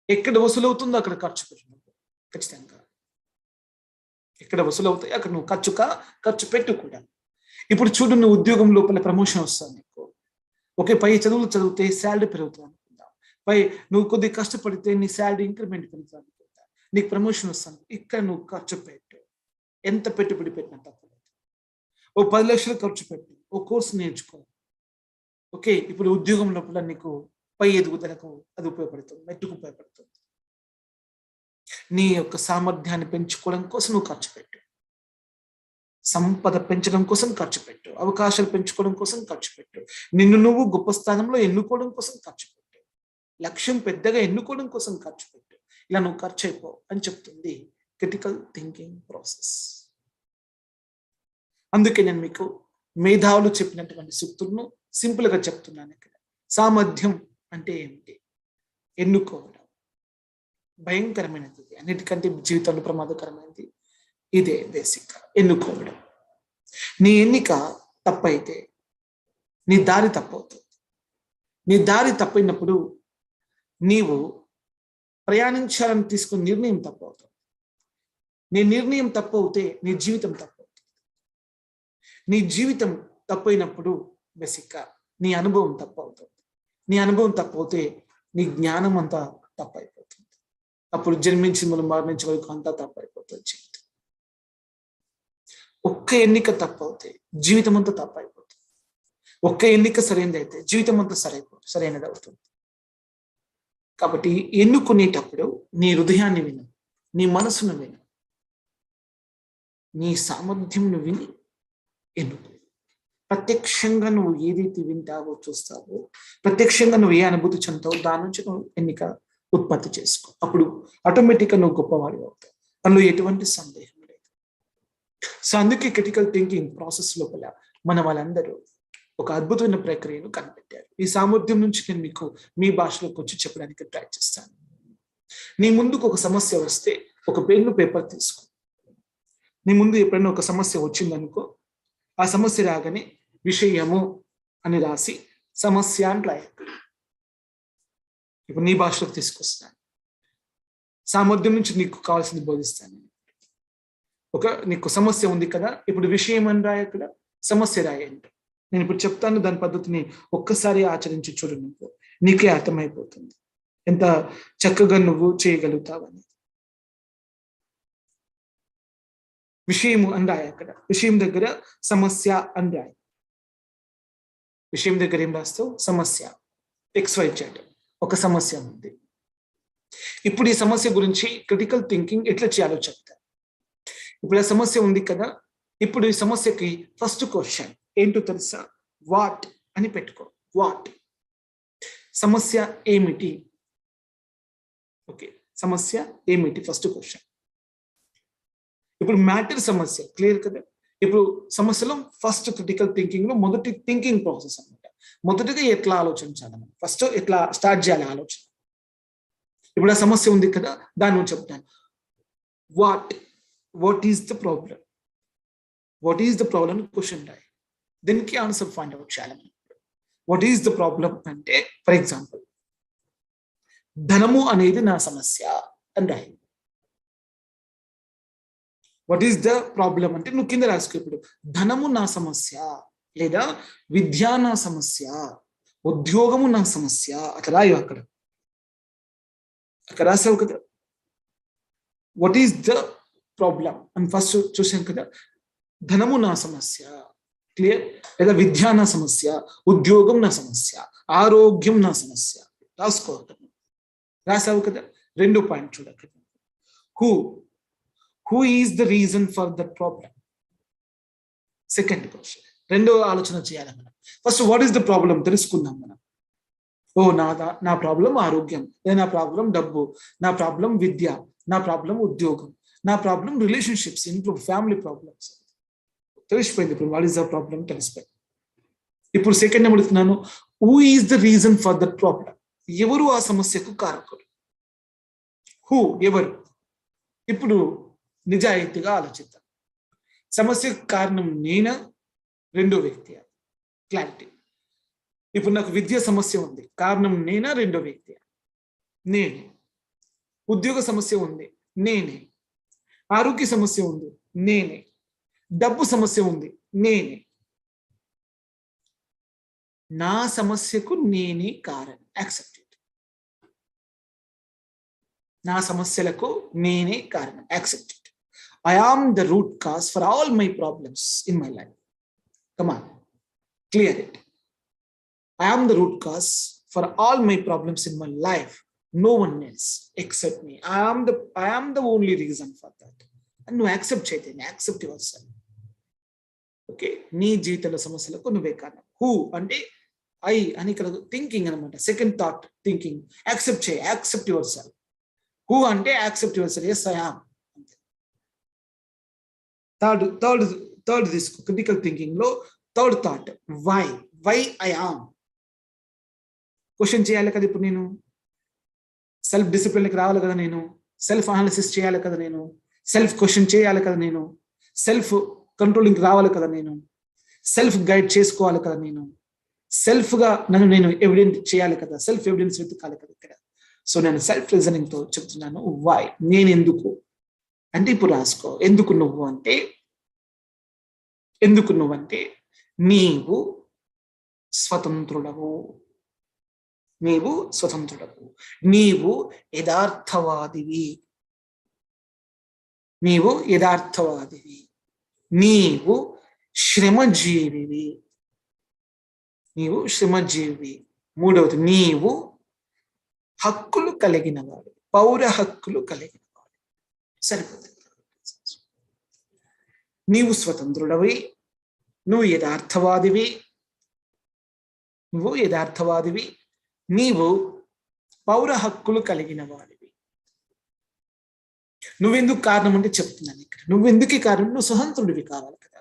ఎక్కడ వసూలు అవుతుందో అక్కడ ఖర్చు పెట్టు, ఖచ్చితంగా. ఎక్కడ వసూలు అవుతాయో అక్కడ నువ్వు ఖర్చు పెట్టు కూడా. ఇప్పుడు చూడు, నువ్వు ఉద్యోగం లోపల ప్రమోషన్ వస్తుంది నీకు. ఓకే, పై చదువులు చదివితే శాలరీ పెరుగుతుంది అనుకుందాం. పై నువ్వు కొద్దిగా కష్టపడితే నీ శాలరీ ఇంక్రిమెంట్ పెరుగుతుంది అనుకుంటా, నీకు ప్రమోషన్ వస్తుంది. ఇక్కడ నువ్వు ఖర్చు పెట్టు, ఎంత పెట్టుబడి పెట్టినా తప్పలేదు. ఓ 10 లక్షలు ఖర్చు పెట్టు, ఓ కోర్సు నేర్చుకో. ఓకే, ఇప్పుడు ఉద్యోగం లోపల నీకు పై ఎదుగుదలకు అది ఉపయోగపడుతుంది, మెట్టుకు ఉపయోగపడుతుంది. నీ యొక్క సామర్థ్యాన్ని పెంచుకోవడం కోసం నువ్వు ఖర్చు పెట్టు, సంపద పెంచడం కోసం ఖర్చు పెట్టు, అవకాశాలు పెంచుకోవడం కోసం ఖర్చు పెట్టు, నిన్ను నువ్వు గొప్ప స్థానంలో ఎన్నుకోవడం కోసం ఖర్చు పెట్టు, లక్ష్యం పెద్దగా ఎన్నుకోవడం కోసం ఖర్చు పెట్టు. ఇలా నువ్వు ఖర్చు అయిపో అని చెప్తుంది క్రిటికల్ థింకింగ్ ప్రాసెస్. అందుకే నేను మీకు మేధావులు చెప్పినటువంటి సూక్తులను సింపుల్ గా చెప్తున్నాను. ఇక్కడ సామర్థ్యం అంటే ఏమిటి? ఎన్నుకోవడం. భయంకరమైనది, అన్నిటికంటే జీవితంలో ప్రమాదకరమైనది ఇదే. బేసిక్ ఎన్నుకోవడం. నీ ఎన్నిక తప్పైతే నీ దారి తప్పవుతుంది. నీ దారి తప్పైనప్పుడు నీవు ప్రయాణించాలని తీసుకున్న నిర్ణయం తప్పవుతుంది. నీ నిర్ణయం తప్పవుతే నీ జీవితం తప్పవుతుంది. నీ జీవితం తప్పైనప్పుడు బేసిక్గా నీ అనుభవం తప్పవుతుంది. నీ అనుభవం తప్పవుతే నీ జ్ఞానం అంతా తప్పైపోతుంది. అప్పుడు జన్మించి మనం మరణించే వరకు అంతా తప్పైపోతుంది జీవితం. ఒక్క ఎన్నిక తప్పవుతే జీవితం అంతా తప్పైపోతుంది. ఒక్క ఎన్నిక సరైనది అయితే జీవితం అంతా సరైనది అవుతుంది. కాబట్టి ఎన్నుకునేటప్పుడు నీ హృదయాన్ని విను, నీ మనసును విను, నీ సామర్థ్యంను విని ఎన్నుకో. ప్రత్యక్షంగా నువ్వు ఏదైతే వింటావో చూస్తావో, ప్రత్యక్షంగా నువ్వు ఏ అనుభూతి చెందుతావో దాని నుంచి నువ్వు ఎన్నిక ఉత్పత్తి చేసుకో. అప్పుడు ఆటోమేటిక్గా నువ్వు గొప్పవాడి అవుతావు, అందులో ఎటువంటి సందేహం లేదు. సో అందుకే క్రిటికల్ థింకింగ్ ప్రాసెస్ లోపల మన వాళ్ళందరూ ఒక అద్భుతమైన ప్రక్రియను కనిపెట్టారు. ఈ సామర్థ్యం నుంచి నేను మీకు మీ భాషలోకి వచ్చి చెప్పడానికి ట్రై చేస్తాను. నీ ముందుకు ఒక సమస్య వస్తే ఒక పెన్ను పేపర్ తీసుకో. నీ ముందు ఎప్పుడైనా ఒక సమస్య వచ్చిందనుకో, ఆ సమస్య రాగానే విషయము అని రాసి సమస్య అని రాయాలి. ఇప్పుడు నీ భాషలోకి తీసుకొస్తాను. సామర్థ్యం నుంచి నీకు కావాల్సింది బోధిస్తాను. నీకు సమస్య ఉంది కదా, ఇప్పుడు విషయం అని రాయ, అక్కడ సమస్య రాయండి. నేను ఇప్పుడు చెప్తాను, దాని పద్ధతిని ఒక్కసారి ఆచరించి చూడు, నీకే అర్థమైపోతుంది ఎంత చక్కగా నువ్వు చేయగలుగుతావని. విషయము అని రాయ, అక్కడ విషయం దగ్గర సమస్య అని రాయి. విషయం దగ్గర ఏం రాస్తావు? సమస్య. XYZ ఒక సమస్య ఉంది. ఇప్పుడు ఈ సమస్య గురించి క్రిటికల్ థింకింగ్ ఎట్లా చేయాలో చెప్తా. ఇప్పుడు ఆ సమస్య ఉంది కదా, ఇప్పుడు ఈ సమస్యకి ఫస్ట్ క్వశ్చన్ ఏంటో తెలుసా? వాట్ అని పెట్టుకో. వాట్, సమస్య ఏమిటి? ఓకే, సమస్య ఏమిటి ఫస్ట్ క్వశ్చన్. ఇప్పుడు మ్యాటర్ సమస్య క్లియర్ కదా. ఇప్పుడు సమస్యలో ఫస్ట్ క్రిటికల్ థింకింగ్ లో మొదటి థింకింగ్ ప్రాసెస్ అనమాట. మొదటిగా ఎట్లా ఆలోచించాలి, ఫస్ట్ ఎట్లా స్టార్ట్ చేయాలి ఆలోచన. ఇప్పుడు ఆ సమస్య ఉంది కదా, దాని నుంచి చెప్తాను. What is the problem? What is the problem question రాయి, దీనికి ఆన్సర్ ఫైండ్ అవుట్ చేయాలి. వాట్ ఈస్ ద ప్రాబ్లం అంటే, ఫర్ ఎగ్జాంపుల్, ధనము అనేది నా సమస్య అని రాయి. వాట్ ఈస్ ద ప్రాబ్లం అంటే నువ్వు కింద రాసుకో. ఇప్పుడు ధనము నా సమస్య, లేదా విద్య నా సమస్య, ఉద్యోగము నా సమస్య, అట్లా రాయు. అక్కడ రాసావు కదా. వాట్ ఈస్ ద ప్రాబ్లం అని ఫస్ట్ చూసాం కదా. ధనము నా సమస్య, క్లియర్, లేదా విద్య నా సమస్య, ఉద్యోగం నా సమస్య, ఆరోగ్యం నా సమస్య. రాసుకో. రాసావు కదా. రెండో పాయింట్ చూడక్కడ, who is the reason for that problem. Second question, రెండో ఆలోచన చేయాలి మనం. First what is the problem తెలుసుకుందాం మనం. నా ప్రాబ్లం ఆరోగ్యం, లేదా నా ప్రాబ్లం డబ్బు, నా ప్రాబ్లం విద్య, నా ప్రాబ్లం ఉద్యోగం, నా ప్రాబ్లం రిలేషన్షిప్స్, ఇంట్లో ఫ్యామిలీ ప్రాబ్లమ్స్. తెలిసిపోయింది. ఇప్పుడు వాట్ ఈస్ ద ప్రాబ్లం తెలిసిపోయింది. ఇప్పుడు సెకండ్ అడుగుతున్నాను, who is the reason for that problem. ఎవరు ఆ సమస్యకు కారకుడు? ఎవరు? ఇప్పుడు నిజాయితీగా ఆలోచిద్దాం. సమస్యకు కారణం నేనా, రెండో వ్యక్తి? క్లారిటీ. ఇప్పుడు నాకు విద్య సమస్య ఉంది, కారణం నేనా, రెండో వ్యక్తి? నేనే. ఉద్యోగ సమస్య ఉంది, నేనే. ఆరోగ్య సమస్య ఉంది, నేనే. డబ్బు సమస్య ఉంది, నేనే. నా సమస్యకు నేనే కారణం. Accept it. నా సమస్యలకు నేనే కారణం. Accept it. I am the root cause for all my problems in my life. Come on, clear it. I am the root cause for all my problems in my life. No one else except me. I am the only reason for that. And no, accept Chaitanya, accept yourself. Okay, నీ జీవితంలో సమస్యలకు నువ్వే కారణం. Who అంటే I అని ఇక్కడ థింకింగ్ అనమాట. Second thought thinking. యాక్సెప్ట్ చేయి, యాక్సెప్ట్ యువర్ సెల్ఫ్. Who అంటే accept yourself. Yes I am. Third తీసుకో. క్రిటికల్ థింకింగ్ లో third thought why I am. Question చేయాలి కదా ఇప్పుడు నేను. సెల్ఫ్ డిసిప్లిన్కి రావాలి కదా నేను. సెల్ఫ్ అనాలిసిస్ చేయాలి కదా నేను. సెల్ఫ్ క్వశ్చన్ చేయాలి కదా నేను. సెల్ఫ్ కంట్రోలింగ్ రావాలి కదా నేను. సెల్ఫ్ గైడ్ చేసుకోవాలి కదా నేను. సెల్ఫ్ గా నన్ను నేను ఎవిడెంట్ చేయాలి కదా. సెల్ఫ్ ఎవిడెన్స్ వెతకాలి కదా ఇక్కడ. సో నేను సెల్ఫ్ రీజనింగ్ తో చెప్తున్నాను. వై, నేను ఎందుకు అంటే ఇప్పుడు రాసుకో. ఎందుకు నువ్వు అంటే నీవు స్వతంత్రుడవు. నీవు స్వతంత్రుడవు. నీవు యథార్థవాదివి. నీవు యథార్థవాదివి. నీవు శ్రమజీవివి. నీవు శ్రమజీవి. మూడవది, నీవు హక్కులు కలిగిన వాడు. పౌర హక్కులు కలిగిన వాడు. సరిపోతుంది. నీవు స్వతంత్రుడవి. నువ్వు యథార్థవాదివి. నీవు పౌర హక్కులు కలిగిన వాడివి. నువ్వెందుకు కారణం అంటే చెప్తున్నాను ఇక్కడ. నువ్వెందుకు కారణం? నువ్వు స్వతంత్రుడివి కావాలి కదా.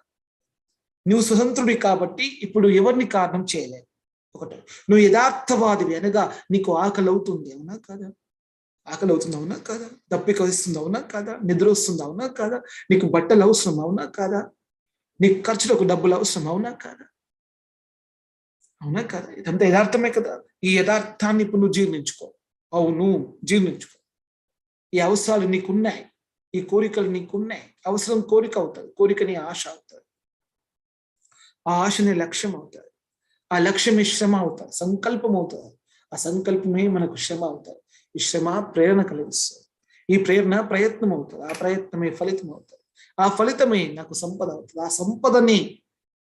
నువ్వు స్వతంత్రుడివి కాబట్టి ఇప్పుడు ఎవరిని కారణం చేయలేదు. ఒకటి, నువ్వు యథార్థవాదివి అనగా నీకు ఆకలి అవుతుంది, అవునా కాదా? ఆకలి అవుతుంది, అవునా కాదా? దప్పిక వస్తుంది, అవునా కాదా? నిద్ర వస్తుంది, అవునా కాదా? నీకు బట్టలు అవసరం, అవునా కాదా? నీకు ఖర్చులకు డబ్బులు అవసరం, అవునా కాదా? అవునా కాదా? ఇదంతా యథార్థమే కదా. ఈ యథార్థాన్ని ఇప్పుడు నువ్వు జీర్ణించుకో. అవును, జీర్ణించుకో. ఈ అవసరాలు నీకున్నాయి, ఈ కోరికలు నీకున్నాయి. అవసరం కోరిక అవుతుంది, కోరికని ఆశ అవుతుంది, ఆ ఆశని లక్ష్యం అవుతుంది, ఆ లక్ష్యమే శ్రమ అవుతుంది, సంకల్పం అవుతుంది, ఆ సంకల్పమే మనకు శ్రమ అవుతుంది. ఈ శ్రమ ప్రేరణ కలిగిస్తుంది, ఈ ప్రేరణ ప్రయత్నం అవుతుంది, ఆ ప్రయత్నమే ఫలితం అవుతుంది, ఆ ఫలితమే నాకు సంపద అవుతుంది, ఆ సంపదని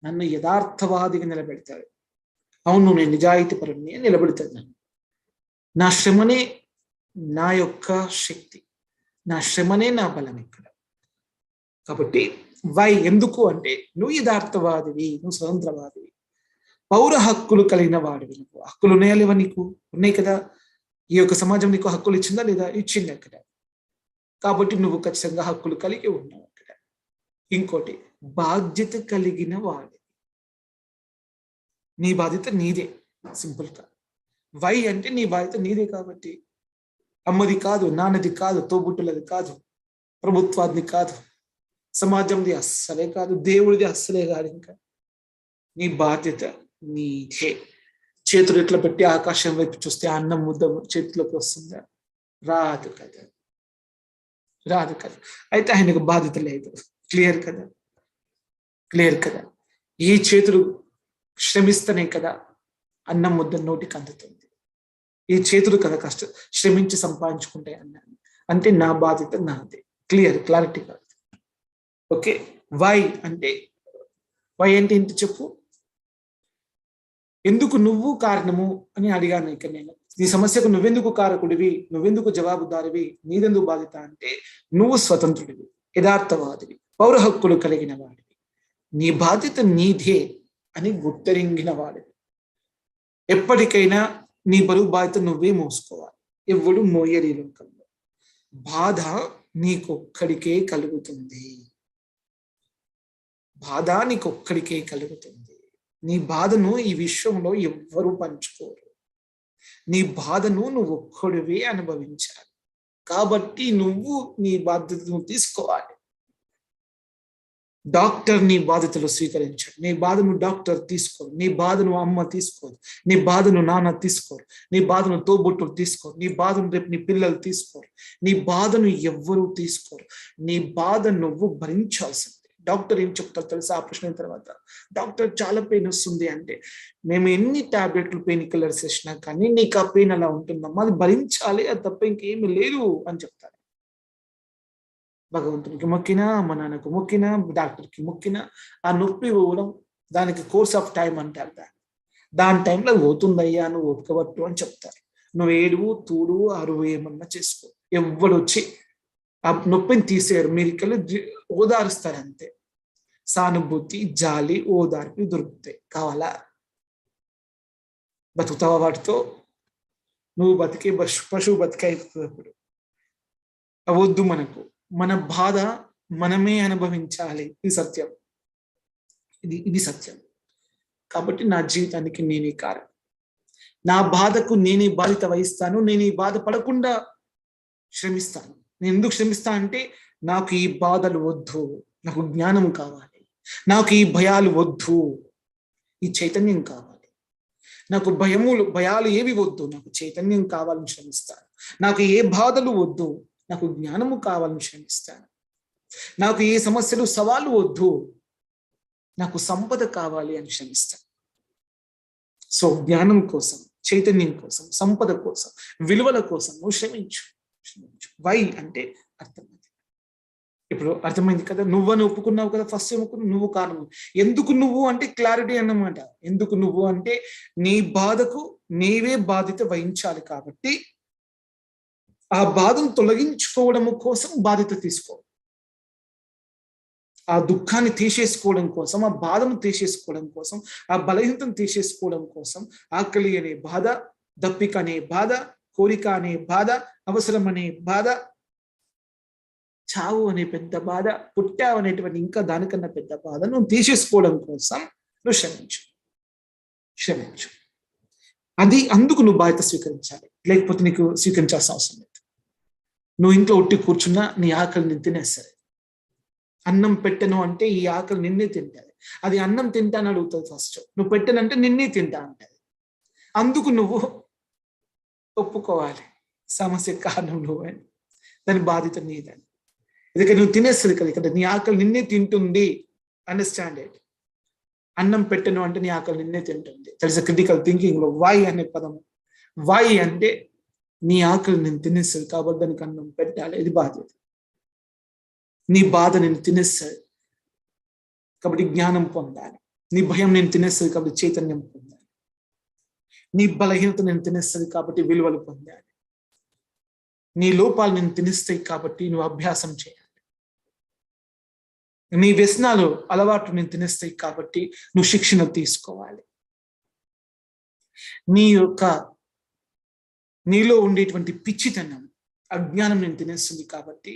నన్ను యథార్థవాదిగా నిలబెడతాడు. అవును, నేను నిజాయితీ పరుణ్ణి నిలబెడతాను. నా శ్రమనే నా యొక్క శక్తి, నా శ్రమనే నా బలం ఇక్కడ. కాబట్టి వై, ఎందుకు అంటే నువ్వు యథార్థవాదివి, నువ్వు స్వతంత్రవాదివి, పౌర హక్కులు కలిగిన వాడివి. నువ్వు హక్కులు ఉన్నాయా లేవా? నీకు ఉన్నాయి కదా. ఈ యొక్క సమాజం నీకు హక్కులు ఇచ్చిందా లేదా? ఇచ్చింది అక్కడ. కాబట్టి నువ్వు ఖచ్చితంగా హక్కులు కలిగి ఉన్నావు అక్కడ. ఇంకోటి, బాధ్యత కలిగిన వాడి. నీ బాధ్యత నీదే. సింపుల్ గా వై అంటే నీ బాధ్యత నీదే. కాబట్టి అమ్మది కాదు, నాన్నది కాదు, తోబుట్టులది కాదు, ప్రభుత్వాది కాదు, సమాజంది అస్సలే కాదు, దేవుడిది అస్సలే కాదు. ఇంకా నీ బాధ్యత నీదే. చేతులు ఇట్లా పెట్టి ఆకాశం వైపు చూస్తే అన్నం ముద్ద చేతిలోకి వస్తుందా? రాదు కదా, రాదు కదా. అయితే ఆయనకు బాధ్యత లేదు. క్లియర్ కదా, క్లియర్ కదా. ఈ చేతులు శ్రమిస్తేనే కదా అన్నం ముద్ద నోటికి అందుతుంది. ఈ చేతులు కదా శ్రమించి సంపాదించుకుంటాయి అన్నాను. అంటే నా బాధ్యత నాదే. క్లియర్, క్లారిటీ కాదు. ఓకే, వై అంటే ఏంటి చెప్పు. ఎందుకు నువ్వు కారణము అని అడిగాను ఇక్కడ నేను. నీ సమస్యకు నువ్వెందుకు కారకుడివి, నువ్వెందుకు జవాబుదారివి, నీదెందుకు బాధ్యత అంటే నువ్వు స్వతంత్రుడివి, యథార్థవాదివి, పౌర హక్కులు కలిగిన వాడివి, నీ బాధ్యత నీదే అని గుర్తెరింగిన వాడివి. ఎప్పటికైనా నీ బరువు బాధ్యత నువ్వే మోసుకోవాలి, ఎవడు మోయని లోకంలో. బాధ నీకొక్కడికే కలుగుతుంది, బాధ నీకొక్కడికే కలుగుతుంది. నీ బాధను ఈ విశ్వంలో ఎవ్వరూ పంచుకోరు. నీ బాధను నువ్వు ఒక్కడివే అనుభవించాలి. కాబట్టి నువ్వు నీ బాధ్యతను తీసుకోవాలి. డాక్టర్ నీ బాధ్యతలు స్వీకరించాడు. నీ బాధను డాక్టర్ తీసుకోరు, నీ బాధను అమ్మ తీసుకోరు, నీ బాధను నాన్న తీసుకోరు, నీ బాధను తోబుట్టులు తీసుకోరు, నీ బాధను రేపు నీ పిల్లలు తీసుకోరు, నీ బాధను ఎవ్వరూ తీసుకోరు. నీ బాధ నువ్వు భరించాల్సింది. డాక్టర్ ఏం చెప్తారు తెలుసా ఆపరేషన్ అయిన తర్వాత? డాక్టర్ చాలా పెయిన్ వస్తుంది అంటే, మేము ఎన్ని టాబ్లెట్లు పెయిన్ కిల్లర్స్ ఇచ్చినా కానీ నీకు ఆ పెయిన్ అలా ఉంటుందమ్మా, అది భరించాలి, అది తప్ప ఇంకేమీ లేదు అని చెప్తారు. భగవంతునికి మొక్కినా, అమ్మ నాన్నకు మొక్కినా, డాక్టర్కి మొక్కినా ఆ నొప్పి పోవడం, దానికి కోర్స్ ఆఫ్ టైం అంటారు. దాని టైంలో పోతుందయ్యా, నువ్వు ఓపికబట్టు అని చెప్తారు. నువ్వు ఏడువు, తూడు, అరువు ఏమన్నా చేసుకో, ఎవ్వడు వచ్చి ఆ నొప్పిని తీసేయరు. మీరు ఇక్కడ ఓదారుస్తారు అంతే. సానుభూతి, జాలి, ఓదార్పు దొరుకుతాయి. కావాలా? బతుకుతావా వాటితో? నువ్వు బతికే పశువు బతికే అయిపోయినప్పుడు అవద్దు మనకు. మన బాధ మనమే అనుభవించాలి. ఇది సత్యం. ఇది సత్యం. కాబట్టి నా జీవితానికి నేనే కారణం. నా బాధకు నేనే బాధ్యత వహిస్తాను. నేను ఈ బాధ పడకుండా శ్రమిస్తాను. నేను ఎందుకు శ్రమిస్తా అంటే, నాకు ఈ బాధలు వద్దు, నాకు జ్ఞానం కావాలి. నాకు ఈ భయాలు వద్దు, ఈ చైతన్యం కావాలి. నాకు భయాలు ఏవి వద్దు, నాకు చైతన్యం కావాలని శ్రమిస్తాను. నాకు ఏ బాధలు వద్దు, నాకు జ్ఞానము కావాలని శ్రమిస్తాను. నాకు ఏ సమస్యలు సవాలు వద్దు, నాకు సంపద కావాలి అని శ్రమిస్తాను. సో జ్ఞానం కోసం, చైతన్యం కోసం, సంపద కోసం, విలువల కోసం నువ్వు శ్రమించు. వై అంటే అర్థమైంది. ఇప్పుడు అర్థమైంది కదా, నువ్వని ఒప్పుకున్నావు కదా, ఫస్ట్ ఒప్పుకున్నావు, నువ్వు కారణం. ఎందుకు నువ్వు అంటే క్లారిటీ అన్నమాట. ఎందుకు నువ్వు అంటే నీ బాధకు నీవే బాధ్యత వహించాలి. కాబట్టి ఆ బాధను తొలగించుకోవడం కోసం బాధ్యత తీసుకో. ఆ దుఃఖాన్ని తీసేసుకోవడం కోసం, ఆ బాధను తీసేసుకోవడం కోసం, ఆ బలహీనతను తీసేసుకోవడం కోసం, ఆకలి అనే బాధ, దప్పిక అనే బాధ, కోరిక అనే బాధ, అవసరం అనే బాధ, చావు అనే పెద్ద బాధ, పుట్టావు అనేటువంటి ఇంకా దానికన్నా పెద్ద బాధను తీసేసుకోవడం కోసం నువ్వు శ్రమించు. అది అందుకు నువ్వు బాధ్యత స్వీకరించాలి. లేకపోతే నీకు స్వీకరించాల్సిన అవసరం లేదు. నువ్వు ఇంట్లో ఉట్టి కూర్చున్నా నీ ఆకలి నేను తినేస్తారు. అన్నం పెట్టను అంటే ఈ ఆకలి నిన్నే తింటాది. అది అన్నం తింటాను అడుగుతుంది ఫస్ట్. నువ్వు పెట్టనంటే నిన్నే తింటా అంటది. అందుకు నువ్వు ఒప్పుకోవాలి సమస్య కారణం నువ్వని, దాని బాధ్యత నీదని. ఎందుకంటే నువ్వు తినేస్తుంది కదా, ఇక్కడ నీ ఆకలి నిన్నే తింటుంది. Understand it. అన్నం పెట్టను అంటే నీ ఆకలి నిన్నే తింటుంది. తెలిసి క్రిటికల్ థింకింగ్ లో వై అనే పదం. వై అంటే నీ ఆకలి నేను తినేస్తుంది కాబట్టి దానికి అన్నం పెట్టాలి, ఇది బాధ్యత. నీ బాధ నేను తినేస్తుంది కాబట్టి జ్ఞానం పొందాలి. నీ భయం నేను తినేస్తుంది కాబట్టి చైతన్యం పొందాలి. నీ బలహీనత నేను తినేస్తుంది కాబట్టి విలువలు పొందాలి. నీ లోపాలు నేను తినేస్తాయి కాబట్టి నువ్వు అభ్యాసం చేయాలి. నీ వ్యసనాలు అలవాటు నేను తినేస్తాయి కాబట్టి నువ్వు శిక్షణ తీసుకోవాలి. నీలో ఉండేటువంటి పిచ్చితనం, అజ్ఞానం నేను తినేస్తుంది కాబట్టి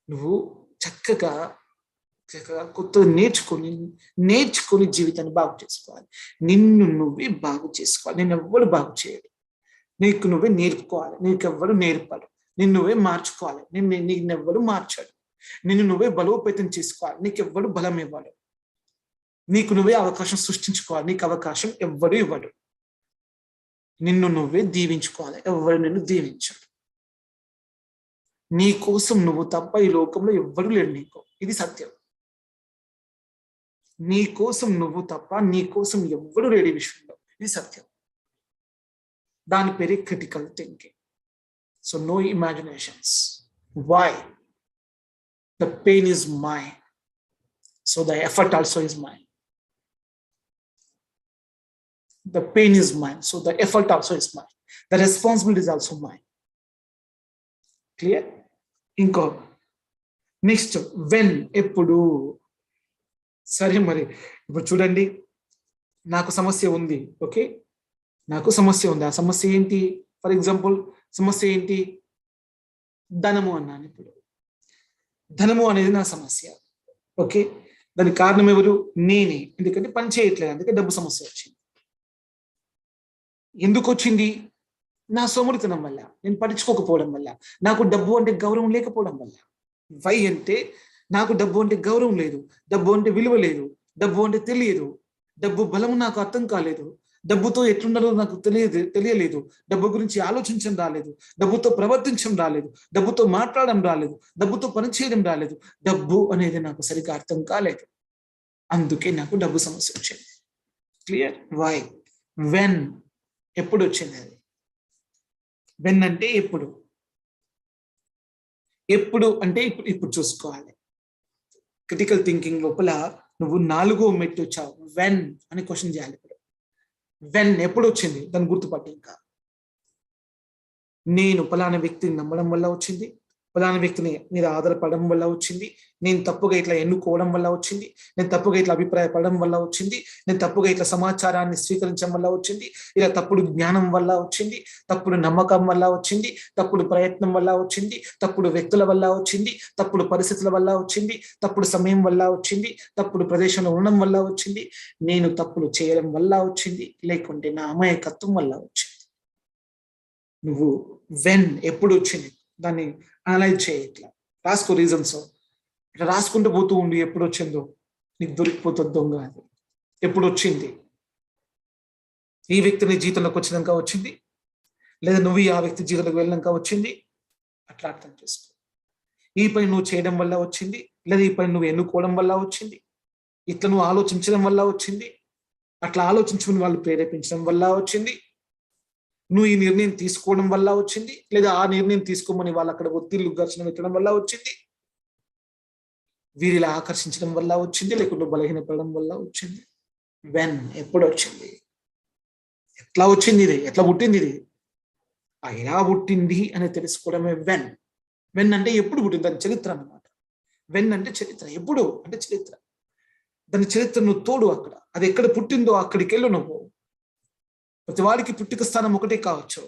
నువ్వు చక్కగా కొత్త నేర్చుకొని జీవితాన్ని బాగు చేసుకోవాలి. నిన్ను నువ్వే బాగు చేసుకోవాలి. నేను ఎవ్వరు బాగు చేయడు. నీకు నువ్వే నేర్పుకోవాలి. నీకెవ్వరు నేర్పడు. నిన్ను నువ్వే మార్చుకోవాలి. నిన్నెవ్వరు మార్చాడు. నిన్ను నువ్వే బలోపేతం చేసుకోవాలి. నీకెవ్వడు బలం ఇవ్వడు. నీకు నువ్వే అవకాశం సృష్టించుకోవాలి. నీకు అవకాశం ఎవ్వడు ఇవ్వడు. నిన్ను నువ్వే దీవించుకోవాలి. ఎవ్వరు నిన్ను దీవించడు. నీ కోసం నువ్వు తప్ప ఈ లోకంలో ఎవ్వరు లేడు నీకు. ఇది సత్యం. నీ కోసం నువ్వు తప్ప నీ కోసం ఎవ్వరు లేడు ఈ విషయంలో. ఇది సత్యం. దాని పేరే critical thinking. So no imaginations. Why? The pain is mine, so the effort also is mine. The pain is mine, so the effort also is mine. The responsibility is also mine. Clear? Inko. Next, when, ఎప్పుడు. సరే మరి ఇప్పుడు చూడండి, నాకు సమస్య ఉంది. ఓకే, నాకు సమస్య ఉంది. ఆ సమస్య ఏంటి? ఫర్ ఎగ్జాంపుల్ సమస్య ఏంటి? ధనము అన్నాను. ఇప్పుడు ధనము అనేది నా సమస్య. ఓకే, దానికి కారణం ఎవరు? నేనే. ఎందుకంటే పని చేయట్లేదు, అందుకే డబ్బు సమస్య వచ్చింది. ఎందుకు వచ్చింది? నా సోమరితనం వల్ల, నేను పట్టించుకోకపోవడం వల్ల, నాకు డబ్బు అంటే గౌరవం లేకపోవడం వల్ల. వై అంటే నాకు డబ్బు అంటే గౌరవం లేదు, డబ్బు అంటే విలువ లేదు, డబ్బు అంటే తెలియదు, డబ్బు బలం నాకు అర్థం కాలేదు. డబ్బుతో ఎట్లుండాలో నాకు తెలియలేదు, డబ్బు గురించి ఆలోచించడం రాలేదు, డబ్బుతో ప్రవర్తించడం రాలేదు, డబ్బుతో మాట్లాడడం రాలేదు, డబ్బుతో పనిచేయడం రాలేదు, డబ్బు అనేది నాకు సరిగ్గా అర్థం కాలేదు. అందుకే నాకు డబ్బు సమస్య వచ్చింది. క్లియర్? వై? వెన్, ఎప్పుడు వచ్చింది అది? వెన్ అంటే ఎప్పుడు, ఎప్పుడు అంటే ఇప్పుడు చూసుకోవాలి. క్రిటికల్ థింకింగ్ లోపల నువ్వు 4వ మెట్టు వచ్చావు, వెన్ అని క్వశ్చన్ చేయాలి. ఇప్పుడు వెన్ ఎప్పుడు వచ్చింది దాన్ని గుర్తుపట్టి, ఇంకా నేను పలానా వ్యక్తిని నమ్మడం వల్ల వచ్చింది, పలానా వ్యక్తిని మీద ఆధారపడడం వల్ల వచ్చింది, నేను తప్పుగా ఇట్లా ఎన్నుకోవడం వల్ల వచ్చింది, నేను తప్పుగా ఇట్లా అభిప్రాయపడడం వల్ల వచ్చింది, నేను తప్పుగా ఇట్లా సమాచారాన్ని స్వీకరించడం వల్ల వచ్చింది, ఇలా తప్పుడు జ్ఞానం వల్ల వచ్చింది, తప్పుడు నమ్మకం వల్ల వచ్చింది, తప్పుడు ప్రయత్నం వల్ల వచ్చింది, తప్పుడు వ్యక్తుల వల్ల వచ్చింది, తప్పుడు పరిస్థితుల వల్ల వచ్చింది, తప్పుడు సమయం వల్ల వచ్చింది, తప్పుడు ప్రదేశంలో ఉండడం వల్ల వచ్చింది, నేను తప్పులు చేయడం వల్ల వచ్చింది, లేకుంటే నా అమాయకత్వం వల్ల వచ్చింది. నువ్వు వెన్ ఎప్పుడు వచ్చింది దాన్ని అనలైజ్ చేయి. ఇట్లా రాసుకో రీజన్స్, ఇట్లా రాసుకుంటూ పోతూ ఉండి ఎప్పుడు వచ్చిందో నీకు దొరికిపోతుంది దొంగ. అది ఎప్పుడు వచ్చింది? ఈ వ్యక్తి నీ జీవితంలోకి వచ్చినాక వచ్చింది, లేదా నువ్వు ఆ వ్యక్తి జీవితంలోకి వెళ్ళినాక వచ్చింది. అట్లా అర్థం చేసుకో. ఈ పని నువ్వు చేయడం వల్ల వచ్చింది, లేదా ఈ పని నువ్వు ఎన్నుకోవడం వల్ల వచ్చింది, ఇట్లా నువ్వు ఆలోచించడం వల్ల వచ్చింది, అట్లా ఆలోచించుకుని వాళ్ళు ప్రేరేపించడం వల్ల వచ్చింది, నువ్వు ఈ నిర్ణయం తీసుకోవడం వల్ల వచ్చింది, లేదా ఆ నిర్ణయం తీసుకోమని వాళ్ళు అక్కడ ఒత్తిళ్లు ఘర్షణ పెట్టడం వల్ల వచ్చింది, వీరిలా ఆకర్షించడం వల్ల వచ్చింది, లేకుంటే బలహీనపడడం వల్ల వచ్చింది. వెన్ ఎప్పుడు వచ్చింది, ఎట్లా వచ్చింది, ఇది ఎట్లా పుట్టింది, ఇది ఎలా పుట్టింది అని తెలుసుకోవడమే వెన్. వెన్ అంటే ఎప్పుడు పుట్టింది, దాని చరిత్ర అన్నమాట. వెన్ అంటే చరిత్ర, ఎప్పుడు అంటే చరిత్ర. దాని చరిత్ర నువ్వు తోడు, అక్కడ అది ఎక్కడ పుట్టిందో అక్కడికి వెళ్ళు నువ్వు. ప్రతి వాడికి పుట్టుక స్థానం ఒకటే కావచ్చు,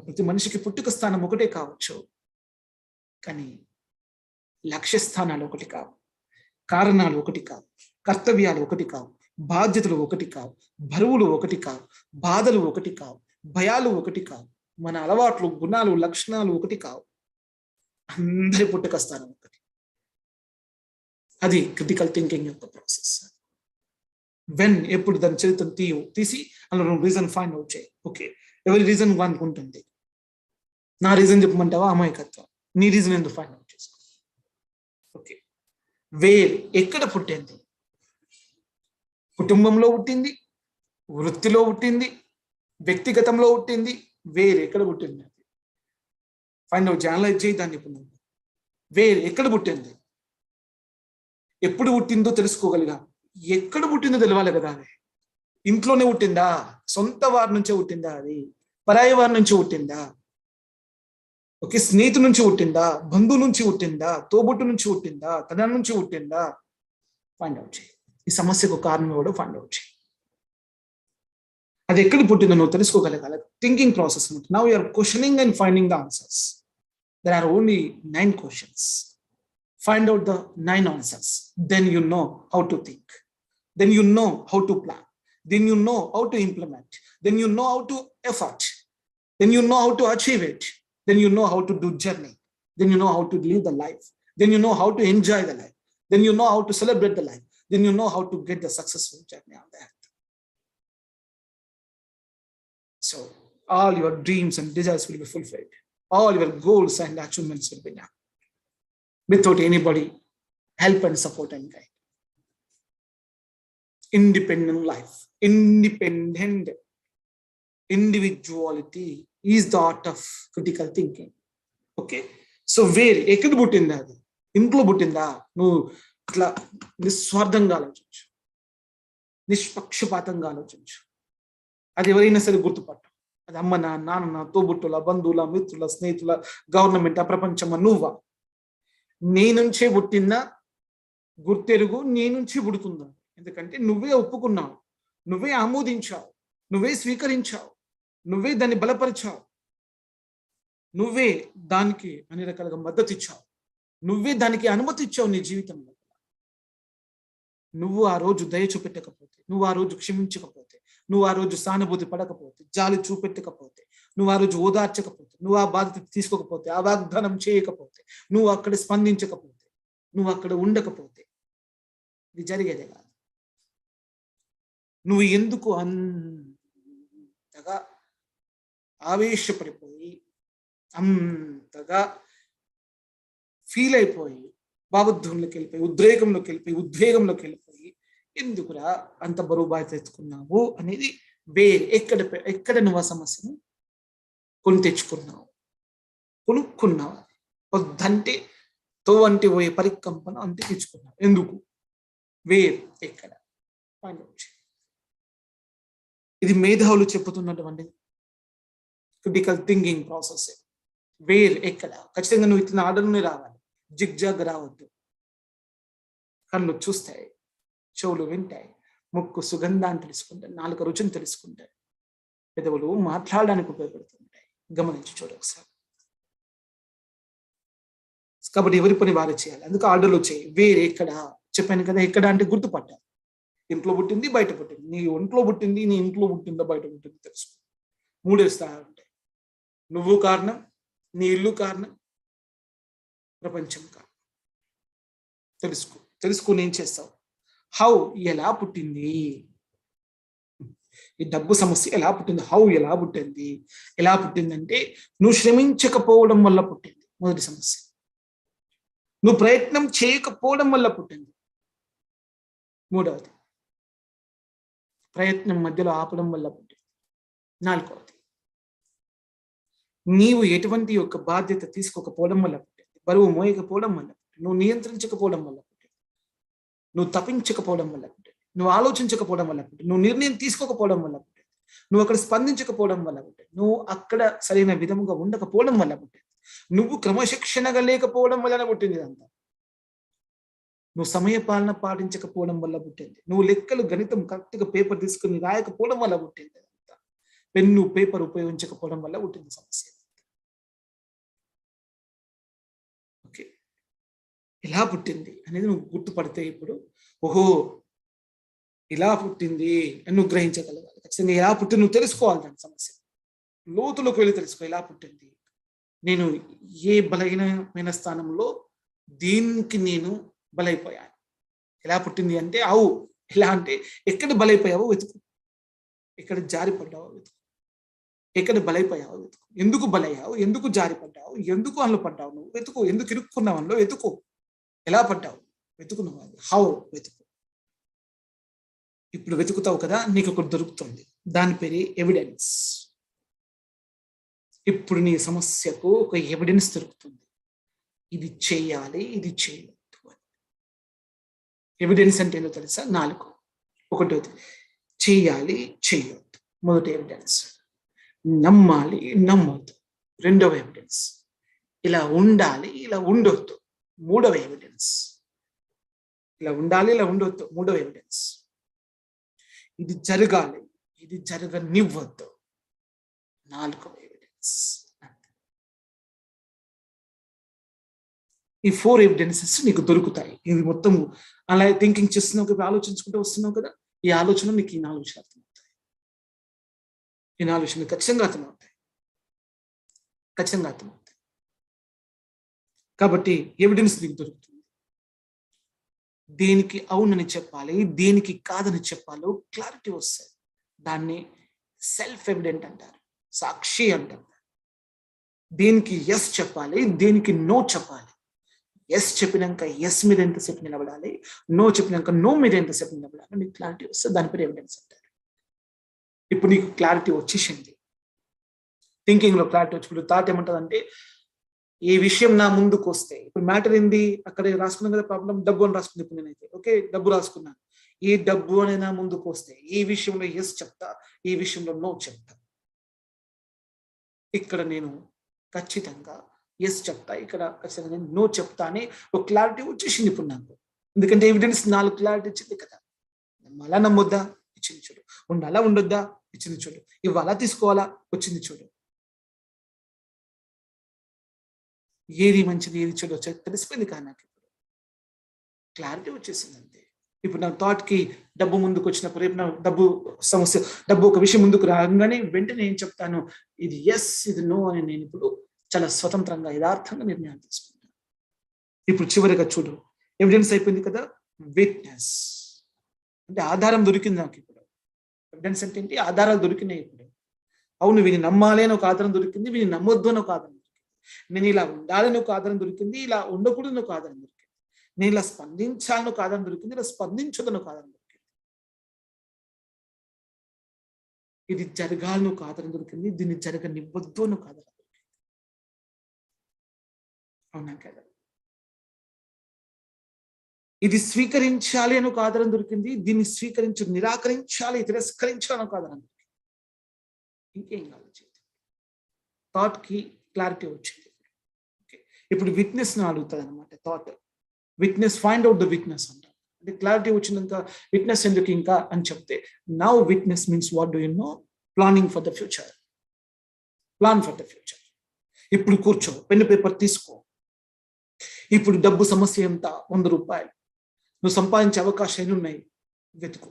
ప్రతి మనిషికి పుట్టుక స్థానం ఒకటే కావచ్చు, కానీ లక్ష్య స్థానాలు ఒకటి కావు, కారణాలు ఒకటి కావు, కర్తవ్యాలు ఒకటి కావు, బాధ్యతలు ఒకటి కావు, బరువులు ఒకటి కావు, బాధలు ఒకటి కావు, భయాలు ఒకటి కావు, మన అలవాట్లు, గుణాలు, లక్షణాలు ఒకటి కావు. అందరి పుట్టుక స్థానం ఒకటి. అది క్రిటికల్ థింకింగ్ యొక్క ప్రాసెస్. వెన్ ఎప్పుడు దాని చరిత్రను తీసి అందులో నువ్వు రీజన్ ఫైండ్ అవుట్ చేయి. ఓకే, ఎవరి రీజన్ అనుకుంటుంది. నా రీజన్ చెప్పమంటావా? అమాయకత్వం. నీ రీజన్ ఎందుకు ఫైండ్ అవుట్ చేసుకో. ఓకే, వేర్ ఎక్కడ పుట్టింది? కుటుంబంలో పుట్టింది, వృత్తిలో పుట్టింది, వ్యక్తిగతంలో పుట్టింది. వేర్ ఎక్కడ పుట్టింది? ఫైండ్ అవుట్, అనలైజ్ చేయి దాన్ని. ఇప్పుడు వేర్ ఎక్కడ పుట్టింది, ఎప్పుడు పుట్టిందో తెలుసుకోగలిగా. ఎక్కడ పుట్టిందో తెలవాలి కదా. అది ఇంట్లోనే పుట్టిందా, సొంత వారి నుంచే పుట్టిందా, అది పరాయి వారి నుంచి పుట్టిందా, ఓకే స్నేహితు నుంచి పుట్టిందా, బంధువు నుంచి పుట్టిందా, తోబుట్టు నుంచి పుట్టిందా, తన నుంచి పుట్టిందా? ఫైండ్ అవుట్ చేయి. ఈ సమస్యకు కారణం కూడా ఫైండ్ అవుట్ చేయి. అది ఎక్కడ పుట్టిందో నువ్వు తెలుసుకోగలగాలి. Thinking process. Now you are questioning and finding the answers. There are only 9 questions. Find out the 9 answers. Then you know how to think. Then you know how to plan. Then you know how to implement. Then you know how to effort. Then you know how to achieve it. Then you know how to do journey. Then you know how to live the life. Then you know how to enjoy the life. Then you know how to celebrate the life. Then you know how to get the successful journey on the earth. So all your dreams and desires will be fulfilled. All your goals and achievements will be done without anybody help and support and guide. Independent life, independent individuality is the art of critical thinking. Okay, so where ఎక్కడ పుట్టిందా? అది ఇంట్లో పుట్టిందా? నువ్వు అట్లా నిస్వార్థంగా ఆలోచించు, నిష్పక్షపాతంగా ఆలోచించు. అది ఎవరైనా సరే గుర్తుపట్టు. అది అమ్మ, నాన్న, తోబుట్టుల, బంధువుల, మిత్రుల, స్నేహితుల, గవర్నమెంట్, ప్రపంచమా, నువ్వా? నీ నుంచే పుట్టిందా? గుర్తెరుగు, నీ నుంచి పుడుతుందా? ఎందుకంటే నువ్వే ఒప్పుకున్నావు, నువ్వే ఆమోదించావు, నువ్వే స్వీకరించావు, నువ్వే దాన్ని బలపరిచావు, నువ్వే దానికి అన్ని రకాలుగా మద్దతు ఇచ్చావు, నువ్వే దానికి అనుమతి ఇచ్చావు నీ జీవితంలో. నువ్వు ఆ రోజు దయ చూపెట్టకపోతే, నువ్వు ఆ రోజు క్షమించకపోతే, నువ్వు ఆ రోజు సానుభూతి పడకపోతే, జాలి చూపెట్టకపోతే, నువ్వు ఆ రోజు ఓదార్చకపోతే, నువ్వు ఆ బాధ్యత తీసుకోకపోతే, ఆ వాగ్దానం చేయకపోతే, నువ్వు అక్కడ స్పందించకపోతే, నువ్వు అక్కడ ఉండకపోతే ఇది జరిగేదే కాదు. నువ్వు ఎందుకు అంతగా ఆవేశపడిపోయి అంతగా ఫీల్ అయిపోయి భావోద్వేగంలోకి వెళ్ళిపోయి ఉద్వేగంలోకి వెళ్ళిపోయి ఎందుకురా అంత బరువు బాధ్యత ఎత్తుకున్నావు అనేది వేరే. ఎక్కడ నువ్వు ఆ సమస్యను కొనుక్కున్నావు వద్దంటే తోవంటి పోయే పరికంపన అంతే తెచ్చుకున్నావు. ఎందుకు? వేరు ఎక్కడ? ఇది మేధావులు చెప్పుతున్నటువంటి క్రిటికల్ థింకింగ్ ప్రాసెస్. వేర్ ఎక్కడ? ఖచ్చితంగా నువ్వు ఇచ్చిన ఆర్డర్ని రావాలి, జిగ్జాగ్ రావద్దు. కళ్ళు చూస్తాయి, చెవులు వింటాయి, ముక్కు సుగంధాన్ని తెలుసుకుంటాయి, నాలుక రుచిని తెలుసుకుంటాయి, పెదవులు మాట్లాడడానికి ఉపయోగపడుతుంటాయి. గమనించి చూడు ఒకసారి. కాబట్టి ఎవరి పని వారు చేయాలి. అందుకు ఆర్డర్లు వచ్చాయి. వేరే ఎక్కడ చెప్పాను కదా, ఎక్కడ అంటే గుర్తుపట్టాలి. ఇంట్లో పుట్టింది, బయట పుట్టింది. నీ ఒంట్లో పుట్టింది, నీ ఇంట్లో పుట్టిందా, బయట పుట్టింది తెలుసుకో. 3 స్థాయిలు ఉంటాయి. నువ్వు కారణం, నీ ఇల్లు కారణం, ప్రపంచం కారణం. తెలుసుకుని ఏం చేస్తావు? హౌ ఎలా పుట్టింది? ఈ డబ్బు సమస్య ఎలా పుట్టింది? హౌ ఎలా పుట్టింది? ఎలా పుట్టిందంటే నువ్వు శ్రమించకపోవడం వల్ల పుట్టింది మొదటి సమస్య. నువ్వు ప్రయత్నం చేయకపోవడం వల్ల పుట్టింది మూడవది. ప్రయత్నం మధ్యలో ఆపడం వల్ల పుట్టింది నాలుగవది. నీవు ఎటువంటి యొక్క బాధ్యత తీసుకోకపోవడం వల్ల పుట్టింది. బరువు మోయకపోవడం వల్ల పుట్టింది. నువ్వు నియంత్రించకపోవడం వల్ల పుట్టింది. నువ్వు తప్పించకపోవడం వల్ల పుట్టింది. నువ్వు ఆలోచించకపోవడం వల్ల పుట్టింది. నువ్వు నిర్ణయం తీసుకోకపోవడం వల్ల పుట్టింది. నువ్వు అక్కడ స్పందించకపోవడం వల్ల పుట్టింది. నువ్వు అక్కడ సరైన విధముగా ఉండకపోవడం వల్ల పుట్టింది. నువ్వు క్రమశిక్షణగా లేకపోవడం వలన పుట్టింది ఇదంతా. నువ్వు సమయపాలన పాటించకపోవడం వల్ల పుట్టింది. నువ్వు లెక్కలు గణితం కరెక్ట్గా పేపర్ తీసుకుని రాయకపోవడం వల్ల పుట్టింది ఇదంతా. పెన్ను పేపర్ ఉపయోగించకపోవడం వల్ల పుట్టింది సమస్య. ఓకే, ఎలా పుట్టింది అనేది నువ్వు గుర్తుపడితే ఇప్పుడు ఓహో ఇలా పుట్టింది అని నువ్వు గ్రహించగలగాలి. ఖచ్చితంగా ఎలా పుట్టింది నువ్వు తెలుసుకోవాలి. దాని సమస్య లోతులోకి వెళ్ళి తెలుసుకో. ఎలా పుట్టింది, నేను ఏ బలహీనమైన స్థానంలో దీనికి నేను బలైపోయాను. ఎలా పుట్టింది అంటే అవు. ఎలా అంటే ఎక్కడ బలైపోయావో వెతుకు, ఎక్కడ జారిపడ్డావో వెతుకు, ఎక్కడ బలైపోయావో వెతుకు, ఎందుకు బలయ్యావు, ఎందుకు జారిపడ్డావు, ఎందుకు అందులో పడ్డావు నువ్వు వెతుకు, ఎందుకు ఇరుక్కున్నావు అందులో వెతుకు, ఎలా పడ్డావు వెతుకున్నావు, హౌ వెతుకు. ఇప్పుడు వెతుకుతావు కదా, నీకు ఒకటి దొరుకుతుంది. దాని పేరే ఎవిడెన్స్. ఇప్పుడు నీ సమస్యకు ఒక ఎవిడెన్స్ దొరుకుతుంది. ఇది చేయాలి, ఇది చేయవద్దు అని. ఎవిడెన్స్ అంటే ఏంటో తెలుసా? 4. ఒకటోది చేయాలి, చేయవద్దు, మొదటి ఎవిడెన్స్. నమ్మాలి, నమ్మొద్దు, రెండవ ఎవిడెన్స్. ఇలా ఉండాలి, ఇలా ఉండొద్దు, మూడవ ఎవిడెన్స్. ఇలా ఉండాలి, ఇలా ఉండొద్దు, మూడవ ఎవిడెన్స్. ఇది జరగాలి, ఇది జరగనివ్వద్దు, నాలుగవ ఎవిడెన్స్. ఈ 4 ఎవిడెన్సెస్ నీకు దొరుకుతాయి. ఇది మొత్తం అలా థింకింగ్ చేస్తున్నావు కదా, ఆలోచించుకుంటూ వస్తున్నావు కదా, ఈ ఆలోచన నీకు ఈ 4 విషయాలు అర్థమవుతాయి. ఈ 4 విషయాలు ఖచ్చితంగా అర్థమవుతాయి, ఖచ్చితంగా అర్థమవుతాయి. కాబట్టి ఎవిడెన్స్ నీకు దొరుకుతుంది. దేనికి అవునని చెప్పాలి, దేనికి కాదని చెప్పాలో క్లారిటీ వస్తుంది. దాన్ని సెల్ఫ్ ఎవిడెంట్ అంటారు, సాక్షి అంటారు. దేనికి ఎస్ చెప్పాలి, దేనికి నో చెప్పాలి. ఎస్ చెప్పినాక ఎస్ మీద ఎంతసేపు నిలబడాలి, నో చెప్పినాక నో మీద ఎంతసేపు నిలబడాలి, నీకు క్లారిటీ వస్తుంది. దాని పేరు ఎవిడెన్స్ అంటారు. ఇప్పుడు నీకు క్లారిటీ వచ్చేసింది, థింకింగ్ లో క్లారిటీ వచ్చి. ఇప్పుడు థాట్ ఏమంటుందంటే, ఈ విషయం నా ముందుకు వస్తే, ఇప్పుడు మ్యాటర్ ఏంది అక్కడ రాసుకున్నాను కదా, ప్రాబ్లం డబ్బు అని రాసుకుంది. ఇప్పుడు నేనైతే ఓకే డబ్బు రాసుకున్నాను. ఈ డబ్బు అని నా ముందుకు వస్తే ఈ విషయంలో ఎస్ చెప్తా, ఈ విషయంలో నో చెప్తా. ఇక్కడ నేను ఖచ్చితంగా ఎస్ చెప్తా, ఇక్కడ ఖచ్చితంగా నేను నో చెప్తా అని ఒక క్లారిటీ వచ్చేసింది ఇప్పుడు నాకు. ఎందుకంటే ఎవిడెన్స్ 4 క్లారిటీ ఇచ్చింది కదా. నమ్మాలా, నమ్మొద్దా, ఇచ్చింది చూడు. ఉండాలా, ఉండొద్దా, ఇచ్చింది చూడు. ఇవ్వాలా, తీసుకోవాలా, వచ్చింది చూడు. ఏది మంచిది, ఏది చెడు తెలిసిపోయింది కానీ నాకు ఇప్పుడు క్లారిటీ వచ్చేసింది అంతే. ఇప్పుడు నా థాట్కి డబ్బు ముందుకు వచ్చినప్పుడు, రేపు నా డబ్బు సమస్య, డబ్బు ఒక విషయం ముందుకు రాగానే వెంటనే ఏం చెప్తాను, ఇది ఎస్, ఇది నో అని నేను ఇప్పుడు చాలా స్వతంత్రంగా యథార్థంగా నిర్ణయాలు తీసుకుంటాను. ఇప్పుడు చివరిగా చూడు, ఎవిడెన్స్ అయిపోయింది కదా, విట్నెస్ అంటే ఆధారం దొరికింది నాకు. ఇప్పుడు ఎవిడెన్స్ అంటే ఏంటి? ఆధారాలు దొరికినాయి. ఇప్పుడు అవును వీని నమ్మాలి అని ఒక ఆధారం దొరికింది, వీని నమ్మొద్దు అని ఒక ఆధారం దొరికింది. నేను ఇలా ఉండాలని ఒక ఆధారం దొరికింది, ఇలా ఉండకూడదని ఒక ఆధారం దొరికింది. నేను ఇలా స్పందించాలని ఒక ఆధారం దొరికింది, ఇలా స్పందించదని ఒక ఆధారం దొరికింది. ఇది జరగాలని ఒక ఆధారం దొరికింది, దీన్ని జరగనివ్వద్దు అని ఒక ఆధారం దొరికింది. అవునా కదా? ఇది స్వీకరించాలి అని ఒక ఆధారం దొరికింది, దీన్ని నిరాకరించాలి, తిరస్కరించాలని ఒక ఆధారం దొరికింది. ఇంకేం ఆలోచించింది? థాట్ కి క్లారిటీ వచ్చింది. ఇప్పుడు విట్నెస్ ని అడుగుతుంది అనమాట. Thought witness, find out the witness అంటారు. అంటే క్లారిటీ వచ్చినాక విట్నెస్ ఎందుకు ఇంకా అని చెప్తే, now witness means what do you know? Planning for the future. Plan for the future. ఇప్పుడు కూర్చో, పెన్ను పేపర్ తీసుకో. ఇప్పుడు డబ్బు సమస్య ఎంత? 100 రూపాయలు. నువ్వు సంపాదించే అవకాశాలు ఉన్నాయి, వెతుకు.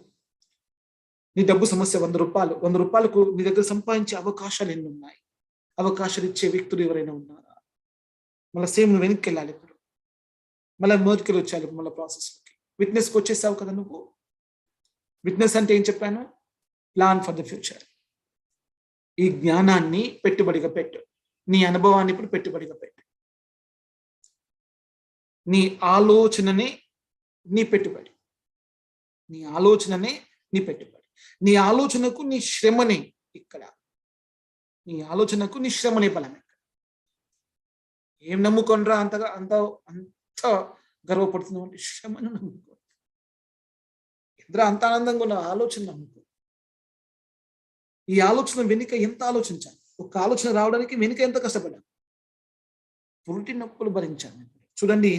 నీ డబ్బు సమస్య 100 రూపాయలు. 100 రూపాయలకు నీ దగ్గర సంపాదించే అవకాశాలు ఎన్ని ఉన్నాయి? అవకాశాలు ఇచ్చే వ్యక్తులు ఎవరైనా ఉన్నారా? మళ్ళీ సేమ్ నువ్వు వెనక్కి వెళ్ళాలి. ఇప్పుడు మళ్ళీ మొదటికి వచ్చాలి. మళ్ళీ ప్రాసెస్లోకి విట్నెస్కి వచ్చేసావు కదా నువ్వు. విట్నెస్ అంటే ఏం చెప్పాను? Plan for the future. ఈ జ్ఞానాన్ని పెట్టుబడిగా పెట్టు. నీ అనుభవాన్ని ఇప్పుడు పెట్టుబడిగా పెట్టు. నీ ఆలోచననే నీ పెట్టుబడి. నీ ఆలోచననే నీ పెట్టుబడి. నీ ఆలోచనకు నీ శ్రమనే ఇక్కడ. నీ ఆలోచనకు నీ శ్రమనే బలం ఇక్కడ. ఏం నమ్ముకొనరా అంత గర్వపడుతున్నావు అంటే శ్రమను నమ్ముకో. ఇద్దరు అంత ఆనందంగా ఉన్న ఆలోచన నమ్ముకో. ఈ ఆలోచన వెనుక ఎంత ఆలోచించాలి? ఒక ఆలోచన రావడానికి వెనుక ఎంత కష్టపడ్డాను? పురిటి నొప్పులు భరించాను. చూడండి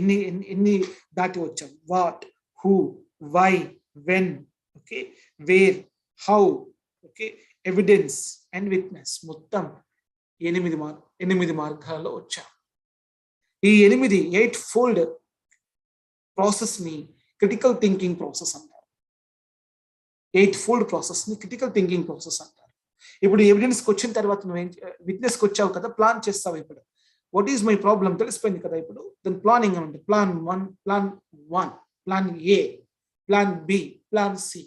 ఎన్ని దాటి వచ్చాం. What, who, why, when, okay, where, how, okay, evidence and witness. మొత్తం 8 మార్గాల్లో వచ్చాం. ఈ 8 ఫోల్డ్ ప్రాసెస్ ని క్రిటికల్ థింకింగ్ ప్రాసెస్ అంటారు. 8 ఫోల్డ్ ప్రాసెస్ ని క్రిటికల్ థింకింగ్ ప్రాసెస్ అంటారు. ఇప్పుడు ఎవిడెన్స్కి వచ్చిన తర్వాత నువ్వు విట్నెస్కి వచ్చావు కదా, ప్లాన్ చేస్తావు. ఇప్పుడు వాట్ ఈజ్ మై ప్రాబ్లం తెలిసిపోయింది కదా. ఇప్పుడు దాని ప్లానింగ్ అని ఉంటుంది. Plan 1, plan A, plan B, plan C,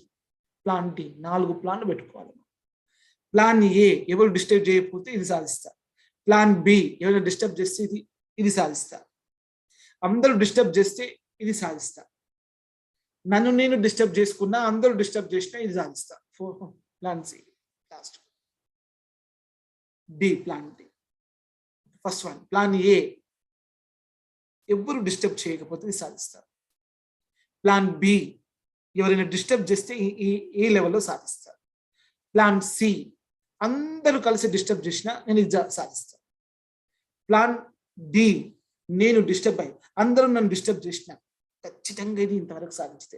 plan D. 4 ప్లాన్లు పెట్టుకోవాలి. ప్లాన్ ఏ ఎవరు డిస్టర్బ్ చేయకపోతే ఇది సాధిస్తా. ప్లాన్ బి ఎవరైనా డిస్టర్బ్ చేస్తే ఇది సాధిస్తా. అందరూ డిస్టర్బ్ చేస్తే ఇది సాధిస్తా. నన్ను నేను డిస్టర్బ్ చేసుకున్నా, అందరూ డిస్టర్బ్ చేసినా ఇది సాధిస్తా. Plan C. Last D, plan D. First one plan A ఎవరు డిస్టర్బ్ చేయకపోతే ఇది సాధిస్తారు. ప్లాన్ బి ఎవరైనా డిస్టర్బ్ చేస్తే ఈ లెవెల్లో సాధిస్తారు. ప్లాన్ సి అందరూ కలిసి డిస్టర్బ్ చేసినా నేను ఇది సాధిస్తాను. ప్లాన్ డి నేను డిస్టర్బ్ అయ్యి అందరూ నన్ను డిస్టర్బ్ చేసినా ఖచ్చితంగా ఇది ఇంతవరకు సాధించితే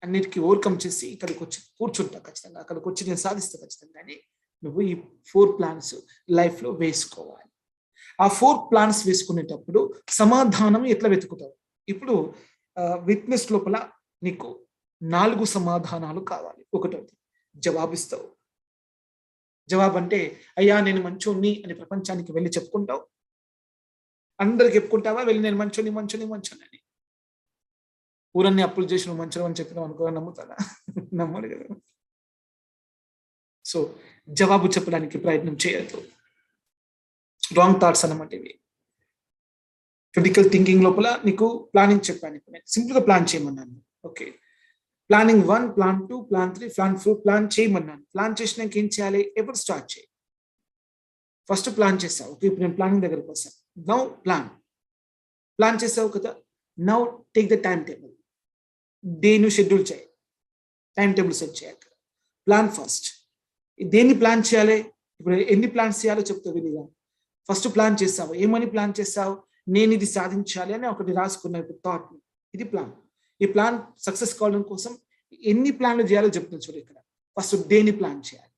అన్నిటికీ ఓవర్కమ్ చేసి ఇక్కడికి వచ్చి కూర్చుంటా ఖచ్చితంగా. అక్కడికి వచ్చి నేను సాధిస్తా ఖచ్చితంగా అని నువ్వు ఈ 4 ప్లాన్స్ లైఫ్లో వేసుకోవాలి. ఆ 4 ప్లాన్స్ వేసుకునేటప్పుడు సమాధానం ఎట్లా వెతుకుతావు? ఇప్పుడు విట్నెస్ లోపల నీకు 4 సమాధానాలు కావాలి. ఒకటోది జవాబిస్తావు. జవాబు అంటే అయ్యా నేను మంచోన్ని అని ప్రపంచానికి వెళ్ళి చెప్పుకుంటావు. అందరికి చెప్పుకుంటావా వెళ్ళి నేను మంచోని అని? ఊరన్నీ అప్పులు చేసి నువ్వు మంచోని అని చెప్పినావు అనుకో, నమ్ముతారా? నమ్మడు కదా. సో జవాబు చెప్పడానికి ప్రయత్నం చేయొద్దు. రాంగ్ థాట్స్ అన్నమాట ఇవి. క్రిటికల్ థింకింగ్ లోపల నీకు ప్లానింగ్ చెప్పాను. ఇప్పుడు నేను సింపుల్గా ప్లాన్ చేయమన్నాను. Okay, planning 1, plan 2, plan 3, plan 4 plan చేయమన్నాను. ప్లాన్ చేసినాక ఏం చేయాలి? ఎప్పుడు స్టార్ట్ చేయి. ఫస్ట్ ప్లాన్ చేసావు. ఓకే, ఇప్పుడు నేను ప్లానింగ్ దగ్గరకు వస్తాను. నౌ ప్లాన్ చేసావు కదా. Now take the time table. దేని షెడ్యూల్ చేయి, టైం టేబుల్ సెట్ చేయాలి. Plan first. దేన్ని ప్లాన్ చేయాలి? ఇప్పుడు ఎన్ని ప్లాన్స్ చేయాలో చెప్తావు విధిగా. ఫస్ట్ ప్లాన్ చేస్తావు. ఏమని ప్లాన్ చేస్తావు? నేను ఇది సాధించాలి అని ఒకటి రాసుకున్నా. ఇప్పుడు థాట్, ఇది ప్లాన్. ఈ ప్లాన్ సక్సెస్ కావడం కోసం ఎన్ని ప్లాన్లు చేయాలో చెప్తున్నా చూడు ఇక్కడ. ఫస్ట్ దేని ప్లాన్ చేయాలి?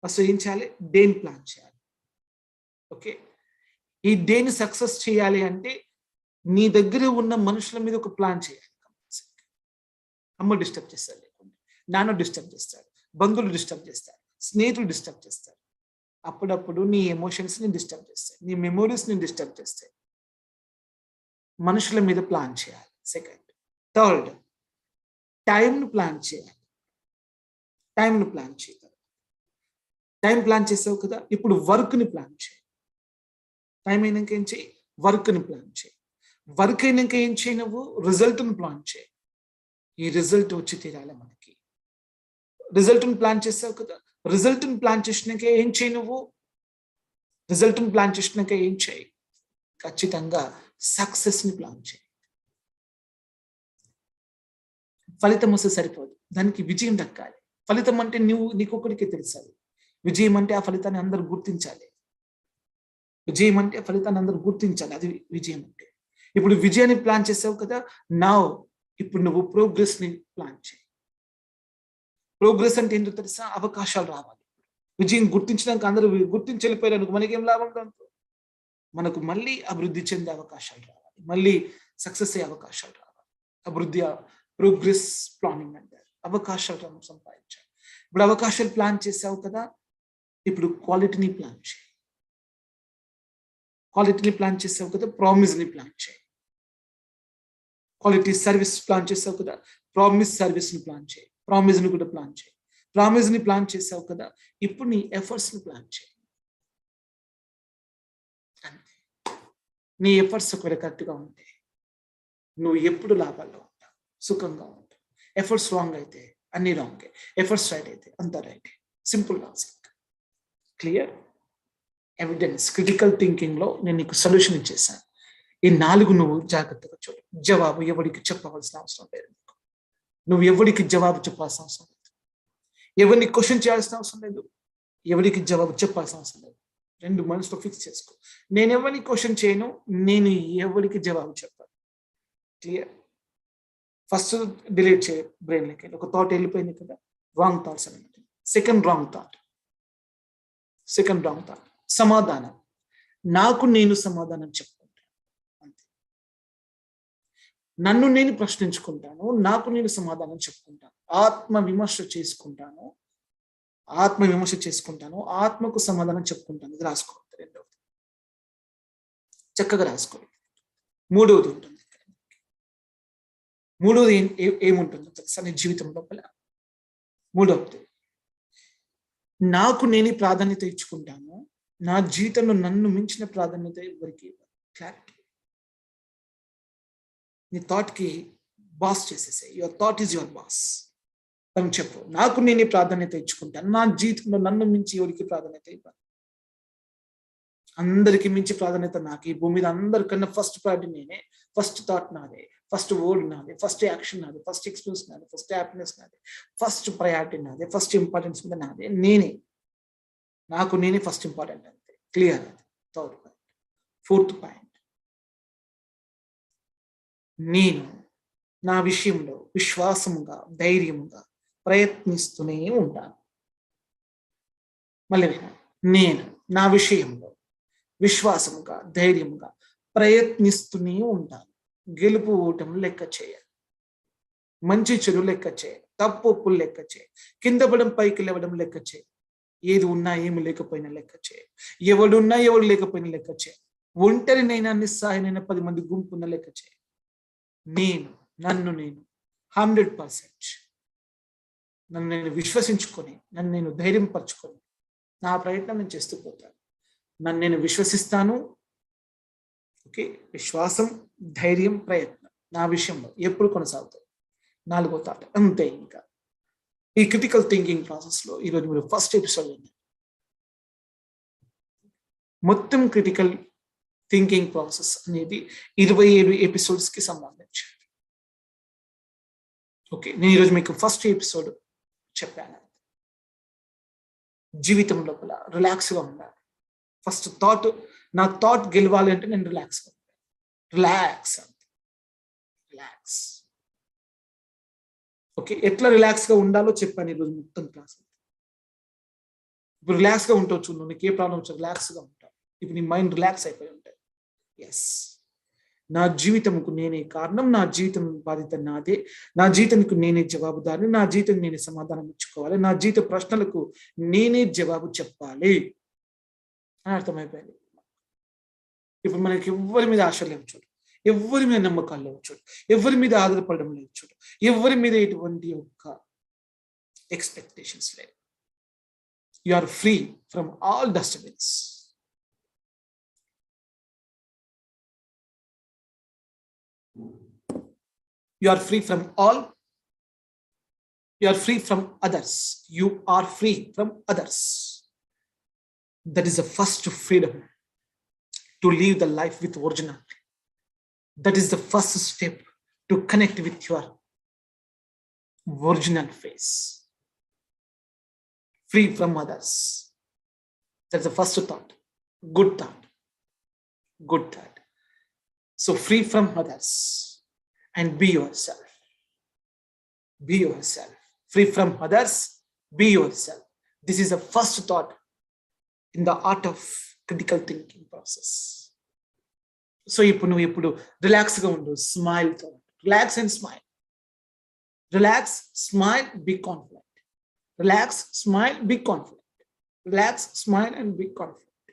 ఫస్ట్ ఏం చేయాలి? దేని ప్లాన్ చేయాలి. ఓకే, ఈ దేని సక్సెస్ చేయాలి అంటే నీ దగ్గర ఉన్న మనుషుల మీద ఒక ప్లాన్ చేయాలి. అమ్మ డిస్టర్బ్ చేస్తారు, లేకుండా నాన్న డిస్టర్బ్ చేస్తారు, బంధువులు డిస్టర్బ్ చేస్తారు, స్నేహితులు డిస్టర్బ్ చేస్తారు. అప్పుడప్పుడు నీ ఎమోషన్స్ని డిస్టర్బ్ చేస్తాయి, నీ మెమోరీస్ని డిస్టర్బ్ చేస్తాయి. మనుషుల మీద ప్లాన్ చేయాలి. సెకండ్. థర్డ్, టైంను ప్లాన్ చేయాలి. టైంను ప్లాన్ చేయి. టైం ప్లాన్ చేసావు కదా, ఇప్పుడు వర్క్ని ప్లాన్ చేయి. టైం అయినాక ఏం చేయి? వర్క్ని ప్లాన్ చేయి. వర్క్ అయినాక ఏం చేయి? నువ్వు రిజల్ట్ని ప్లాన్ చేయి. ఈ రిజల్ట్ వచ్చి తీరాలి మనకి. రిజల్ట్ని ప్లాన్ చేసావు కదా, రిజల్ట్ని ప్లాన్ చేసినాక ఏం చేయి? నువ్వు రిజల్ట్ని ప్లాన్ చేసినాక ఏం చేయి? ఖచ్చితంగా సక్సెస్ని ప్లాన్ చేయి. ఫలితం వస్తే సరిపోదు, దానికి విజయం దక్కాలి. ఫలితం అంటే నీకొక్కడికే తెలుసాలి. విజయం అంటే ఆ ఫలితాన్ని అందరూ గుర్తించాలి. విజయం అంటే ఆ ఫలితాన్ని అందరూ గుర్తించాలి. అది విజయం అంటే. ఇప్పుడు విజయాన్ని ప్లాన్ చేసావు కదా, ఇప్పుడు నువ్వు ప్రోగ్రెస్ని ప్లాన్ చేయి. ప్రోగ్రెస్ అంటే ఏంటో తెలుసా? అవకాశాలు రావాలి. విజయం గుర్తించడానికి అందరూ గుర్తించి వెళ్ళిపోయారు, మనకేం లాభం? దాంతో మనకు మళ్ళీ అభివృద్ధి చెందే అవకాశాలు రావాలి, మళ్ళీ సక్సెస్ అయ్యే అవకాశాలు రావాలి. అభివృద్ధి, ప్రోగ్రెస్ ప్లానింగ్ అంటారు. అవకాశాలు సంపాదించాలి. ఇప్పుడు అవకాశాలు ప్లాన్ చేసావు కదా, ఇప్పుడు క్వాలిటీని ప్లాన్ చేయి. క్వాలిటీని ప్లాన్ చేసావు కదా, ప్రామిస్ని ప్లాన్ చేయి. క్వాలిటీ సర్వీస్ ప్లాన్ చేసావు కదా, ప్రామిస్ సర్వీస్ని ప్లాన్ చేయి. ప్రామిస్ని కూడా ప్లాన్ చేయి. ప్రామిస్ని ప్లాన్ చేసావు కదా, ఇప్పుడు నీ ఎఫర్ట్స్ని ప్లాన్ చేయి. అంతే. నీ ఎఫర్ట్స్ ఒకవేళ కరెక్ట్గా ఉంటే నువ్వు ఎప్పుడు లాభాల్లో ఉంటావు, సుఖంగా ఉంటావు. ఎఫర్ట్స్ రాంగ్ అయితే అన్ని రాంగ్, ఎఫర్ట్స్ రైట్ అయితే అంతా right. Simple logic. Clear? Evidence, critical thinking లో నేను నీకు సొల్యూషన్ ఇచ్చేసాను. ఈ 4 నువ్వు జాగ్రత్తగా చూడు. జవాబు ఎవరికి చెప్పవలసిన అవసరం లేదు. నువ్వు ఎవరికి జవాబు చెప్పాల్సిన అవసరం లేదు. ఎవరిని క్వశ్చన్ చేయాల్సిన అవసరం లేదు. ఎవరికి జవాబు చెప్పాల్సిన అవసరం లేదు. 2 మనసులో ఫిక్స్ చేసుకో. నేను ఎవరిని క్వశ్చన్ చేయను, నేను ఎవరికి జవాబు చెప్పాను. క్లియర్? ఫస్ట్ డిలీట్ చేయ బ్రెయిన్లోకి. ఒక థాట్ వెళ్ళిపోయింది కదా, రాంగ్ థాట్స్ అన్నమాట. Second wrong thought. సమాధానం. నాకు నేను సమాధానం చెప్పుకుంటాను. అంతే. నన్ను నేను ప్రశ్నించుకుంటాను, నాకు నేను సమాధానం చెప్పుకుంటాను. ఆత్మవిమర్శ చేసుకుంటాను, ఆత్మకు సమాధానం చెప్పుకుంటాను. ఇది రాసుకోవాలి. రెండవది చక్కగా రాసుకోవాలి. మూడవది ఉంటుంది. మూడవది ఏముంటుందో తెలుసా నీ జీవితం లోపల? మూడవది, నాకు నేను ప్రాధాన్యత ఇచ్చుకుంటాను, నా జీవితంలో నన్ను మించిన ప్రాధాన్యత ఎవరికి ఇవ్వను. క్లారిటీ. నీ థాట్కి బాస్ చేసేసాయి. Your thought is your boss. తను చెప్పు, నాకు నేను ప్రాధాన్యత ఇచ్చుకుంటాను, నా జీవితంలో నన్ను మించి ఎవరికి ప్రాధాన్యత ఇవ్వను. అందరికి మించి ప్రాధాన్యత నాకు. ఈ భూమి మీద అందరికన్నా ఫస్ట్ ప్రయారిటీ నేనే. ఫస్ట్ థాట్ నాదే, ఫస్ట్ వర్డ్ నాదే, ఫస్ట్ యాక్షన్ నాదే, ఫస్ట్ ఎక్స్పీరియన్స్ నాదే, ఫస్ట్ హ్యాపీనెస్ నాదే, ఫస్ట్ ప్రయారిటీ నాదే, ఫస్ట్ ఇంపార్టెన్స్ మీద నాదే. నాకు నేనే ఫస్ట్ ఇంపార్టెంట్. అంతే. క్లియర్? అది థర్డ్ పాయింట్. ఫోర్త్ పాయింట్, నేను నా విషయంలో విశ్వాసముగా, ధైర్యముగా ప్రయత్నిస్తూనే ఉంటాను. మళ్ళీ నేను నా విషయంలో విశ్వాసముగా, ధైర్యముగా ప్రయత్నిస్తూనే ఉంటాను. గెలుపు ఓటములు లెక్క చేయాలి, మంచి చెడు లెక్క చేయాలి, తప్పు ఒప్పులు లెక్క చేయాలి, కింద పడడం పైకి లేవడం లెక్క చేయాలి, ఏది ఉన్నా ఏమి లేకపోయినా లెక్క చేయాలి, ఎవడున్నా ఎవడు లేకపోయినా లెక్క చేయాలి, ఒంటరినైనా నిస్సహాయనైనా 10 మంది గుంపున్న లెక్క చేయాలి. నన్ను నేను 100% నన్ను నేను విశ్వసించుకొని, నన్ను నేను ధైర్యం పరుచుకొని నా ప్రయత్నం నేను చేస్తూ పోతాను. నన్ను నేను విశ్వసిస్తాను. ఓకే, విశ్వాసం, ధైర్యం, ప్రయత్నం నా విషయంలో ఎప్పుడు కొనసాగుతాయి. 4వ థాట్. అంతే. ఇంకా ఈ క్రిటికల్ థింకింగ్ ప్రాసెస్ లో ఈరోజు మీరు ఫస్ట్ ఎపిసోడ్ విన్నారు. మొత్తం క్రిటికల్ థింకింగ్ ప్రాసెస్ అనేది 27 ఎపిసోడ్స్ కి సంబంధించి. ఓకే, నేను ఈరోజు మీకు ఫస్ట్ ఎపిసోడ్ చెప్పాను. జీవితం లోపల రిలాక్స్గా ఉండాలి. ఫస్ట్ థాట్, నా థాట్ గెలవాలి అంటే నేను రిలాక్స్గా ఉండాలి. రిలాక్స్. ఓకే, ఎట్లా రిలాక్స్గా ఉండాలో చెప్పాను ఈరోజు మొత్తం క్లాస్. ఇప్పుడు రిలాక్స్గా ఉంటావు చూడు, నీకు ఏ ప్రాబ్లం వచ్చా రిలాక్స్గా ఉంటావు. ఇప్పుడు నీ మైండ్ రిలాక్స్ అయిపోయి ఉంటాయి. ఎస్, నా జీవితంకు నేనే కారణం, నా జీవితం బాధ్యత నాదే, నా జీవితానికి నేనే జవాబుదారి, నా జీవితం నేనే సమాధానం ఇచ్చుకోవాలి, నా జీవిత ప్రశ్నలకు నేనే జవాబు చెప్పాలి అని అర్థమైపోయింది. ఇప్పుడు మనకి ఎవరి మీద ఆశ లేవు చూడు, ఎవరి మీద నమ్మకాలు లేవు చూడు, ఎవరి మీద ఆధారపడడం లేదు చూడు, ఎవరి మీద ఎటువంటి ఒక్క expectations లేవు. You are free from all dustbins. You are free from all. You are free from others. You are free from others. That is the first freedom, to live the life with originality. That is the first step to connect with your original face. Free from others. That's the first thought. Good thought. Good thought. So free from others and be yourself. Be yourself. Free from others, be yourself. This is the first thought in the art of critical thinking process. So ఇప్పుడు రిలాక్స్ గా ఉండు, స్మైల్ తో relax and smile. Relax, smile, be confident. Relax, smile, be confident. Relax, smile and be confident.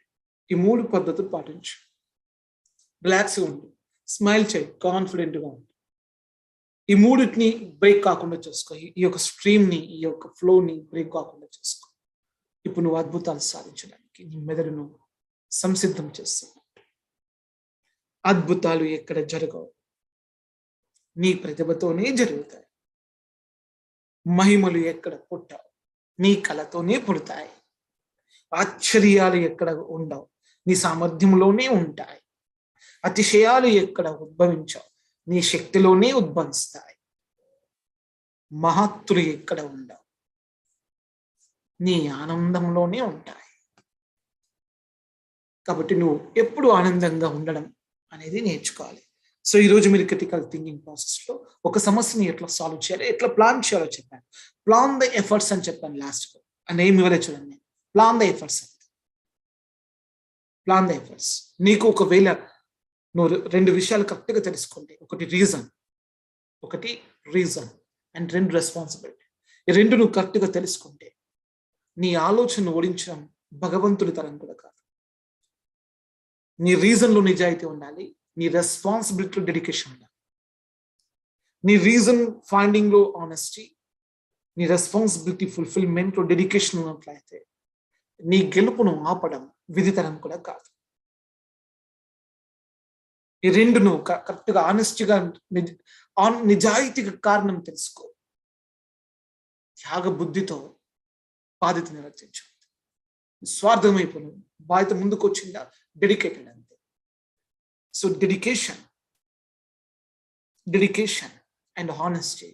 ఈ 3 పద్ధతులు పాటించు. రిలాక్స్ గా ఉండు, స్మైల్ చేయి, కాన్ఫిడెంట్ గా ఉండు. ఈ 3టిని బ్రేక్ కాకుండా చేసుకో. ఈ యొక్క స్ట్రీమ్ ని, ఈ యొక్క ఫ్లో ని బ్రేక్ కాకుండా చేసుకో. ఇప్పుడు నువ్వు అద్భుతాలు సాధించడానికి నీ మెదడును సంసిద్ధం చేస్తున్నావు. అద్భుతాలు ఎక్కడ జరగవు, నీ ప్రతిభతోనే జరుగుతాయి. మహిమలు ఎక్కడ పుట్టావు, నీ కళతోనే పుడతాయి. ఆశ్చర్యాలు ఎక్కడ ఉండవు, నీ సామర్థ్యంలోనే ఉంటాయి. అతిశయాలు ఎక్కడ ఉద్భవించావు, నీ శక్తిలోనే ఉద్భవిస్తాయి. మహత్తులు ఎక్కడ ఉండవు, నీ ఆనందంలోనే ఉంటాయి. కాబట్టి నువ్వు ఎప్పుడు ఆనందంగా ఉండడం అనేది నేర్చుకోవాలి. సో ఈరోజు మీరు క్రిటికల్ థింకింగ్ ప్రాసెస్ లో ఒక సమస్యని ఎట్లా సాల్వ్ చేయాలి, ఎట్లా ప్లాన్ చేయాలో చెప్పాను. ప్లాన్ ద ఎఫర్ట్స్ అని చెప్పాను లాస్ట్ లో. అండ్ ఏమి ఇవ్వలేదు చూడండి, plan the efforts. Plan the efforts. నీకు ఒకవేళ నువ్వు 2 విషయాలు కరెక్ట్గా తెలుసుకుంటే, ఒకటి రీజన్ అండ్ 2 రెస్పాన్సిబిలిటీ. ఈ 2 నువ్వు కరెక్ట్గా తెలుసుకుంటే నీ ఆలోచనను ఓడించడం భగవంతుడి తరం కూడా కాదు. నీ రీజన్లో నిజాయితీ ఉండాలి, నీ రెస్పాన్సిబిలిటీ డెడికేషన్ ఉండాలి. నీ రీజన్ ఫైండింగ్ లో ఆనెస్టీ, నీ రెస్పాన్సిబిలిటీ ఫుల్ఫిల్మెంట్ లో డెడికేషన్ ఉన్నట్లయితే నీ గెలుపును ఆపడం విధితరం కూడా కాదు. ఈ 2 నువ్వు కరెక్ట్గా ఆనెస్టీగా నిజాయితీగా కారణం తెలుసుకో. త్యాగ బుద్ధితో బాధ్యత నిర్వర్తించు. స్వార్థమైపోను, బాధ్యత ముందుకు వచ్చిందా, డెడికేటెడ్ అంతే. So dedication and honesty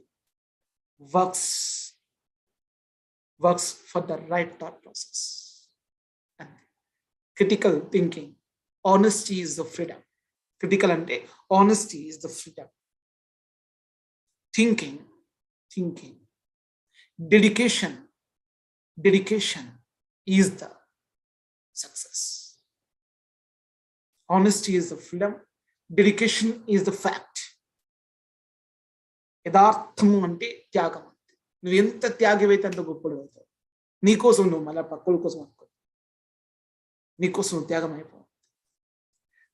works for the right thought process. అంతే. Critical thinking, honesty is the freedom. Critical అంటే honesty is the freedom. Thinking, dedication is the success. Honesty is the freedom, dedication is the fact. యథార్థము అంటే త్యాగం. నువ్వు ఎంత త్యాగమైతే అంత గొప్పడు అవుతావు. నీకోసం నువ్వు మళ్ళీ పక్కల కోసం అనుకో, నీకోసం నువ్వు త్యాగం అయిపోవు.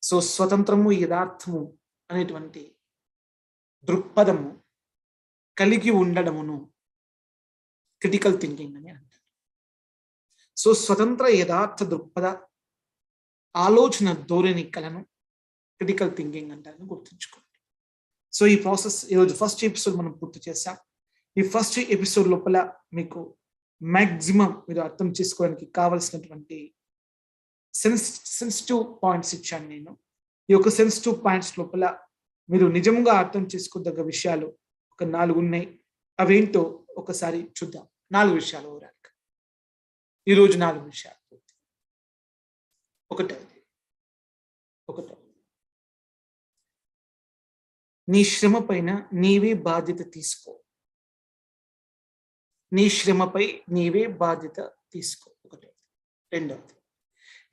సో స్వతంత్రము, యథార్థము అనేటువంటి దృక్పథము కలిగి ఉండడమును క్రిటికల్ థింకింగ్ అని అంటారు. సో స్వతంత్ర యథార్థ దృక్పథ ఆలోచన ధోరణి కలను క్రిటికల్ థింకింగ్ అంటారని గుర్తుంచుకోండి. సో ఈ ప్రాసెస్ ఈరోజు ఫస్ట్ ఎపిసోడ్ మనం పూర్తి చేసాం. ఈ ఫస్ట్ ఎపిసోడ్ లోపల మీకు మ్యాక్సిమం మీరు అర్థం చేసుకోవడానికి కావలసినటువంటి సెన్సిటివ్ పాయింట్స్ ఇచ్చాను నేను. ఈ యొక్క సెన్సిటివ్ పాయింట్స్ లోపల మీరు నిజంగా అర్థం చేసుకోదగ్గ విషయాలు ఒక 4 ఉన్నాయి. అవేంటో ఒకసారి చూద్దాం. 4 విషయాలు ఓవరాల్గా ఈరోజు 4 విషయాలు. ఒకటోది నీ శ్రమ పైన నీవే బాధ్యత తీసుకో. నీ శ్రమపై నీవే బాధ్యత తీసుకో. ఒకటోది. రెండవది,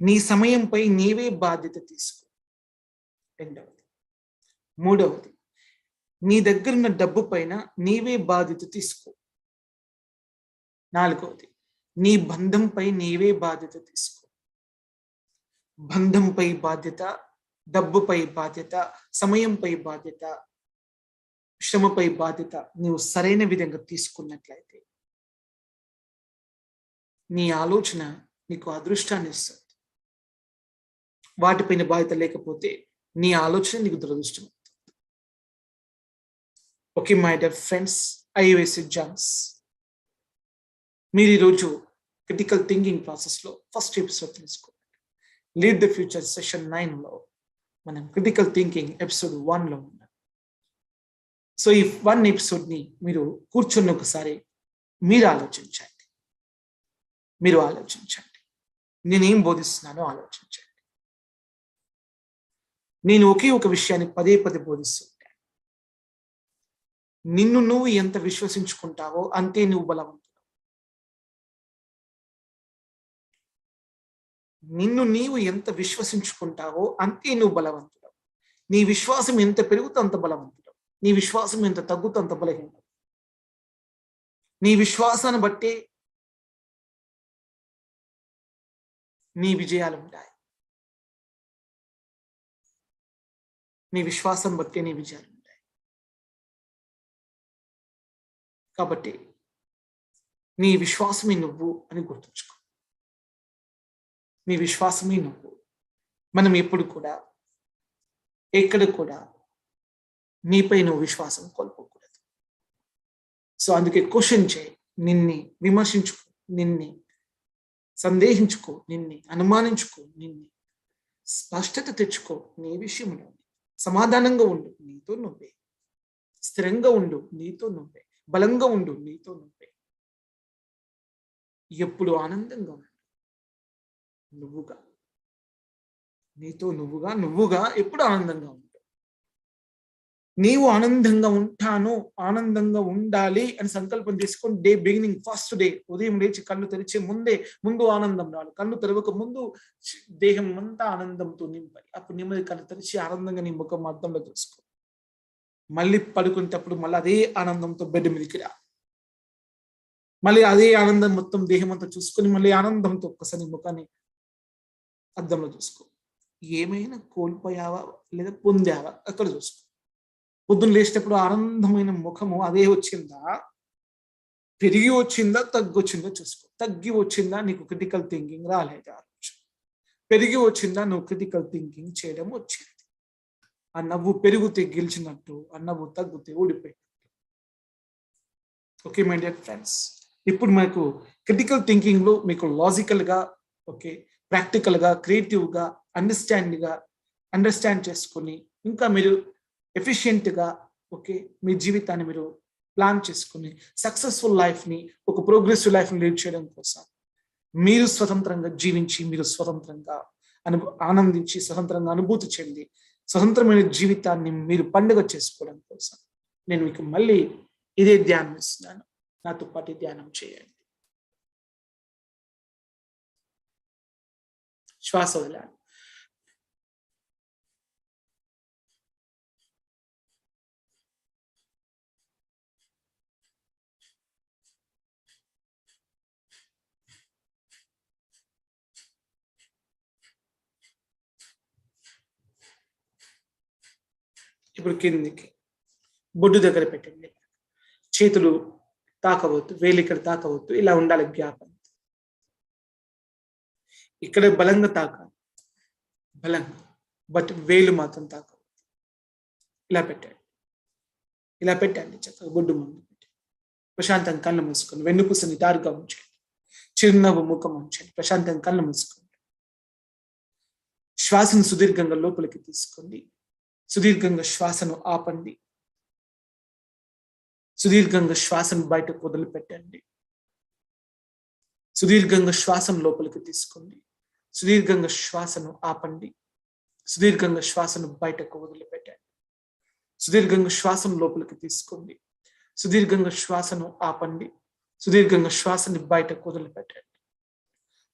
నీ సమయంపై నీవే బాధ్యత తీసుకో. రెండవది. మూడవది, నీ దగ్గరున్న డబ్బు పైన నీవే బాధ్యత తీసుకో. నాలుగవది, నీ బంధంపై నీవే బాధ్యత తీసుకో. బంధంపై బాధ్యత, డబ్బుపై బాధ్యత, సమయంపై బాధ్యత, శ్రమపై బాధ్యత నీవు సరైన విధంగా తీసుకున్నట్లయితే నీ ఆలోచన నీకు అదృష్టాన్ని ఇస్తుంది. వాటిపైన బాధ్యత లేకపోతే నీ ఆలోచన నీకు దురదృష్టం. Okay my dear friends, iOS exams, మీరు ఈరోజు క్రిటికల్ థింకింగ్ ప్రాసెస్లో ఫస్ట్ ఎపిసోడ్ తెలుసుకోండి. లీడ్ ద ఫ్యూచర్ సెషన్ 9లో మనం క్రిటికల్ థింకింగ్ ఎపిసోడ్ 1లో ఉన్నాం. సో ఈ 1 ఎపిసోడ్ని మీరు కూర్చొని ఒకసారి మీరు ఆలోచించండి. నేనేం బోధిస్తున్నానో ఆలోచించండి. నేను ఒకే ఒక విషయాన్ని పదే పదే బోధిస్తుంటాను. నిన్ను నువ్వు ఎంత విశ్వసించుకుంటావో అంతే నువ్వు బలవంతుడు. నిన్ను నీవు ఎంత విశ్వసించుకుంటావో అంతే నువ్వు బలవంతుడు. నీ విశ్వాసం ఎంత పెరుగుతో అంత బలవంతుడు. నీ విశ్వాసం ఎంత తగ్గుతో అంత బలహీనుడు. నీ విశ్వాసాన్ని బట్టే నీ విజయాలు ఉంటాయి. నీ విశ్వాసం బట్టే నీ విజయాలు ఉంటాయి. కాబట్టి నీ విశ్వాసమే నువ్వు అని గుర్తుంచుకో. నీ విశ్వాసమే నువ్వు. మనం ఎప్పుడు కూడా ఎక్కడ కూడా నీపై నువ్వు విశ్వాసం కోల్పోకూడదు. సో అందుకే క్వశ్చన్ చేయి, నిన్ను విమర్శించుకో, నిన్ను సందేహించుకో, నిన్ను అనుమానించుకో, నిన్ను స్పష్టత తెచ్చుకో. నీ విషయంలో సమాధానంగా ఉండు, నీతో నువ్వే. స్థిరంగా ఉండు, నీతో నువ్వే. బలంగా ఉండు, నీతో నువ్వే. ఎప్పుడు ఆనందంగా ఉండు, నువ్వుగా. నీతో నువ్వుగా ఎప్పుడు ఆనందంగా ఉండు. నీవు ఆనందంగా ఉంటాను, ఆనందంగా ఉండాలి అని సంకల్పం తీసుకొని డే బిగినింగ్ ఫస్ట్ డే ఉదయం లేచి కళ్ళు తెరిచే ముందు ఆనందం రావాలి. కళ్ళు తెరవక ముందు దేహం అంతా ఆనందంతో నింపాలి. అప్పుడు నెమ్మది కళ్ళు తెరిచి ఆనందంగా నీ ముఖం అద్దంలో చూసుకో. మళ్ళీ పడుకునేటప్పుడు మళ్ళీ అదే ఆనందంతో బెడ్ మీదకి రా. మళ్ళీ అదే ఆనందం మొత్తం దేహం అంతా చూసుకొని మళ్ళీ ఆనందంతో ఒక్కసారి ముఖాన్ని అద్దంలో చూసుకో. ఏమైనా కోల్పోయావా లేదా పొందావా అక్కడ చూసుకో. పొద్దున్న లేచేటప్పుడు ఆనందమైన ముఖము అదే వచ్చిందా, పెరిగి వచ్చిందా, తగ్గొచ్చిందో చూసుకో. తగ్గి వచ్చిందా, నీకు క్రిటికల్ థింకింగ్ రాలేదా? పెరిగి వచ్చిందా, నువ్వు క్రిటికల్ థింకింగ్ చేయడం వచ్చింది. ఆ నవ్వు పెరిగితే గెలిచినట్టు, ఆ నవ్వు తగ్గితే ఓడిపోయినట్టు. ఓకే మై డియర్ ఫ్రెండ్స్, ఇప్పుడు మనకు క్రిటికల్ థింకింగ్ లో మీకు లాజికల్ గా, ఓకే, ప్రాక్టికల్ గా, క్రియేటివ్ గా, అండర్స్టాండ్ చేసుకుని ఇంకా మీరు ఎఫిషియెంట్ గా, ఓకే, మీ జీవితాన్ని మీరు ప్లాన్ చేసుకుని సక్సెస్ఫుల్ లైఫ్ ని, ఒక ప్రోగ్రెసివ్ లైఫ్ ని లీడ్ చేయడం కోసం మీరు స్వతంత్రంగా జీవించి, మీరు స్వతంత్రంగా ఆనందించి, స్వతంత్రంగా అనుభూతి చెంది, స్వతంత్రమైన జీవితాన్ని మీరు పండుగ చేసుకోవడం కోసం నేను మీకు మళ్ళీ ఇదే ధ్యానం ఇస్తున్నాను. నాతో పాటు ధ్యానం చేయండి. శ్వాస వదలాలి. ఇప్పుడు కిందికి బొడ్డు దగ్గర పెట్టండి. చేతులు తాకవద్దు, వేలు ఇక్కడ తాకవద్దు, ఇలా ఉండాలి గ్యాప్. ఇక్కడ బలంగా తాకాలి, బలంగా, బట్ వేలు మాత్రం తాకవద్దు. ఇలా పెట్టండి చక్కగా బొడ్డు ముందు పెట్టి. ప్రశాంతంగా కళ్ళు మూసుకొని వెన్నుపూస నిటారుగా ఉంచండి. చిరునవ్వు ముఖం ఉంచండి. ప్రశాంతంగా కళ్ళు మూసుకోండి. శ్వాసను సుదీర్ఘంగా లోపలికి తీసుకోండి. సుదీర్ఘంగా శ్వాసను ఆపండి. సుదీర్ఘంగా శ్వాసను బయటకు వదిలిపెట్టండి. సుదీర్ఘంగా శ్వాసను లోపలికి తీసుకోండి. సుదీర్ఘంగా శ్వాసను ఆపండి. సుదీర్ఘంగా శ్వాసను బయటకు వదిలిపెట్టండి. సుదీర్ఘంగా శ్వాసను లోపలికి తీసుకోండి. సుదీర్ఘంగా శ్వాసను ఆపండి. సుదీర్ఘంగా శ్వాసని బయటకు వదిలిపెట్టండి.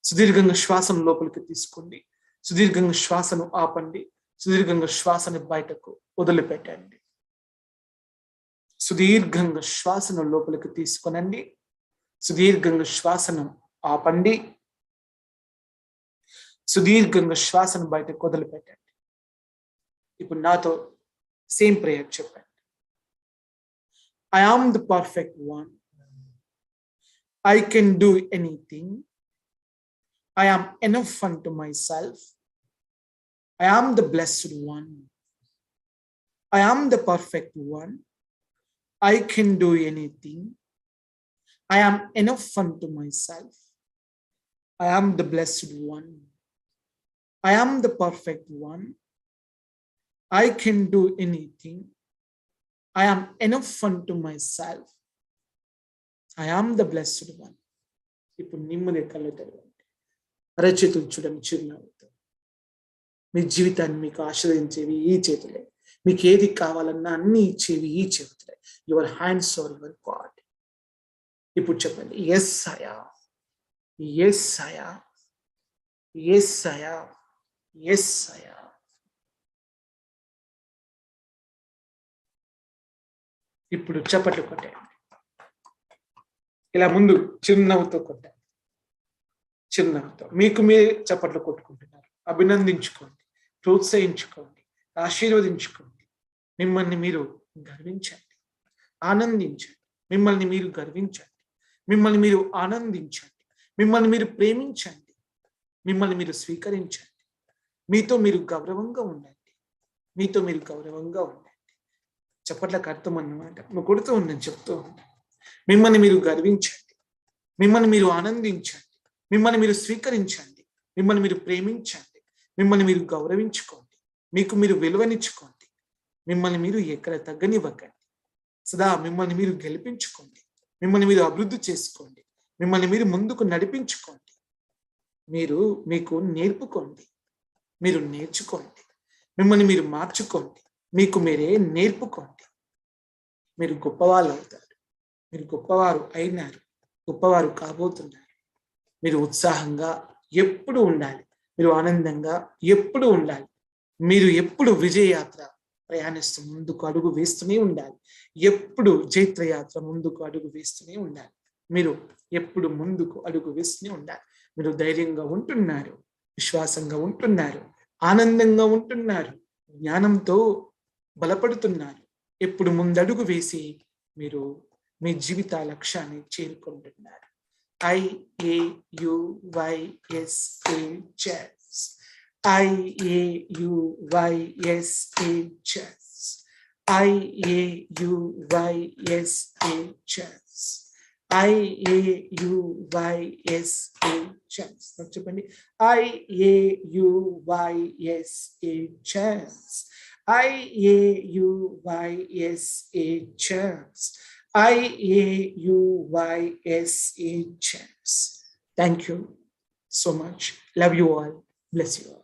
సుదీర్ఘంగా శ్వాసను లోపలికి తీసుకోండి. సుదీర్ఘంగా శ్వాసను ఆపండి. సుదీర్ఘంగా శ్వాసని బయటకు వదిలిపెట్టండి. సుదీర్ఘంగా శ్వాసను లోపలికి తీసుకొనండి. సుదీర్ఘంగా శ్వాసను ఆపండి. సుదీర్ఘంగా శ్వాసను బయటకు వదిలిపెట్టండి. ఇప్పుడు నాతో సేమ్ ప్రేయర్ చెప్పండి. I am the perfect one. I can do anything I am enough unto myself. I am the blessed one. I am the perfect one. I can do anything. I am enough unto myself. I am the blessed one. I am the perfect one. I can do anything. I am enough unto myself. I am the blessed one. ఇప్పుడు నిమ్మని కళ్ళు తెరవండి, అరచేతులు చూడండి చిరునవ్వుతో. మీ జీవితాన్ని మీకు ఆశ్రయించేవి ఈ చేతులే, మీకు ఏది కావాలన్నా అన్ని ఇచ్చేవి ఈ చేతులే. Your hands are your god. ఇప్పుడు చెప్పండి, ఎస్ అయా, ఎస్ అయా, ఎస్ అయా, ఎస్ అయా. ఇప్పుడు చప్పట్లు కొట్టండి, ఇలా ముందు చిరునవ్వుతో కొట్టండి, చిరునవ్వుతో. మీకు మీరు చప్పట్లు కొట్టుకుంటున్నారు. అభినందించుకోండి, ప్రోత్సహించుకోండి, ఆశీర్వదించుకోండి. మిమ్మల్ని మీరు గర్వించండి, ఆనందించండి. మిమ్మల్ని మీరు గర్వించండి, మిమ్మల్ని మీరు ఆనందించండి, మిమ్మల్ని మీరు ప్రేమించండి, మిమ్మల్ని మీరు స్వీకరించండి. మీతో మీరు గౌరవంగా ఉండండి, మీతో మీరు గౌరవంగా ఉండండి. చప్పట్లకు అర్థం అన్నమాట. నువ్వు కొడుతూ ఉండని చెప్తూ ఉండండి. మిమ్మల్ని మీరు గర్వించండి, మిమ్మల్ని మీరు ఆనందించండి, మిమ్మల్ని మీరు స్వీకరించండి, మిమ్మల్ని మీరు ప్రేమించండి, మిమ్మల్ని మీరు గౌరవించుకోండి, మీకు మీరు విలువనిచ్చుకోండి, మిమ్మల్ని మీరు ఎక్కడ తగ్గనివ్వకండి. సదా మిమ్మల్ని మీరు గెలిపించుకోండి, మిమ్మల్ని మీరు అభివృద్ధి చేసుకోండి, మిమ్మల్ని మీరు ముందుకు నడిపించుకోండి. మీరు మీకు నేర్పుకోండి, మీరు నేర్చుకోండి, మిమ్మల్ని మీరు మార్చుకోండి, మీకు మీరే నేర్పుకోండి. మీరు గొప్పవాళ్ళు అవుతారు, మీరు గొప్పవారు అయినారు, గొప్పవారు కాబోతున్నారు. మీరు ఉత్సాహంగా ఎప్పుడు ఉండాలి, మీరు ఆనందంగా ఎప్పుడు ఉండాలి. మీరు ఎప్పుడు విజయయాత్ర ప్రయాణిస్తూ ముందుకు అడుగు వేస్తూనే ఉండాలి, ఎప్పుడు జైత్రయాత్ర ముందుకు అడుగు వేస్తూనే ఉండాలి. మీరు ఎప్పుడు ముందుకు అడుగు వేస్తూనే ఉండాలి. మీరు ధైర్యంగా ఉంటున్నారు, విశ్వాసంగా ఉంటున్నారు, ఆనందంగా ఉంటున్నారు, జ్ఞానంతో బలపడుతున్నారు. ఎప్పుడు ముందడుగు వేసి మీరు మీ జీవిత లక్ష్యాన్ని చేరుకుంటున్నారు. IAUYSA chess. IAUYSA chess. IAUYSA chess. IAUYSA chess. చెప్పండి, IAUYSA chess. IAUYSA chess. IAUYSA chess. Thank you so much. Love you all. Bless you all.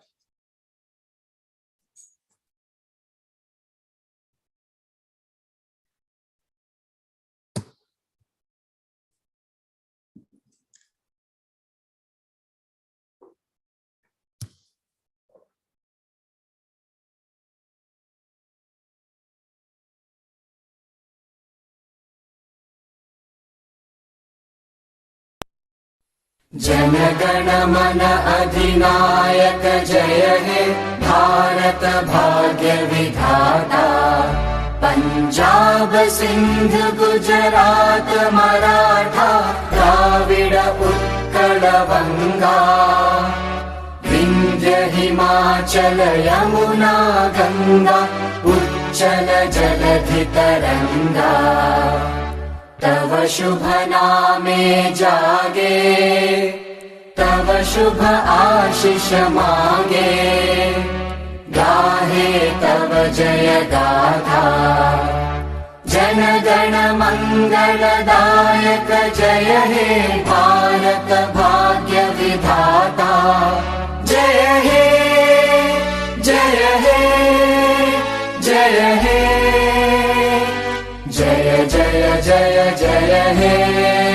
जनगण मन अधिनायक जय हे भारत भाग्य विधाता। पंजाब सिंध गुजरात मराठा द्राविड उत्कल बंगा। विंध्य हिमाचल यमुना गंगा उच्चल जलधि तरंगा। तव शुभ नामे जागे तव शुभ आशीष मांगे। गाहे तव जय गाथा जन गण मंगलदायक जय हे भारत भाग्य विधाता। जय हे जय हे जय हे जय जय जय जय हे।